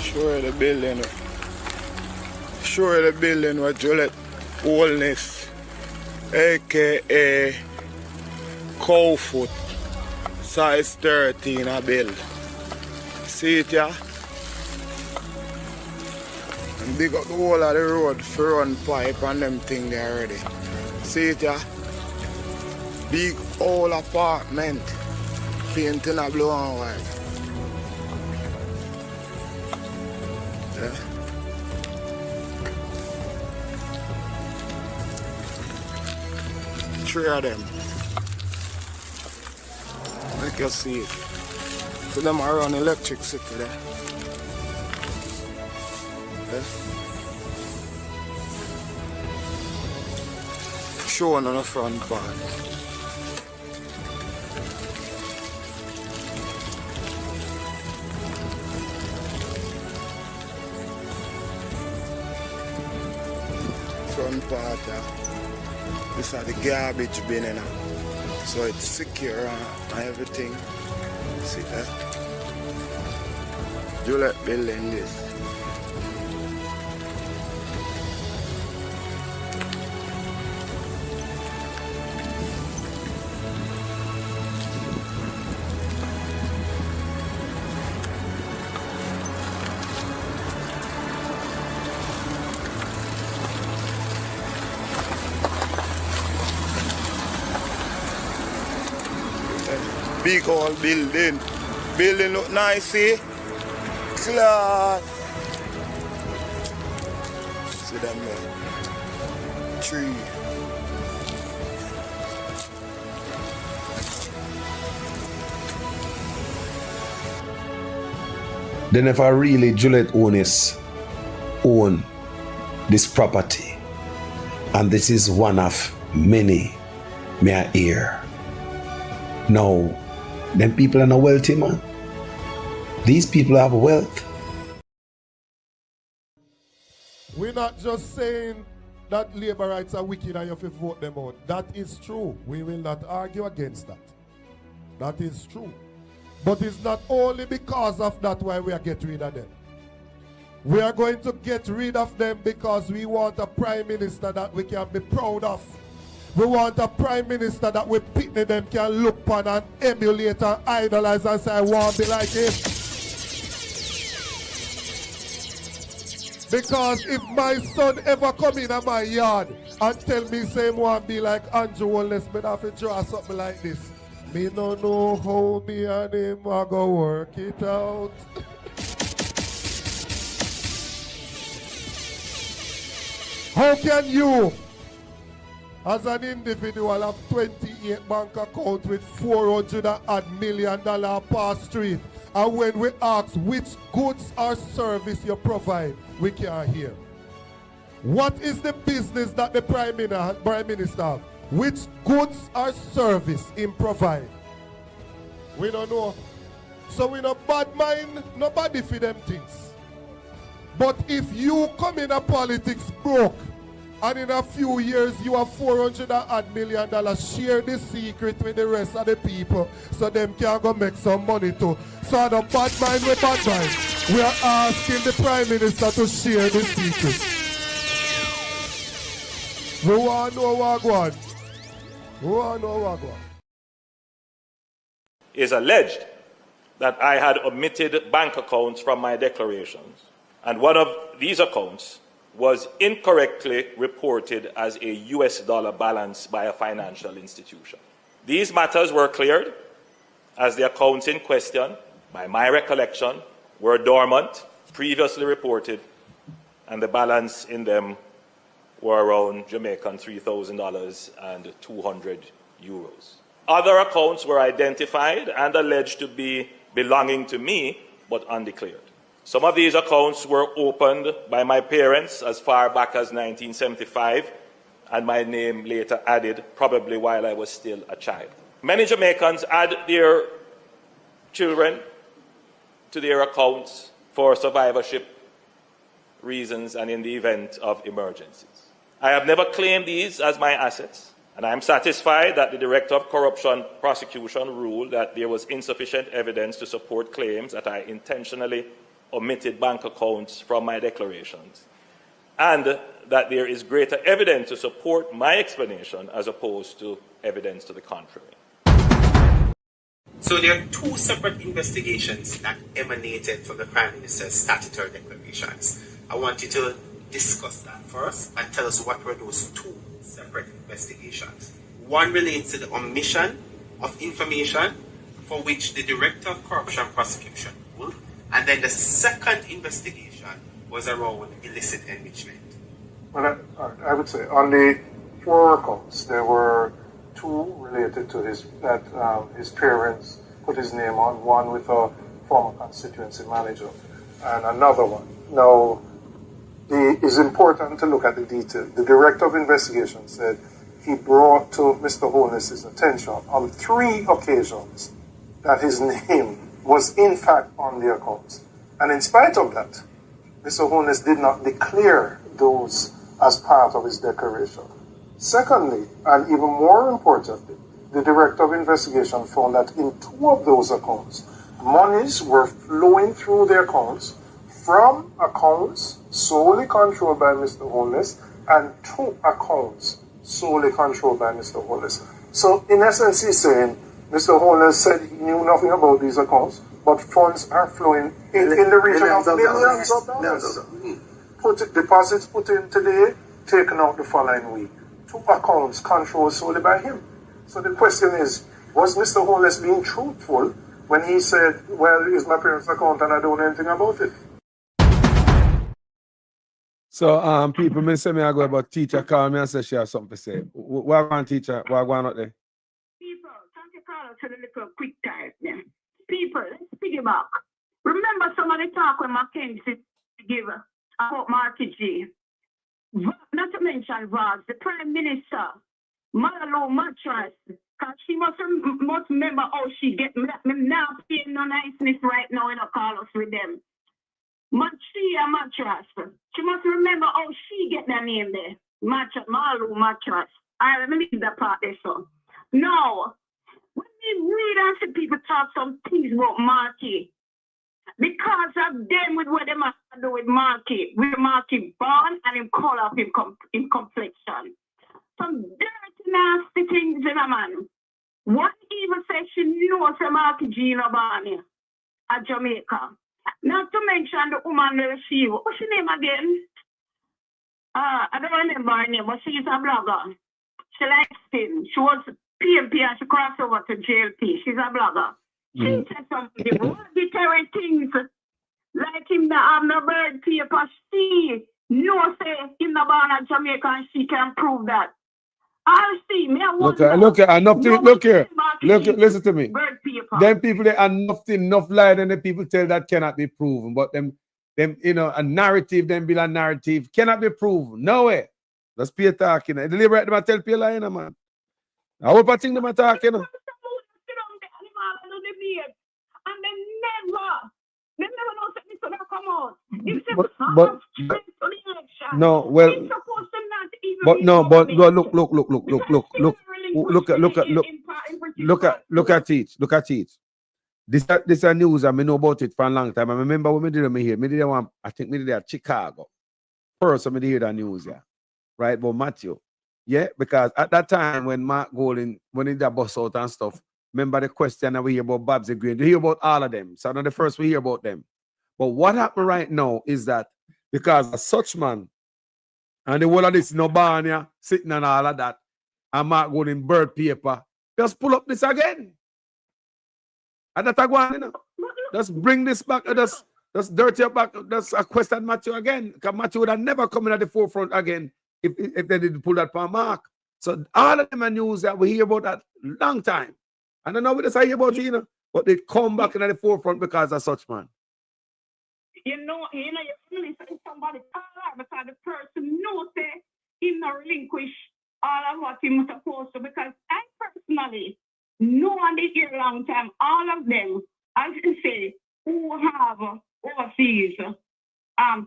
Sure the building with Juliet Holness, aka Cowfoot, size 13 a build. See it yeah? And big up the whole of the road for run pipe and them thing there already. See it yeah? Big old apartment, painting a blue and white. Yeah. Three of them. Like you see it. So them are on electricity there. Yeah. Showing on the front part. Front part, this is the garbage bin, you know. So it's secure and everything. See that? Juliet building this. Big old building. Building look nice, see? Cloud. See them there. Tree. Then if I really Juliet Holness own this property, and this is one of many may I hear. Now, them people are not wealthy, man. These people have wealth. We're not just saying that labor rights are wicked and you have to vote them out. That is true. We will not argue against that. That is true. But it's not only because of that why we are getting rid of them. We are going to get rid of them because we want a prime minister that we can be proud of. We want a prime minister that we picnic them can look upon and emulate and idolize and say, I want to be like him. Because if my son ever come in my yard and tell me same want to be like Andrew Holness, me have to draw something like this. Me no know how me and him are going to work it out. How can you, as an individual, have 28 bank accounts with $400 million per street, and when we ask which goods or service you provide, we can't hear? What is the business that the Prime Minister have? Which goods or service him provide? We don't know. So we no bad mind nobody for them things. But if you come in a politics broke, and in a few years you have $400 million, share the secret with the rest of the people so them can go make some money too. So the bad mind with bad mind, we are asking the Prime Minister to share the secret. We want to know what going. We want to know what going. It's alleged that I had omitted bank accounts from my declarations, and one of these accounts was incorrectly reported as a US dollar balance by a financial institution. These matters were cleared as the accounts in question, by my recollection, were dormant, previously reported, and the balance in them were around Jamaican $3,000 and 200 euros. Other accounts were identified and alleged to be belonging to me, but undeclared. Some of these accounts were opened by my parents as far back as 1975, and my name later added, probably while I was still a child. Many Jamaicans add their children to their accounts for survivorship reasons and in the event of emergencies. I have never claimed these as my assets, and I am satisfied that the Director of Corruption Prosecution ruled that there was insufficient evidence to support claims that I intentionally omitted bank accounts from my declarations, and that there is greater evidence to support my explanation as opposed to evidence to the contrary. So there are two separate investigations that emanated from the Prime Minister's statutory declarations. I want you to discuss that first and tell us what were those two separate investigations. One relates to the omission of information for which the Director of Corruption Prosecution ruled, and then the second investigation was around illicit enrichment. Well, I would say on the 4 accounts, there were 2 related to his parents put his name on, one with a former constituency manager and another one. Now, it's important to look at the detail. The Director of Investigation said he brought to Mr. Holness's attention on 3 occasions that his name was in fact on the accounts. And in spite of that, Mr. Holness did not declare those as part of his declaration. Secondly, and even more importantly, the Director of Investigation found that in 2 of those accounts, monies were flowing through the accounts from accounts solely controlled by Mr. Holness and 2 accounts solely controlled by Mr. Holness. So in essence, he's saying Mr. Holness said he knew nothing about these accounts, but funds are flowing in the region of millions of dollars. Deposits put in today, taken out the following week. 2 accounts controlled solely by him. So the question is, was Mr. Holness being truthful when he said, well, it's my parents' account and I don't know anything about it? So people may say me I go about teacher call me and say she has something to say. What going teacher? What going out there? People, thank you, Carlos, for the little quick time. Yeah. People, let's piggyback. Remember some of the talk when Mackenzie gave about Marky G. Not to mention Vaz, the Prime Minister, Malalo Mattress, because she must remember how she get me now paying no niceness right now in a Carlos with them. Mattress. She must remember how she get that name there. Malalo Mattress. I leave that part there, so. No. When we read and see people talk some things about Marky, because of them with what they must do with Marky, with Marky born and him color of him complexion. Some dirty, nasty things in a man. One even says she knows a Marky G in Albania, at Jamaica. Not to mention the woman she, what's her name again? I don't remember her name, but she's a blogger. She likes him. She was PMP and she crossed over to JLP. She's a blogger. She said something, arbitrary things, like him that have no bird paper. She knows say him the born at Jamaica and she can prove that. I'll see. Look here. Listen to me. Them people, they are enough lie than the people tell that cannot be proven. But them, a narrative, them be a narrative, cannot be proven. No way. That's Peter talking. Deliberate them tell people lying, man. I hope I think them talking. And they never know that this will come out. But no, well, but no, but look at it. This is news. I know about it for a long time. I remember when we did it here. Me did one. I think me did it at Chicago. First, I did hear that news, yeah, right? But Matthew, yeah, because at that time when Mark Golding, when he did that bus out and stuff, Remember the question that we hear about Babsy Green. We hear about all of them. So not the first we hear about them. But what happened right now is that because a such man and the whole of this Nobania sitting and all of that, and Mark going in bird paper, just pull up this again. And that's one, you know. Just bring this back, just dirty up back, just a question Matthew again. Because Matthew would have never come in at the forefront again if they didn't pull that for Mark. So all of them are news that we hear about that long time. And I know we just hear about it, you know, but they come back in at the forefront because of such man. You only say somebody because the person knows that he not relinquish all of what he was supposed to. Because I personally know on this here long time, all of them, as you say, who have overseas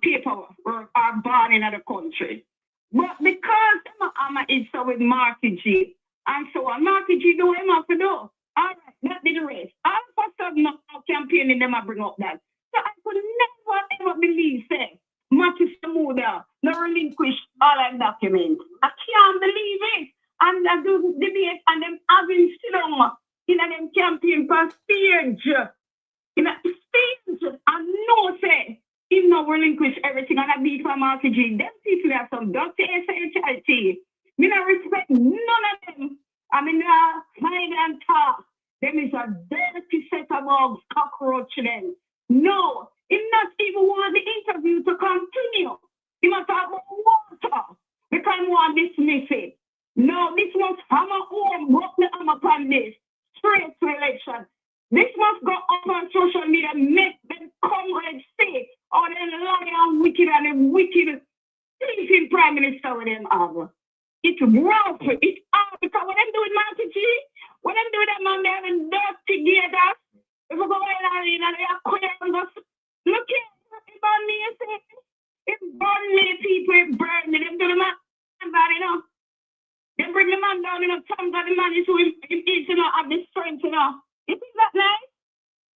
paperwork or are born in the country. But because I'm is so with Marky G, and so on, Marky G do what he have to do. All right, that did the race. All of a sudden, now campaigning them, I bring up that. So I could never ever believe, say, Matthew Samuda, no relinquish all that documents. I can't believe it. And I do debate and them having still in them campaign for stage. In a stage, and no say, he no relinquish everything and I beat for Marky G. Them people have some dirty SHIT. Me not respect none of them. I mean, mind and talk. Them is a dirty set of dogs, cockroach them. No, he not even want the interview to continue. He must talk about water. We can't want to dismiss it. No, this must hammer home, broke the hammer upon this. Straight to election. This must go up on social media, make them come and say, oh, they lie and wicked and the wicked thieving prime minister with them have. It's rough. It's hard because what them do with Marky G, what them do with them man, they have dirty gators. If we go in and they are queer and go, look here, it burn me, it burn me, people, it burn me. Them do the man bad, you know. They bring the man down, you know, some of the man is who is, you know, have the strength, you know. You think that nice?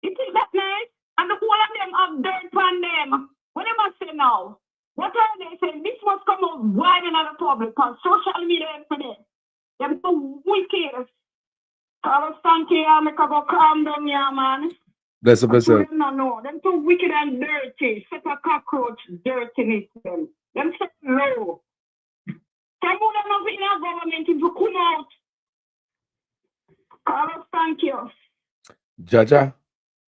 You think that nice? And the whole of them have dirt on them. What am I saying now? What are they saying? This must come out wide in the public because social media is for them. They're so wicked. Carlos, thank you. I make a go calm down here, man. Bless up yourself. No. Them too wicked and dirty. Set a cockroach dirtiness them. Them so low. Some of them have been in our government if you come out. Carlos, thank you. Jaja,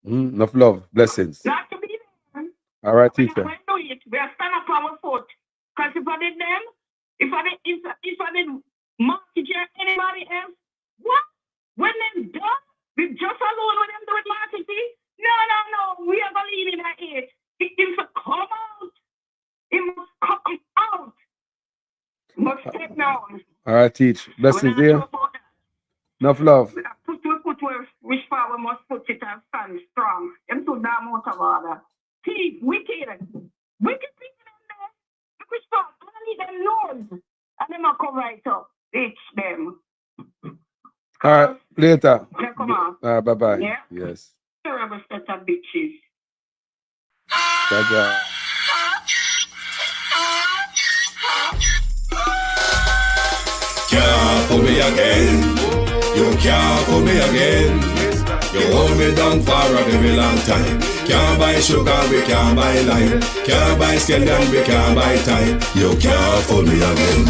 enough love, blessings. Not to be there. All right, teacher. We do it. We are stand up our foot. Because if I did them, if I did Marky G or anybody else, what? When them done, we just alone with them doing Marky G? No. We are going to leave in that age. It must come out. It must come out. Must step down. All right, teach. Blessings here. Enough love. Put where which power must put it and stand strong. Them too damn out of order. Thief, wicked. Wicked people in there. Which part? Only them knows. And them will come right up. Ditch them. All right, later. Yeah, come on. All right, bye-bye. Yeah? Yes. Terrible set of bitches. Jaja. Can't fool me again. You can't fool me again. You hold me down for a very long time. Can't buy sugar, we can't buy lime. Can't buy scallion, we can't buy time. You can't fool me again.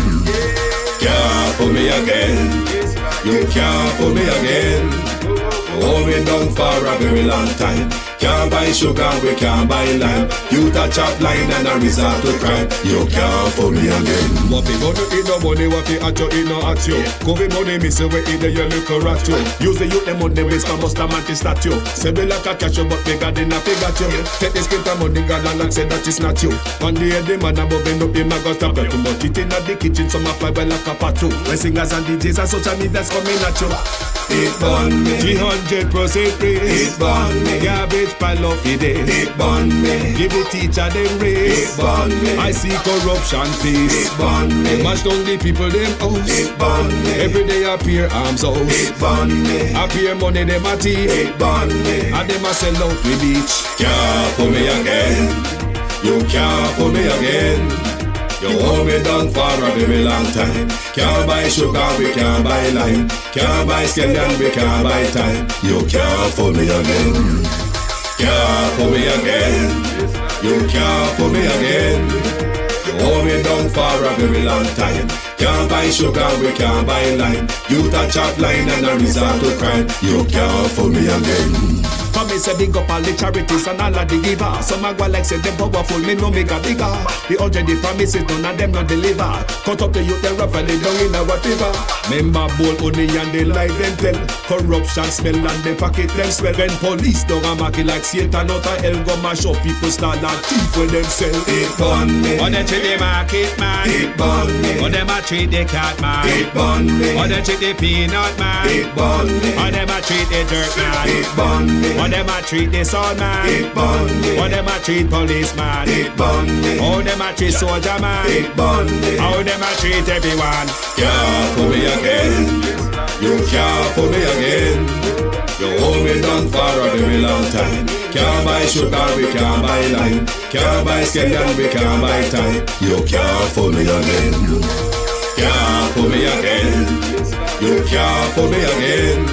Can't fool me again. You can't fool me again. Hold me down for a very long time. Can't buy sugar, we can't buy lime. You touch up line and a resort to crime. You can't fool me again. What we gonna eat no money, what we at you, eat no at you. Covid money, miss away either you look or at you. Use the youth, them money, waste my must have mantis statue. Say me like a catch you, but me got in a figure you. Take this spit of money, God and say that is not you. One day the man above end up in my gut up. Too much it in the kitchen, so my fly by like a patu. When singers and DJs and social media's coming at you. It burn me. 300% free. It burn me. Garbage pile of it. It burn me. Give the teacher them raise. It burn me. I see corruption peace. It burn me. They mash down the people them house. It burn me. Every day appear arms out. It burn me. Appear money them a thief. It burn me. And them a sell out the beach. Can't fool me again. You can't fool me again. You hold me down for a very long time. Can't buy sugar, we can't buy lime. Can't buy scallion, we can't buy time. You can't fool me again. Can't fool me again. You can't fool me again. You hold me down for a very long time. Can't buy sugar, we can't buy lime. You touch up line and a resort to crime. You can't fool me again. For me say big up all the charities and all of the givers. Some a go like say them powerful, me no make a bigger. The 100 the promises, none of them not deliver. Cut up the youth, they rough and they down in a whatever. Member bowl honey and they lie them tell. Corruption smell and they pocket them swell. When police don't a market like Satan out of hell, go mash up people start like thief when them sell. It burn me. Or they treat the market man. It burn me. Or them a treat the cat man. It burn me. Or they treat the peanut man. It burn me. Or them a treat the dirt man. It burn me. Or them a treat the sound man. It burn me. Or them a treat policeman. It burn me. How them a treat soldier man. It burn me. How them a treat everyone. Can't fool me again. You can't fool me again. You hold me down for a very long time. Can't buy sugar, we can't buy lime. Can't buy scallion, we can't buy time. You can't fool me again. Can't fool me again. You can't fool me again.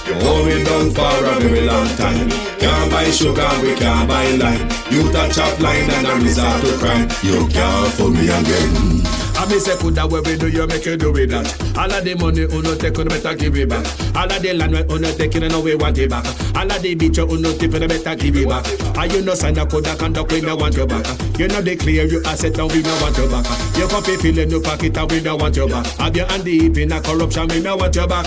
You hold me down for a very long time. Can't buy sugar, we can't buy lime. You touch up line and a resort to crime. You can't fool me again. I may say coulda where we do you make you do with that. All of the money uno take on better give it back. All of the land we uno taking and we want it back. All of the beach uno tip and better give it back. And you know sign a coulda conduct we no want you back. You know they clear you asset now we no want you back. You can feel in your pocket and we no want you back. Have your hand deep in a corruption we no want you back.